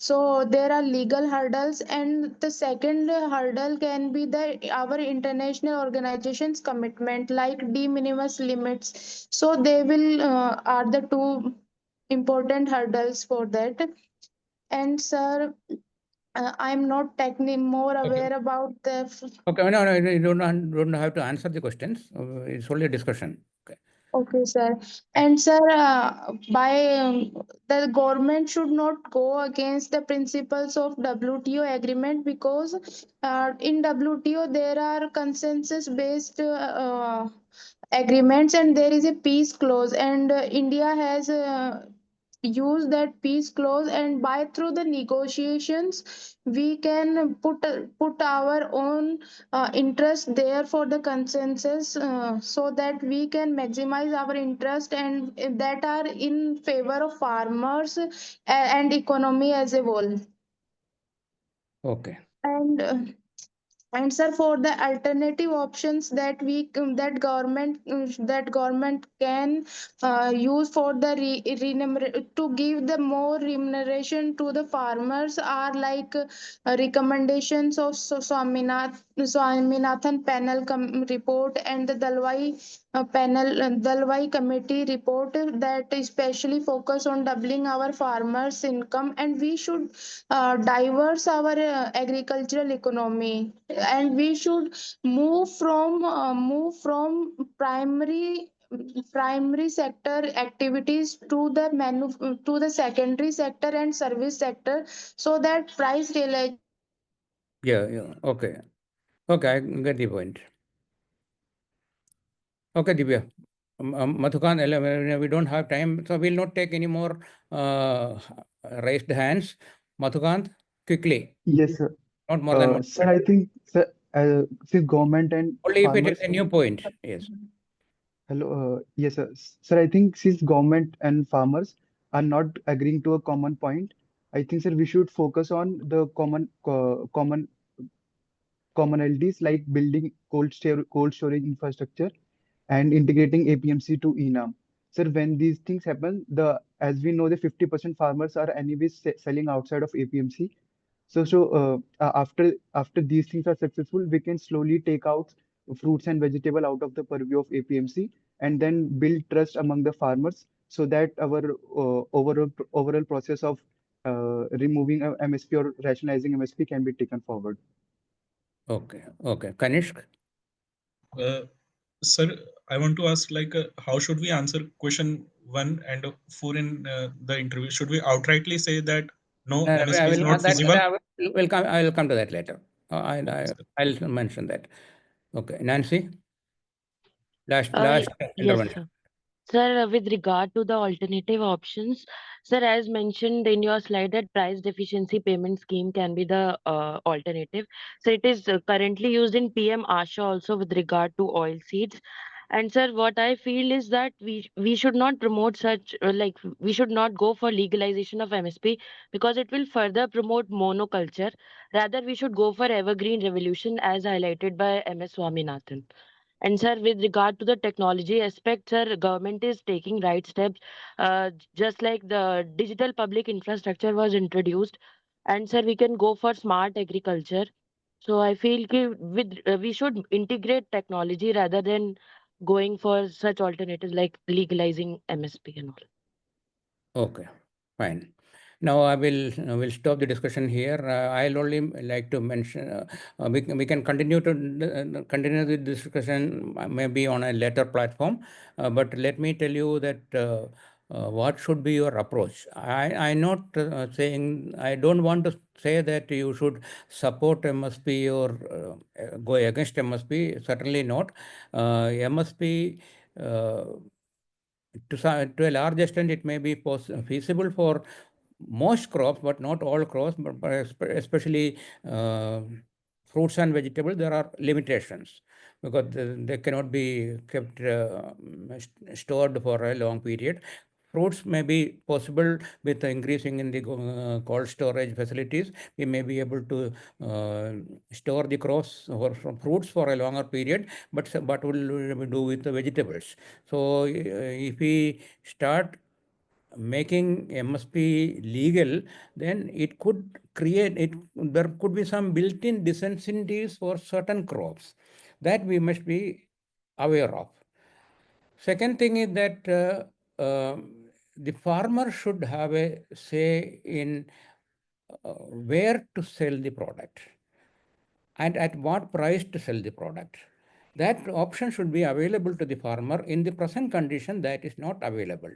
So there are legal hurdles, and the second hurdle can be the our international organizations commitment, like de minimis limits. So they will are the two important hurdles for that. And sir, I'm not more aware about the Okay, no, you don't have to answer the questions. It's only a discussion. Okay. Okay, sir. And sir, the government should not go against the principles of WTO agreement, because in WTO there are consensus-based agreements, and there is a peace clause, and India has use that peace clause, and by through the negotiations we can put our own interest there for the consensus, so that we can maximize our interest, and that are in favor of farmers and economy as a whole. Okay. And And sir, for the alternative options that that government can use for the to give the more remuneration to the farmers are like recommendations of Swaminathan panel report and the Dalwai committee report that especially focus on doubling our farmers income, and we should diverse our agricultural economy, and we should move from primary sector activities to the to the secondary sector and service sector, so that price realization. Yeah. Okay. Okay, I get the point. Okay, Divya. Madhukant, we don't have time, so we'll not take any more raised hands. Madhukant, quickly. Yes, sir. Not more than 1 Sir, minute. I think, sir, since government and Only if it is farmers. a new point. Yes. Hello. Yes, sir. Sir, I think since government and farmers are not agreeing to a common point, I think, sir, we should focus on the commonalities like building cold storage infrastructure and integrating APMC to ENAM. Sir, when these things happen, as we know, the 50% farmers are anyways selling outside of APMC. After these things are successful, we can slowly take out fruits and vegetable out of the purview of APMC and then build trust among the farmers so that our overall process of removing MSP or rationalizing MSP can be taken forward. Okay. Kanishk? Sir, I want to ask, like, how should we answer question 1 and 4 in the interview? Should we outrightly say that no, MSP is not feasible? I will come to that later. I'll mention that. Okay, Nancy? Last Yes, intervention. sir. Sir, with regard to the alternative options, sir, as mentioned in your slide, that price deficiency payment scheme can be the alternative. So it is currently used in PM Asha also with regard to oil seeds. And sir, what I feel is that we should not promote such like we should not go for legalization of MSP because it will further promote monoculture. Rather, we should go for evergreen revolution as highlighted by MS Swaminathan. And sir, with regard to the technology aspect, sir, government is taking right steps. Just like the digital public infrastructure was introduced, and sir, we can go for smart agriculture. So I feel we should integrate technology rather than going for such alternatives like legalizing MSP and all. Okay, fine. Now I will stop the discussion here. I'll only like to mention we can continue to continue the discussion maybe on a later platform. But let me tell you that what should be your approach. I'm not saying I don't want to say that you should support MSP or go against MSP. Certainly not. MSP. To a large extent, it may be feasible for most crops, but not all crops, but especially fruits and vegetables, there are limitations because they cannot be kept stored for a long period. Fruits may be possible with increasing in the cold storage facilities. We may be able to store the crops or fruits for a longer period, but what will we do with the vegetables? So if we start making MSP legal, then it could create it. There could be some built-in disincentives for certain crops that we must be aware of. Second thing is that the farmer should have a say in where to sell the product and at what price to sell the product. That option should be available to the farmer. In the present condition, that is not available.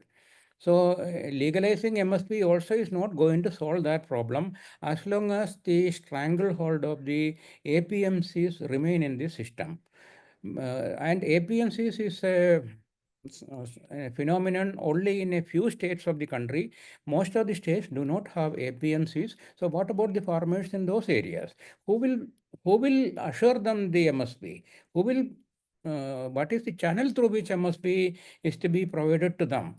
So legalizing MSP also is not going to solve that problem as long as the stranglehold of the APMCs remain in the system. And APMCs is a phenomenon only in a few states of the country. Most of the states do not have APMCs. So what about the farmers in those areas? Who will assure them the MSP? Who will what is the channel through which MSP is to be provided to them?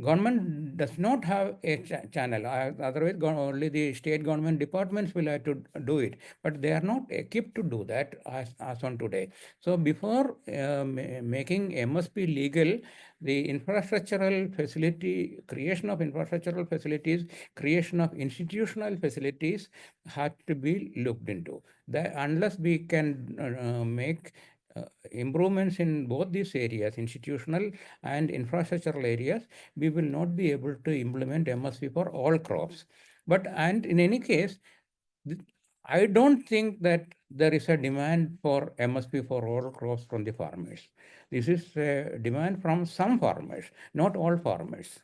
government does not have a channel. Otherwise, only the state government departments will have to do it. But they are not equipped to do that as on today. So before making MSP legal, the infrastructural facility, creation of infrastructural facilities, creation of institutional facilities have to be looked into. That unless we can make improvements in both these areas, institutional and infrastructural areas, we will not be able to implement MSP for all crops. And in any case, I don't think that there is a demand for MSP for all crops from the farmers. This is a demand from some farmers, not all farmers.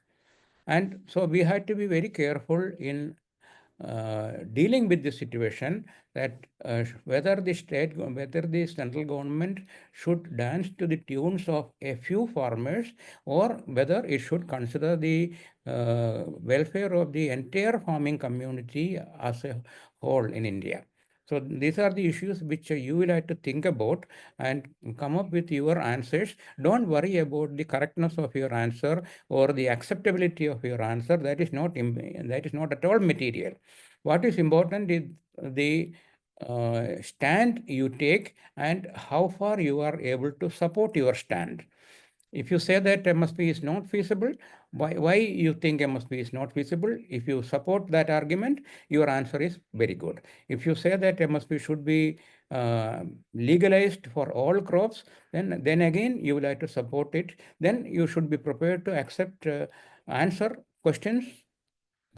And so we had to be very careful in dealing with the situation, that whether the central government should dance to the tunes of a few farmers, or whether it should consider the welfare of the entire farming community as a whole in India. So these are the issues which you will have to think about and come up with your answers. Don't worry about the correctness of your answer or the acceptability of your answer. That is not at all material. What is important is the stand you take and how far you are able to support your stand. If you say that MSP is not feasible, why you think MSP is not feasible? If you support that argument, your answer is very good. If you say that MSP should be legalized for all crops, then again you will have to support it. Then you should be prepared to accept answer questions,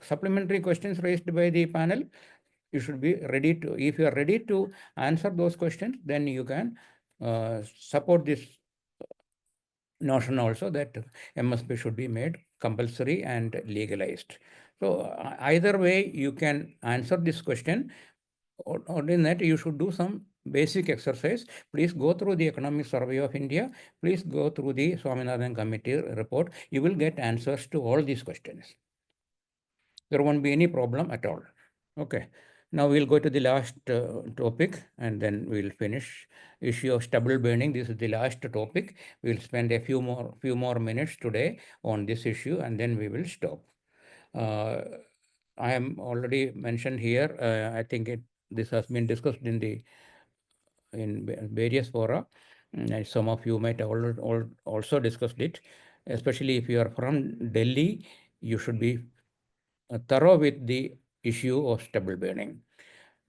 supplementary questions raised by the panel. You should be ready to, if you are ready to answer those questions, then you can support this notion also that MSP should be made compulsory and legalized. So either way, you can answer this question, or in that you should do some basic exercise. Please go through the Economic Survey of India. Please go through the Swaminathan Committee report. You will get answers to all these questions. There won't be any problem at all. Okay. Now we'll go to the last topic, and then we'll finish issue of stubble burning. This is the last topic. We'll spend a few more minutes today on this issue, and then we will stop. I am already mentioned here. I think this has been discussed in various fora. Some of you might have also discussed it. Especially if you are from Delhi, you should be thorough with the issue of stubble burning.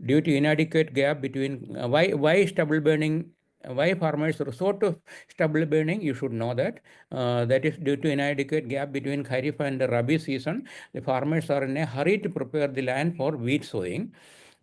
Due to inadequate gap between why stubble burning, why farmers resort to stubble burning, you should know that. That is due to inadequate gap between Kharif and Rabi season. The farmers are in a hurry to prepare the land for wheat sowing.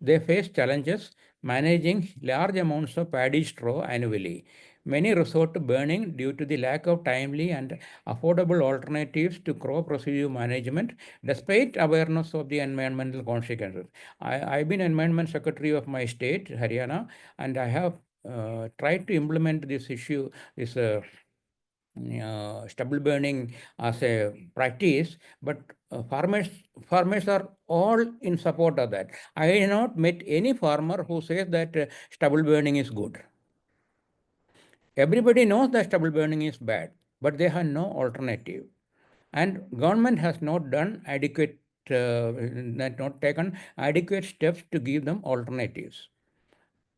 They face challenges managing large amounts of paddy straw annually. Many resort to burning due to the lack of timely and affordable alternatives to crop residue management, despite awareness of the environmental consequences. I've been Environment Secretary of my state, Haryana, and I have tried to implement this issue, this stubble burning as a practice, but farmers are all in support of that. I have not met any farmer who says that stubble burning is good. Everybody knows that stubble burning is bad, but they have no alternative. And government has not done adequate, not taken adequate steps to give them alternatives.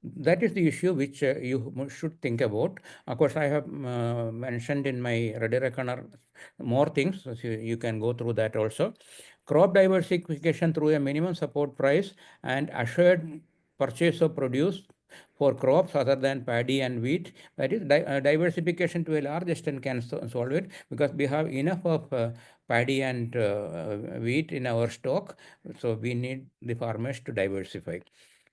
That is the issue which you should think about. Of course, I have mentioned in my Ready Reckoner more things, so you can go through that also. Crop diversification through a minimum support price and assured purchase of produce for crops other than paddy and wheat. That is diversification to a large extent can solve it, because we have enough of paddy and wheat in our stock. So we need the farmers to diversify.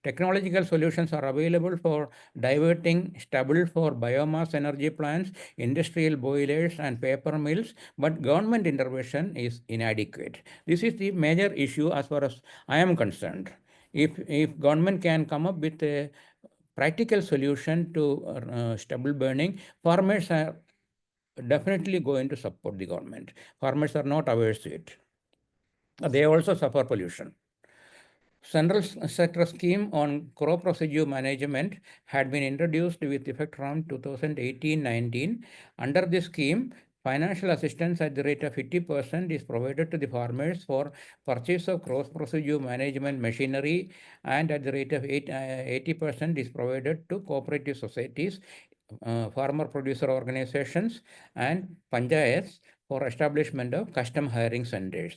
Technological solutions are available for diverting stubble for biomass energy plants, industrial boilers, and paper mills, but government intervention is inadequate. This is the major issue as far as I am concerned. If government can come up with a practical solution to stubble burning, farmers are definitely going to support the government. Farmers are not averse to it. They also suffer pollution. Central sector scheme on crop residue management had been introduced with effect from 2018-19. Under this scheme, Financial assistance at the rate of 50% is provided to the farmers for purchase of cross-procedure management machinery, and at the rate of 80% is provided to cooperative societies, farmer producer organizations, and panchayats for establishment of custom hiring centers.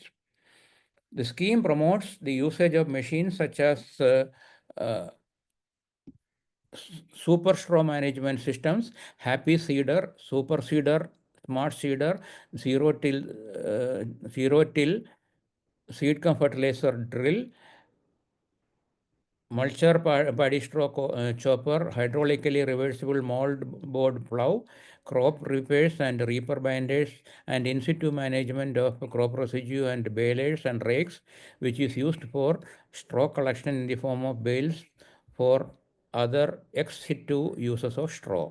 The scheme promotes the usage of machines such as super straw management systems, happy seeder, super seeder, smart seeder, zero till seed cum fertilizer drill, mulcher paddy straw chopper, hydraulically reversible mold board plow, crop reapers and reaper binders, and in situ management of crop residue and balers and rakes, which is used for straw collection in the form of bales for other ex situ uses of straw.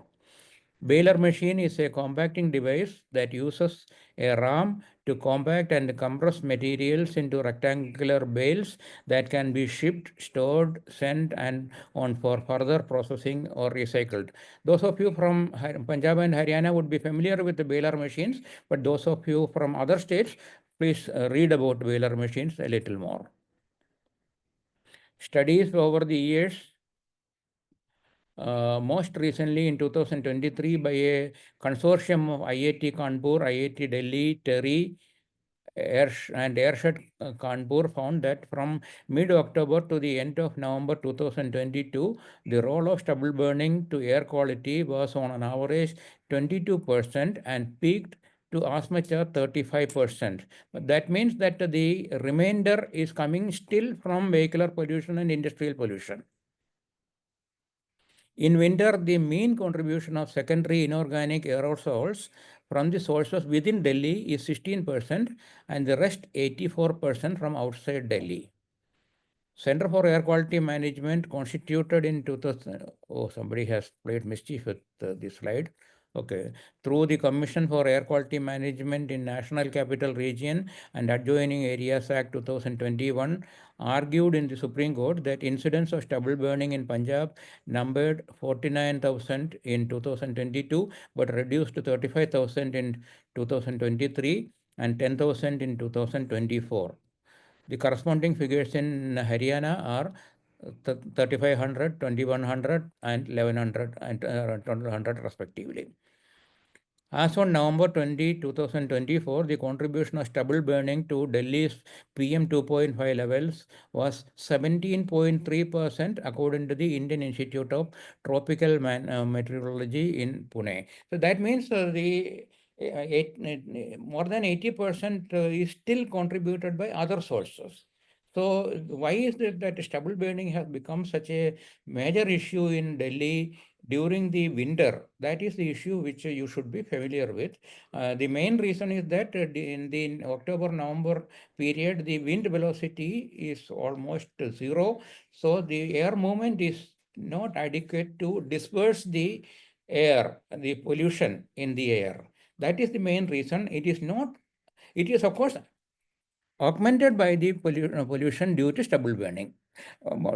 Baler machine is a compacting device that uses a ram to compact and compress materials into rectangular bales that can be shipped, stored, sent, and on for further processing or recycled. Those of you from Punjab and Haryana would be familiar with the baler machines, but those of you from other states, please read about baler machines a little more. Studies over the years, most recently in 2023 by a consortium of IIT Kanpur, IIT Delhi, TERI, and Airshad Kanpur found that from mid-October to the end of November 2022, the role of stubble burning to air quality was on an average 22% and peaked to as much as 35%. But that means that the remainder is coming still from vehicular pollution and industrial pollution. In winter, the mean contribution of secondary inorganic aerosols from the sources within Delhi is 16% and the rest 84% from outside Delhi. Center for Air Quality Management constituted in 2000, oh, somebody has played mischief with this slide. Okay, through the Commission for Air Quality Management in National Capital Region and Adjoining Areas Act 2021 argued in the Supreme Court that incidents of stubble burning in Punjab numbered 49,000 in 2022 but reduced to 35,000 in 2023 and 10,000 in 2024. The corresponding figures in Haryana are 3,500, 2,100 and 1,100 and 1,200 respectively. As on November 20, 2024, the contribution of stubble burning to Delhi's PM 2.5 levels was 17.3% according to the Indian Institute of Tropical Meteorology in Pune. So that means more than 80% is still contributed by other sources. So why is it that stubble burning has become such a major issue in Delhi during the winter? That is the issue which you should be familiar with. The main reason is that in the October-November period, the wind velocity is almost zero. So the air movement is not adequate to disperse the air, the pollution in the air. That is the main reason. It is not, it is of course augmented by the pollution due to stubble burning.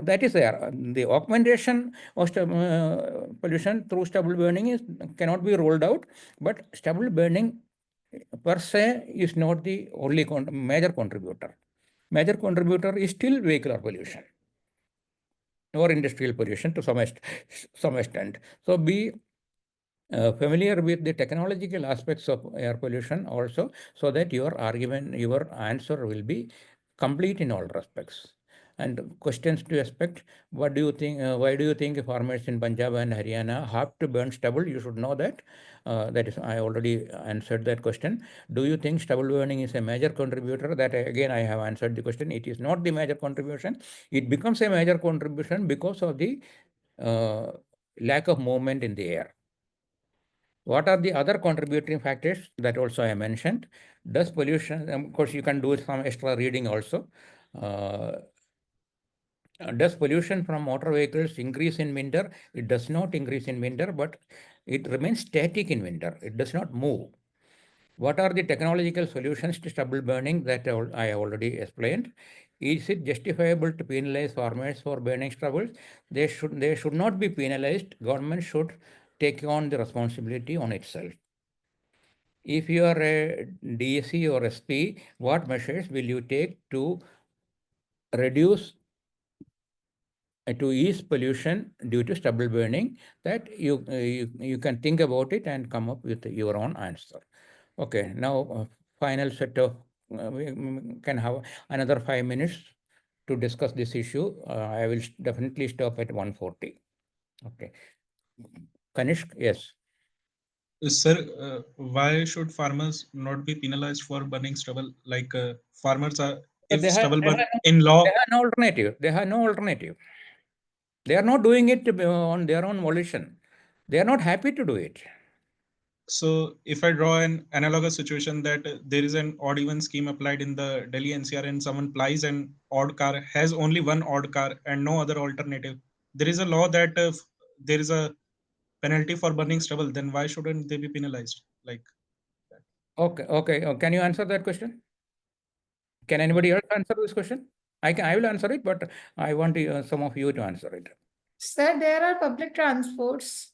That is there. The augmentation of pollution through stubble burning cannot be rolled out, but stubble burning per se is not the only major contributor. Major contributor is still vehicular pollution or industrial pollution to some extent. So be familiar with the technological aspects of air pollution also, so that your argument, your answer will be complete in all respects. And questions to expect, what do you think, why do you think farmers in Punjab and Haryana have to burn stubble? You should know that. That is, I already answered that question. Do you think stubble burning is a major contributor? That again, I have answered the question. It is not the major contribution. It becomes a major contribution because of the lack of movement in the air. What are the other contributing factors that also I mentioned? Does pollution, of course, you can do some extra reading also. Does pollution from motor vehicles increase in winter? It does not increase in winter, but it remains static in winter. It does not move. What are the technological solutions to stubble burning that I already explained? Is it justifiable to penalize farmers for burning stubble? They should not be penalized. Government should take on the responsibility on itself. if you are a DSC or SP, what measures will you take to reduce to ease pollution due to stubble burning? That you can think about it and come up with your own answer. Okay, now final set of we can have another 5 minutes to discuss this issue. I will definitely stop at 1:40. Okay, Kanishk, yes. Sir, why should farmers not be penalized for burning stubble? Like farmers are, if stubble burn in law, they have no alternative. They have no alternative. They are not doing it on their own volition. They are not happy to do it. So if I draw an analogous situation that there is an odd even scheme applied in the Delhi NCR and someone plies an odd car, has only one odd car and no other alternative. There is a law that there is a penalty for burning stubble, then why shouldn't they be penalized? Like that. Okay. Can you answer that question? Can anybody else answer this question? I will answer it, but I want some of you to answer it. Sir, there are public transports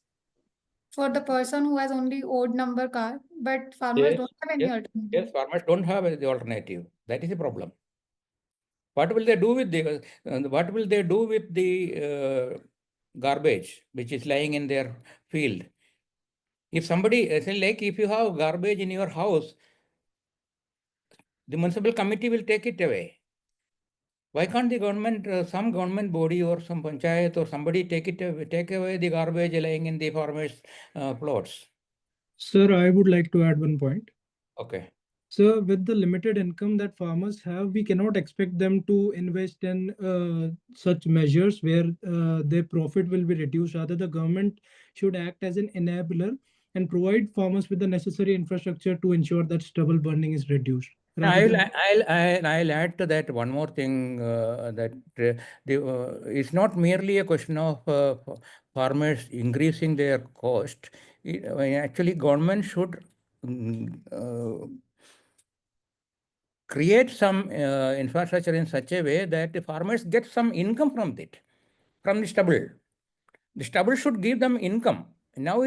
for the person who has only odd number car, but farmers don't have any alternative. Yes, farmers don't have the alternative. That is the problem. What will they do with the garbage which is lying in their field? If somebody say like if you have garbage in your house, the municipal committee will take it away. Why can't the government, some government body or some panchayat or somebody take away the garbage lying in the farmers' plots? Sir, I would like to add one point. Okay. So with the limited income that farmers have, we cannot expect them to invest in such measures where their profit will be reduced. Rather, the government should act as an enabler and provide farmers with the necessary infrastructure to ensure that stubble burning is reduced. I'll add to that one more thing that it's not merely a question of farmers increasing their cost. Actually, government should create some infrastructure in such a way that the farmers get some income from it, from the stubble. The stubble should give them income. Now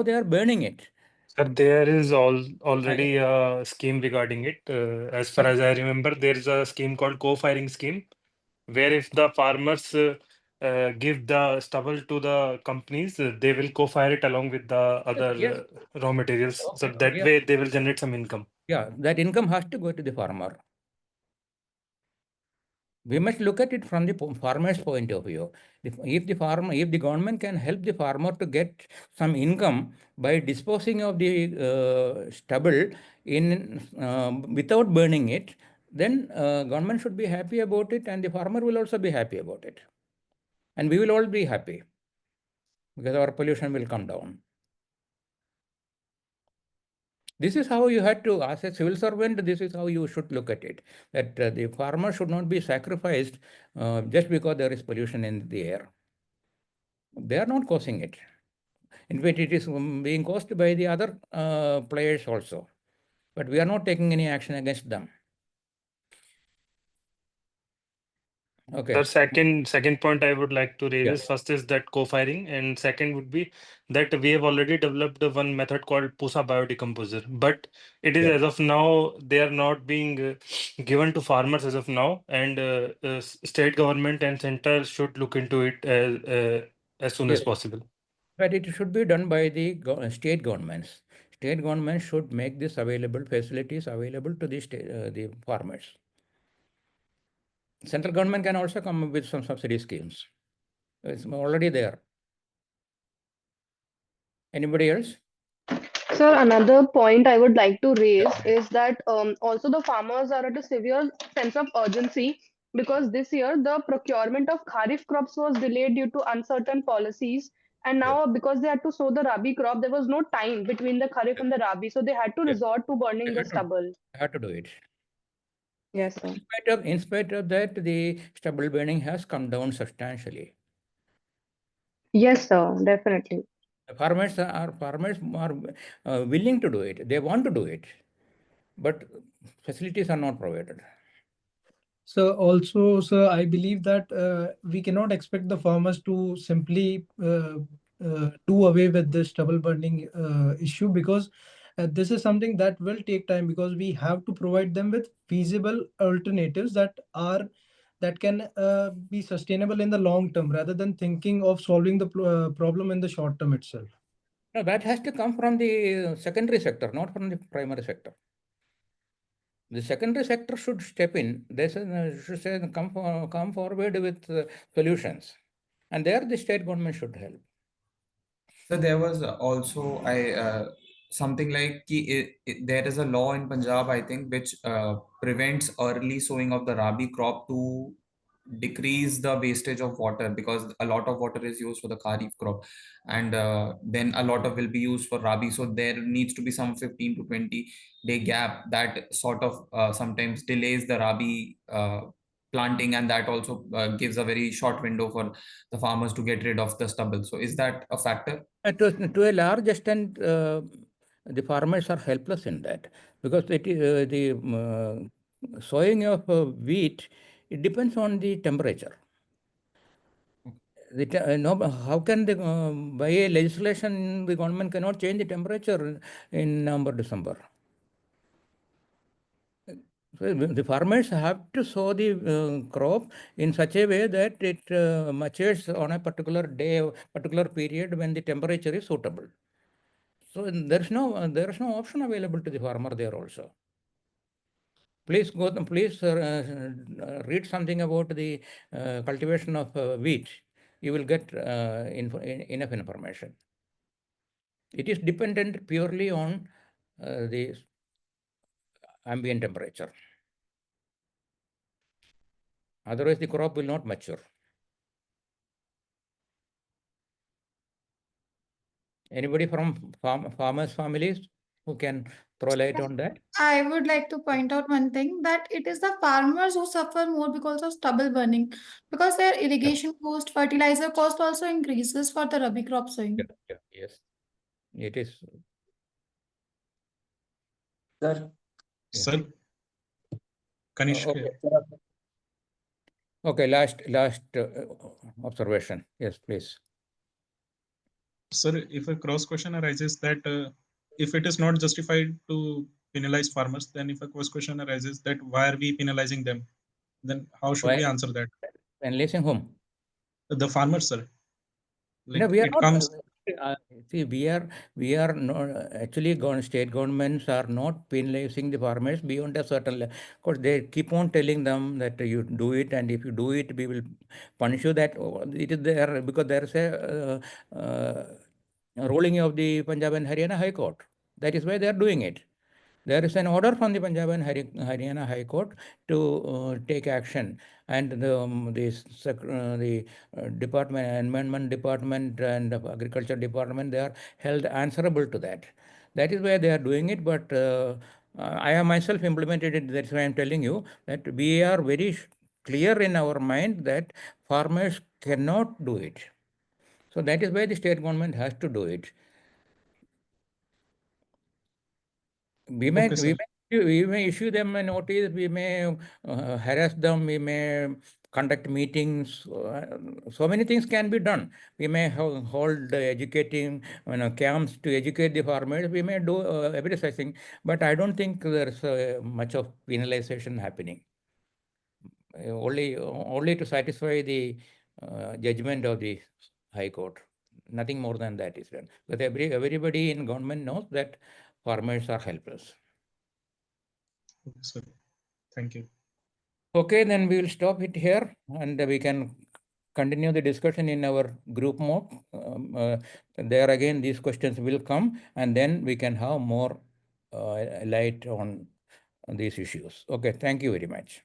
they are burning it. Sir, there is already a scheme regarding it. As far as I remember, there is a scheme called co-firing scheme, where if the farmers give the stubble to the companies, they will co-fire it along with the other raw materials. So that way they will generate some income. Yeah, that income has to go to the farmer. We must look at it from the farmer's point of view. If the government can help the farmer to get some income by disposing of the stubble in without burning it, then government should be happy about it, and the farmer will also be happy about it, and we will all be happy because our pollution will come down. This is how you had to, as a civil servant, this is how you should look at it, that the farmer should not be sacrificed just because there is pollution in the air. They are not causing it. In fact, it is being caused by the other players also. But we are not taking any action against them. Okay. The second point I would like to raise is, first is that co-firing, and second would be that we have already developed one method called Pusa biodecomposer, but it is as of now they are not being given to farmers as of now, and state government and center should look into it as soon as possible. But it should be done by the state governments. State governments should make this facilities available to the farmers. Central government can also come up with some subsidy schemes. It's already there. Anybody else? Sir, another point I would like to raise is that also the farmers are at a severe sense of urgency because this year the procurement of kharif crops was delayed due to uncertain policies. And now, because they had to sow the rabi crop, there was no time between the kharif and the rabi, so they had to resort to burning the stubble. They had to do it. Yes, sir. In spite of that, the stubble burning has come down substantially. Yes, sir, definitely. Farmers are willing to do it. They want to do it, but facilities are not provided. So also, sir, I believe that we cannot expect the farmers to simply do away with the stubble burning issue because this is something that will take time, because we have to provide them with feasible alternatives that can be sustainable in the long term, rather than thinking of solving the problem in the short term itself. No, that has to come from the secondary sector, not from the primary sector. The secondary sector should step in. They should say, come forward with solutions, and there the state government should help. So there was also something like there is a law in Punjab, I think, which prevents early sowing of the rabi crop to decrease the wastage of water, because a lot of water is used for the kharif crop, and then a lot of will be used for rabi. So there needs to be some 15 to 20-day gap that sort of sometimes delays the rabi planting, and that also gives a very short window for the farmers to get rid of the stubble. So is that a factor? To a large extent, the farmers are helpless in that, because the sowing of wheat, it depends on the temperature. How can by a legislation the government cannot change the temperature in November, December? So the farmers have to sow the crop in such a way that it matures on a particular day, particular period when the temperature is suitable. So there is no option available to the farmer there also. Please read something about the cultivation of wheat. You will get enough information. It is dependent purely on the ambient temperature. Otherwise, the crop will not mature. Anybody from farmers' families who can throw light on that? I would like to point out one thing, that it is the farmers who suffer more because of stubble burning, because their irrigation cost, fertilizer cost also increases for the rabi crop sowing. Yes, it is. Sir. Sir. Kanishk. Okay, last observation. Yes, please. Sir, if a cross question arises that if it is not justified to penalize farmers, then if a cross question arises that why are we penalizing them, then how should we answer that? Penalizing whom? The farmers, sir. Like No, we are it not. comes. See, we are not actually. State governments are not penalizing the farmers beyond a certain level. Of course, they keep on telling them that you do it, and if you do it, we will punish you. That it is there because there is a ruling of the Punjab and Haryana High Court. That is why they are doing it. There is an order from the Punjab and Haryana High Court to take action, and the department, Environment Department and the Agriculture Department, they are held answerable to that. That is why they are doing it. But I have myself implemented it. That's why I'm telling you that we are very clear in our mind that farmers cannot do it. So that is why the state government has to do it. We may issue them a notice, we may harass them, we may conduct meetings. So many things can be done. We may hold educating camps to educate the farmers. We may do every such thing, but I don't think there's much of penalization happening. Only to satisfy the judgment of the High Court. Nothing more than that is done. But everybody in government knows that farmers are helpless. Sir, thank you. Okay, then we will stop it here, and we can continue the discussion in our group mode. There again, these questions will come, and then we can have more light on these issues. Okay, thank you very much.